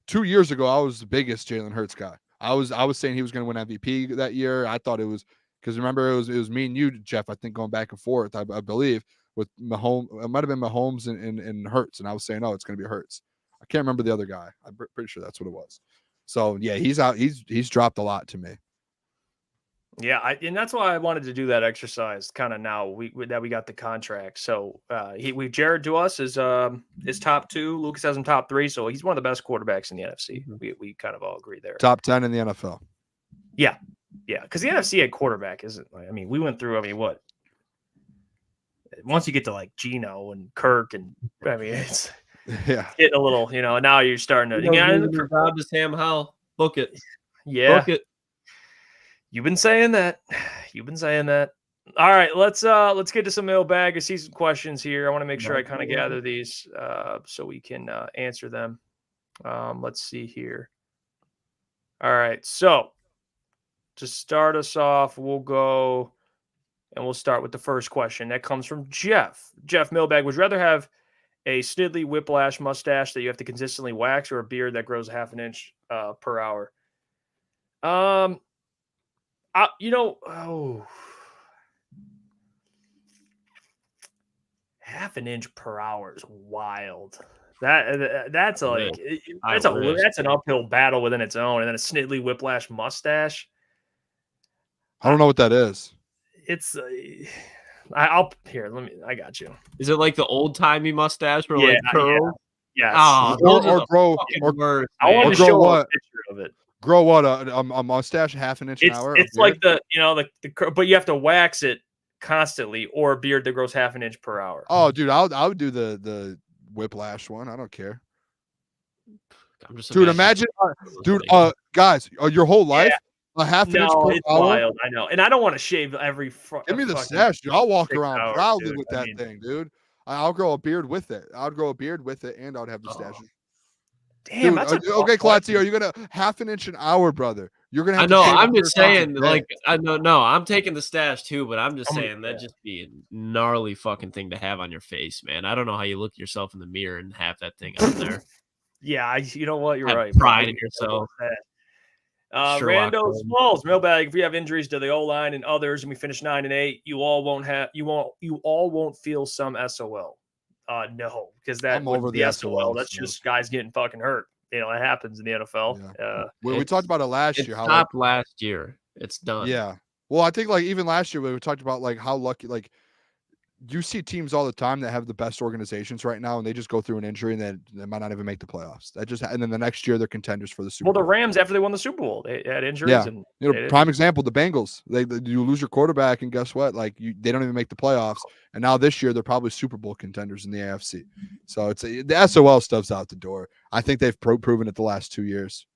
2 years ago, I was the biggest Jalen Hurts guy. I was saying he was going to win MVP that year. I thought it was because remember it was me and you, Jeff. I think going back and forth. I believe. With Mahomes, it might have been Mahomes and Hurts, and I was saying, no, it's going to be Hurts. I can't remember the other guy. I'm pretty sure that's what it was. So yeah, he's out. He's dropped a lot to me. Yeah, and that's why I wanted to do that exercise. Kind of now that we got the contract. So Jared to us is top 2. Lucas has him top 3. So he's one of the best quarterbacks in the NFC. We kind of all agree there. Top 10 in the NFL. Yeah, because the NFC at quarterback isn't. I mean, we went through. I mean, what? Once you get to like Geno and Kirk, and I mean, it's getting a little, now you're starting to. Job to Sam Howell. Book it. Yeah. Book it. You've been saying that. All right, let's get to some mailbag. I see some questions here. I want to make sure I kind of gather these so we can answer them. Let's see here. All right, so to start us off, we'll go. And we'll start with the first question. That comes from Jeff. Jeff Mailbag, would you rather have a Snidley whiplash mustache that you have to consistently wax or a beard that grows 1/2 inch per hour? Half an inch per hour is wild. That's an uphill battle within its own. And then a Snidley whiplash mustache. I don't know what that is. It's I got you. Is it like the old timey mustache or like curl? Yeah. Oh, or grow I want to show a picture of it. Grow what a mustache 1/2 inch an hour. It's like the but you have to wax it constantly, or a beard that grows 1/2 inch per hour. Oh, dude, I would do the whiplash one. I don't care. I'm just Dude, imagine, guys, your whole life, a half an inch per it's hour. wild. I know, and I don't want to shave every. Give me the stash, dude. I'll walk 6 around hours, proudly dude. with I that mean- thing, dude. I'll grow a beard with it. I'd grow a beard with it, and I'd have the stash. Damn, Dude, that's a okay, tough Klotz, question. are you gonna half an inch an hour, brother? You're gonna. Have I know. To shave I'm 100 just times a saying, day. like, I know. No, I'm taking the stash too, but I'm just Oh my saying that'd just be a gnarly fucking thing to have on your face, man. I don't know how you look yourself in the mirror and have that thing on there. Yeah, you know what? You're Have right. pride in yourself. Sherlock Rando Holmes. Smalls, Mailbag. If we have injuries to the O line and others, and we finish 9-8, you all won't feel some SOL. No, because that I'm over would be the SOL. SOL That's stuff. just guys getting fucking hurt. You know, that happens in the NFL. We talked about it last It year. How stopped last year. It's done. yeah. Well, I think like even last year we talked about like how lucky, like you see teams all the time that have the best organizations right now, and they just go through an injury and then they might not even make the playoffs. And then the next year they're contenders for the Super Bowl. The Rams after they won the Super Bowl, they had injuries. Yeah. And Prime example, the Bengals. You lose your quarterback, and guess what? Like they don't even make the playoffs. And now this year they're probably Super Bowl contenders in the AFC. So the SOL stuff's out the door. I think they've proven it the last 2 years.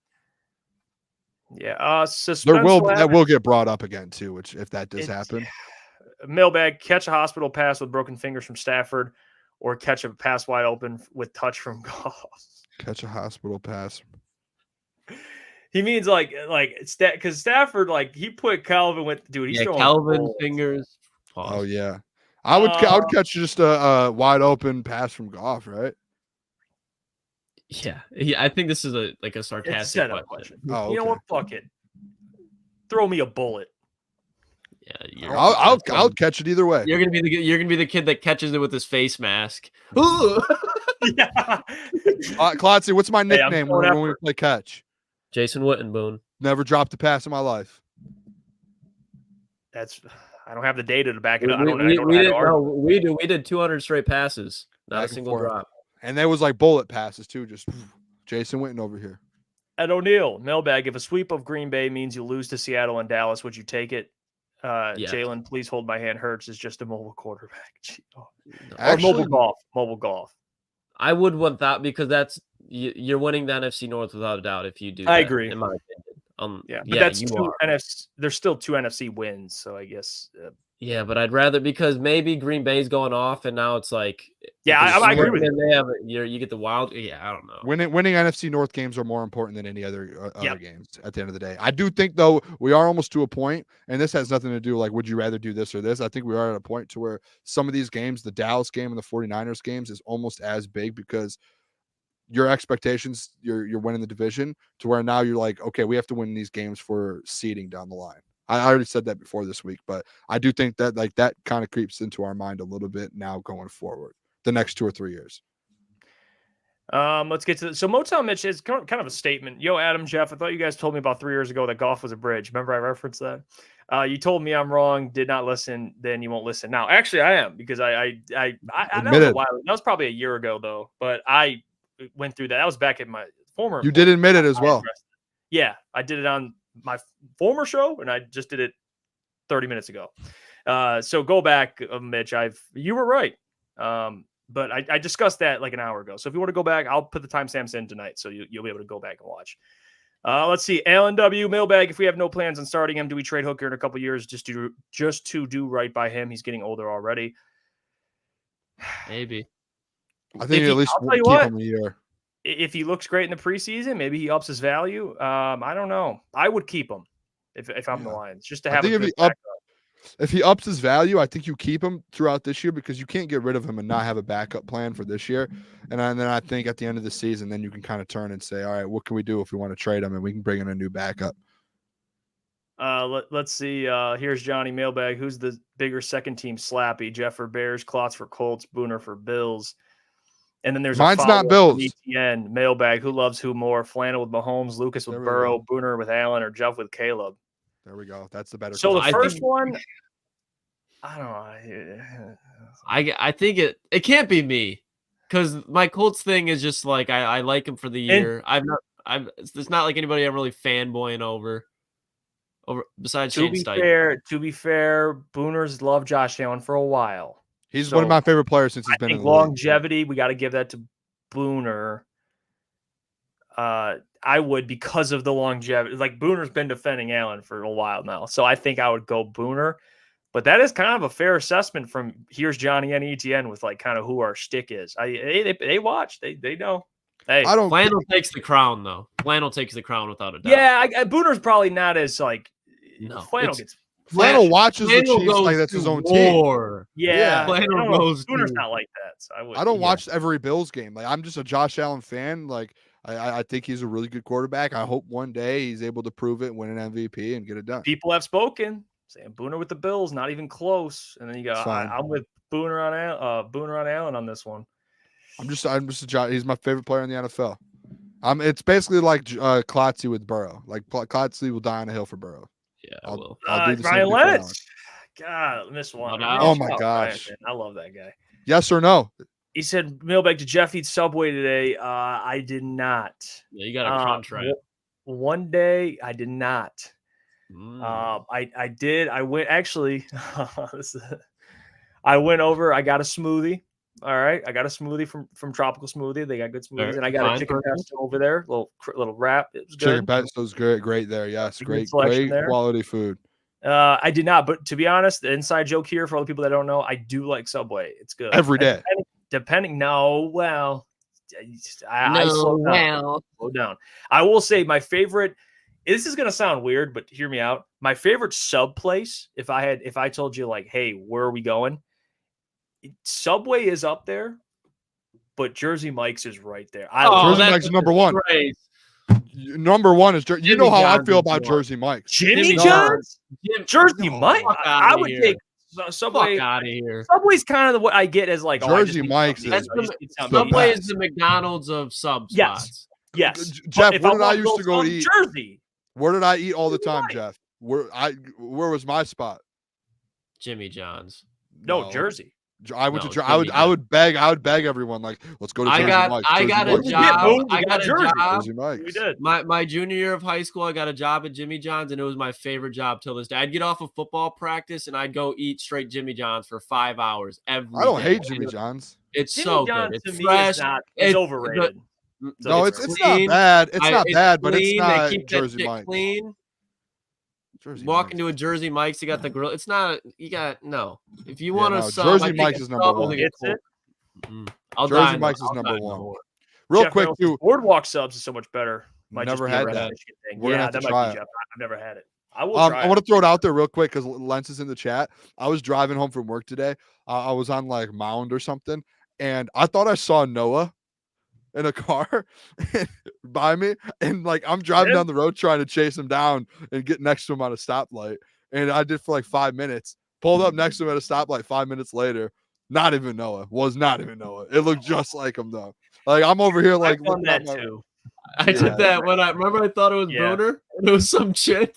Yeah. That will get brought up again too, which if that does happen. Mailbag, catch a hospital pass with broken fingers from Stafford, or catch a pass wide open with touch from Goff. Catch a hospital pass. He means because Stafford, like he put Calvin with he's throwing Calvin balls. fingers. Oh Pause. yeah, I would catch just a wide open pass from Goff, right? Yeah, I think this is a sarcastic question. Oh, okay. You know what? Fuck it. Throw me a bullet. Yeah, I'll catch it either way. You're gonna be the kid that catches it with his face mask. Yeah. Klotzy, what's my nickname when we play catch? Jason Wittenboone. Never dropped a pass in my life. I don't have the data to back it up. We did 200 straight passes, not Back a and single forth. drop. And there was like bullet passes too. Just Jason Witten over here. Ed O'Neill, Mailbag. If a sweep of Green Bay means you lose to Seattle and Dallas, would you take it? Jalen, please hold my hand. Hurts is just a mobile quarterback. Actually, mobile golf. I would want that because you're winning the NFC North without a doubt if you do. I agree. In my opinion. But that's there's still 2 NFC wins, so I guess. Yeah, but I'd rather because maybe Green Bay's going off, and now it's like. Yeah, I agree with you. They have you get the wild. Yeah, I don't know. Winning NFC North games are more important than any other games at the end of the day. I do think though we are almost to a point, and this has nothing to do like would you rather do this or this. I think we are at a point to where some of these games, the Dallas game and the 49ers games, is almost as big because your expectations, you're winning the division to where now you're like, okay, we have to win these games for seeding down the line. I already said that before this week, but I do think that like that kind of creeps into our mind a little bit now going forward the next 2 or 3 years. Let's get to so Motown Mitch is kind of a statement. Yo, Adam, Jeff, I thought you guys told me about 3 years ago that golf was a bridge. Remember I referenced that? You told me I'm wrong, did not listen, then you won't listen. Now, actually I am because I that was a while. That was probably a year ago though, but I went through that. That was back at my former. You did admit it as well. Yeah, I did it on my former show, and I just did it 30 minutes ago. So go back, Mitch. You were right. But I discussed that like an hour ago. So if you want to go back, I'll put the timestamps in tonight, so you'll be able to go back and watch. Let's see, Alan W. Mailbag. If we have no plans on starting him, do we trade Hooker in a couple years just to do right by him? He's getting older already. Maybe. I think at least keep him a year. If he looks great in the preseason, maybe he ups his value. I don't know. I would keep him if I'm the Lions, just to have a good backup. If he ups his value, I think you keep him throughout this year because you can't get rid of him and not have a backup plan for this year. And then I think at the end of the season, then you can kind of turn and say, all right, what can we do if we want to trade him and we can bring in a new backup? Let's see. Here's Johnny Mailbag. Who's the bigger second team slappy? Jeff for Bears, Klotz for Colts, Booner for Bills. And then there's mine's not Bills. ETN Mailbag. Who loves who more? Flannel with Mahomes, Lucas with Burrow, Booner with Allen, or Jeff with Caleb. There we go. That's the better. So the first one, I don't know. I think it can't be me because my Colts thing is just like I like him for the year. It's not like anybody I'm really fanboying over besides Shane Steichen. To be fair, Booners loved Josh Allen for a while. He's one of my favorite players since he's been in the longevity. We got to give that to Booner. I would, because of the longevity. Like, Booner's been defending Allen for a while now, so I think I would go Booner. But that is kind of a fair assessment from here's Johnny and ETN with like kind of who our stick is. They watch, they know. Hey, Flannel takes the crown though. Flannel takes the crown without a doubt. Yeah, Booner's probably not as like. No, Flannel watches the Chiefs like that's his own team. Yeah, Flannel goes. Booner's not like that. So I don't watch every Bills game. Like, I'm just a Josh Allen fan. Like, I think he's a really good quarterback. I hope one day he's able to prove it, win an MVP, and get it done. People have spoken saying Booner with the Bills, not even close. And then you go, I'm with Booner on Allen on this one. I'm just he's my favorite player in the NFL. It's basically like Klotz with Burrow. Like, Klotz will die on a hill for Burrow. Yeah, I will. Ryan Lennox. God, I missed one. Oh my gosh, I love that guy. Yes or no? He said, Mailbag, did Jeff eat Subway today? I did not. Yeah, you got a contract. One day I did not. I did. I went actually. I went over. I got a smoothie. All right, I got a smoothie from Tropical Smoothie. They got good smoothies, and I got a chicken pesto over there. Little wrap. It was good. Chicken pesto's great there. Yes, great quality food. I did not, but to be honest, the inside joke here for all the people that don't know, I do like Subway. It's good every day. I slow down. I will say my favorite. This is gonna sound weird, but hear me out. My favorite sub place. If I told you like, hey, where are we going? Subway is up there, but Jersey Mike's is right there. Jersey Mike's is number one. Number one is Jersey. You know how I feel about Jersey Mike's. Jimmy John's? Jersey Mike? I would take Subway out of here. Subway's kind of what I get as like Jersey Mike's. Subway is the McDonald's of sub spots. Yes. Jeff, where did I used to go to eat? Jersey. Where did I eat all the time, Jeff? Where was my spot? Jimmy John's. No, Jersey. I went to. I would beg everyone like, let's go to Jersey Mike's. I got a job. I got a job. Jersey Mike's. We did. My junior year of high school, I got a job at Jimmy John's, and it was my favorite job till this day. I'd get off of football practice, and I'd go eat straight Jimmy John's for 5 hours every day. I don't hate Jimmy John's. It's Jimmy so John's good. It's to fresh. Me it's overrated. No, it's not bad. It's not bad, but it's not keep Jersey Mike's. Clean. Walk into a Jersey Mike's, you got the grill. It's not. You got no. If you want to, Jersey Mike's is number one. Jersey Mike's is number one. Real quick, too. Boardwalk subs is so much better. Never had that. We're gonna have to try it. I've never had it. I will. I want to throw it out there real quick because Lentz is in the chat. I was driving home from work today. I was on like Mound or something, and I thought I saw Noah in a car by me, and like I'm driving down the road trying to chase him down and get next to him on a stoplight, and I did for like 5 minutes. Pulled up next to him at a stoplight 5 minutes later. Not even Noah. Was not even Noah. It looked just like him though. Like I'm over here like I've done that too. I did that when I thought it was Booner, and it was some chick.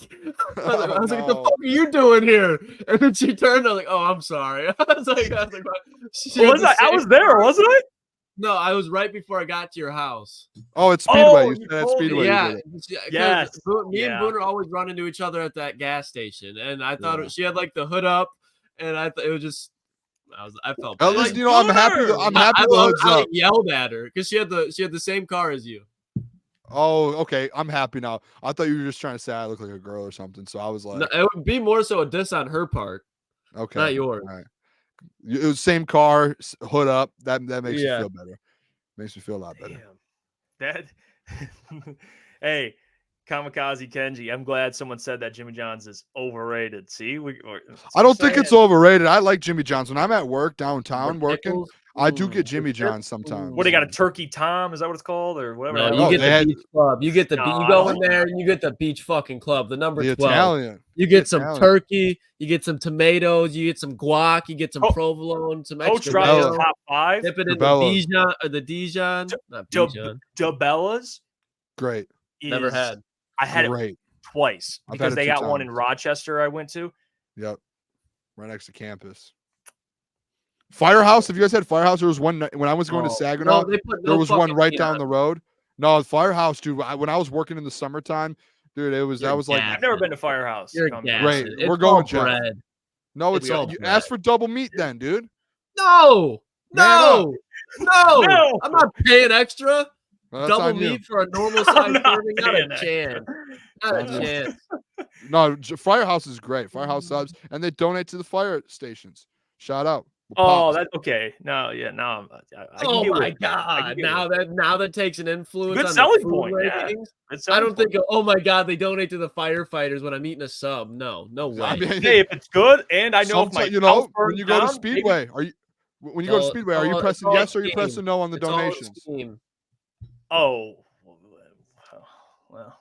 I was like, what the fuck are you doing here? And then she turned, I was like, oh, I'm sorry. I was like I was there, wasn't I? No, I was right before I got to your house. Oh, it's Speedway. You said Speedway. Yeah. Yes. Me and Booner always run into each other at that gas station. And I thought she had like the hood up. And I thought it was just, I felt bad. At least, you know, I'm happy the hood's up. I yelled at her because she had the same car as you. Oh, okay. I'm happy now. I thought you were just trying to say I look like a girl or something. So I was like, no, it would be more so a diss on her part. Okay. Not yours. All right. It was same car, hood up. That makes you feel better. Makes me feel a lot better. Damn. That hey, Kamikaze Kenji, I'm glad someone said that Jimmy John's is overrated. See, I don't think it's overrated. I like Jimmy John's. When I'm at work downtown working, I do get Jimmy John's sometimes. What, they got a Turkey Tom? Is that what it's called, or whatever? No, you get the beach club. You get the you go in there and you get the beach fucking club. The number 12. Italian. You get some turkey. You get some tomatoes. You get some guac. You get some provolone. Some extra mayo. Top 5. Dip it in the Dijon or the Dijon. Not Dijon. DeBella's. Great. Never had. I had it twice because they got one in Rochester. I went to. Yep. Right next to campus. Firehouse. Have you guys had Firehouse? There was one when I was going to Saginaw. There was one right down the road. No, Firehouse, dude. When I was working in the summertime, dude, that was like. I've never been to Firehouse. Great. We're going, Jeff. No, it's you ask for double meat then, dude. No. Man No. I'm not paying extra. That's Double on you. meat for a normal size not serving. Not paying a extra. chance. Not a chance. No, Firehouse is great. Firehouse subs, and they donate to the fire stations. Shout out. Oh, Pops. that's okay. No, yeah, no. I can Oh get my with it. God! get Now that takes an influence Good on selling the food point, yeah. rankings. Good I selling don't think. Oh my God! They donate to the firefighters when I'm eating a sub. No way. I mean, Hey, if it's good, and I know if my sometimes, house when burns you go to down, maybe- Speedway, when you go to Speedway, are you pressing yes or are you pressing no on the donations? Oh, well,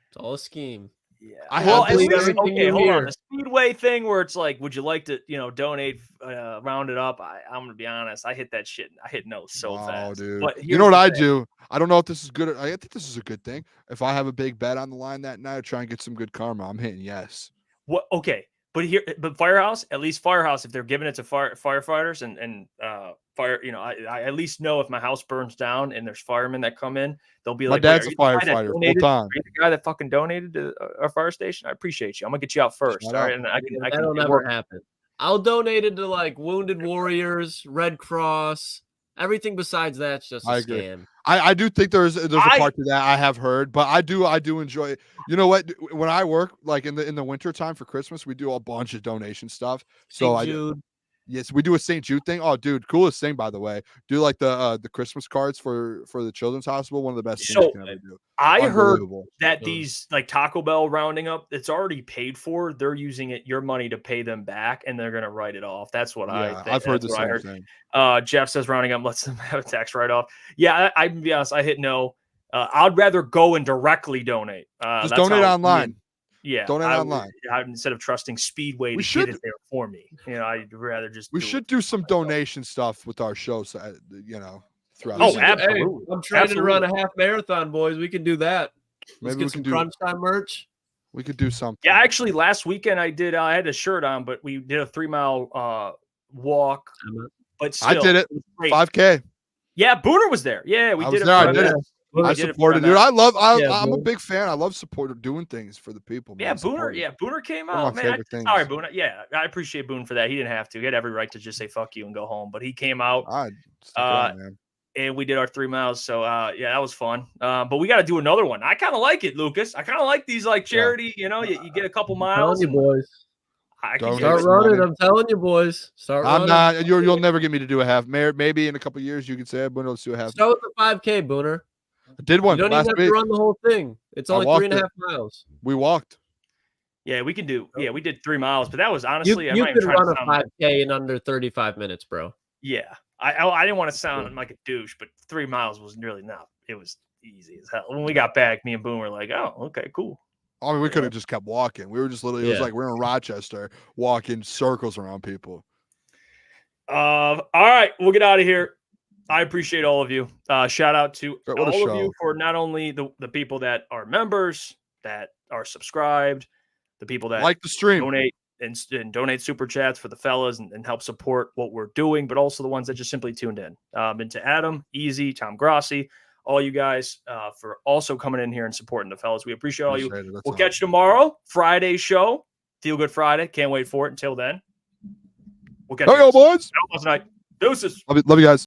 it's all a scheme. yeah. I Well, have at this least thing- okay. Hold on. The Speedway thing, where it's like, would you like to, donate, round it up? I'm gonna be honest. I hit that shit. I hit no so fast. Dude. But You know what I here's the do? I don't know if this is good. I think this is a good thing. If I have a big bet on the line that night, I try and get some good karma. I'm hitting yes. What? Okay, but Firehouse, at least Firehouse, if they're giving it to firefighters and fire, I at least know if my house burns down and there's firemen that come in, they'll be My like, dad's "Wait, a are you the guy that firefighter full donated- time. are you the guy that fucking donated to our fire station? I appreciate you. I'm gonna get you out first. Shout All right, out. and I can That'll never happen. I'll donate it to like Wounded Warriors, Red Cross. Everything besides that's just a I agree. scam. I do think there's a part to that I have heard, but I do enjoy it. You know what? When I work like in the winter time for Christmas, we do a bunch of donation stuff. So Jude. Yes, we do a St. Jude thing. Oh, dude, coolest thing, by the way. Do like the Christmas cards for the Children's Hospital. One of the best things you can ever do. I heard Unbelievable. that these like Taco Bell rounding up, it's already paid for. They're using your money to pay them back, and they're gonna write it off. That's what I think. I've heard the That's what same thing. Jeff says rounding up lets them have a tax write off. Yeah, I be honest, I hit no. I'd rather go and directly donate. Just that's donate how- online. Yeah, donate online. Instead of trusting Speedway to get it there for me. I'd rather just. We should do some donation stuff with our shows. Throughout. Oh, the season. absolutely. I'm trying to run a half marathon, boys. We can do that. Let's Maybe get we some can do crunch time merch. We could do something. Yeah, actually, last weekend I did. I had a shirt on, but we did a 3-mile walk. But still, I did it. was great. 5K. Yeah, Booner was there. Yeah, we I did was it. there. I for- did it. I did it supported, for dude. that. I'm a big fan. I love doing things for the people. Man. Yeah, Booner. Supporting. Yeah, Booner came One of out, my man. favorite things. Sorry, Booner. Yeah, I appreciate Boone for that. He didn't have to. He had every right to just say "fuck you" and go home, but he came out. Stick around, man. And we did our 3 miles. So yeah, that was fun. But we got to do another one. I kind of like it, Lucas. I kind of like these like charity. You get a couple miles. I'm telling you, boys. I can Start running. I'm telling you, boys. Start running. I'm not. You'll never get me to do a half. Maybe in a couple of years you could say, "But let's do a half." Start with the 5K, Booner. I did one. You don't even have to run the whole thing. It's only 3.5 miles. We walked. Yeah, we can do. Yeah, we did 3 miles, but that was honestly. You could run a 5K in under 35 minutes, bro. Yeah, I didn't want to sound like a douche, but 3 miles was really not. It was easy as hell. When we got back, me and Boone were like, "Oh, okay, cool." I mean, we could have just kept walking. We were just literally. It was like we're in Rochester, walking circles around people. All right, we'll get out of here. I appreciate all of you. Shout out to all of you for not only the people that are members, that are subscribed, the people that like the stream, donate and donate super chats for the fellas and help support what we're doing, but also the ones that just simply tuned in. And to Adam, Easy, Tom Grossi, all you guys for also coming in here and supporting the fellas. We appreciate all you. We'll catch you tomorrow, Friday show. Feel Good Friday. Can't wait for it. Until then, we'll catch you. Hey, boys. Night. Deuces. Love you guys.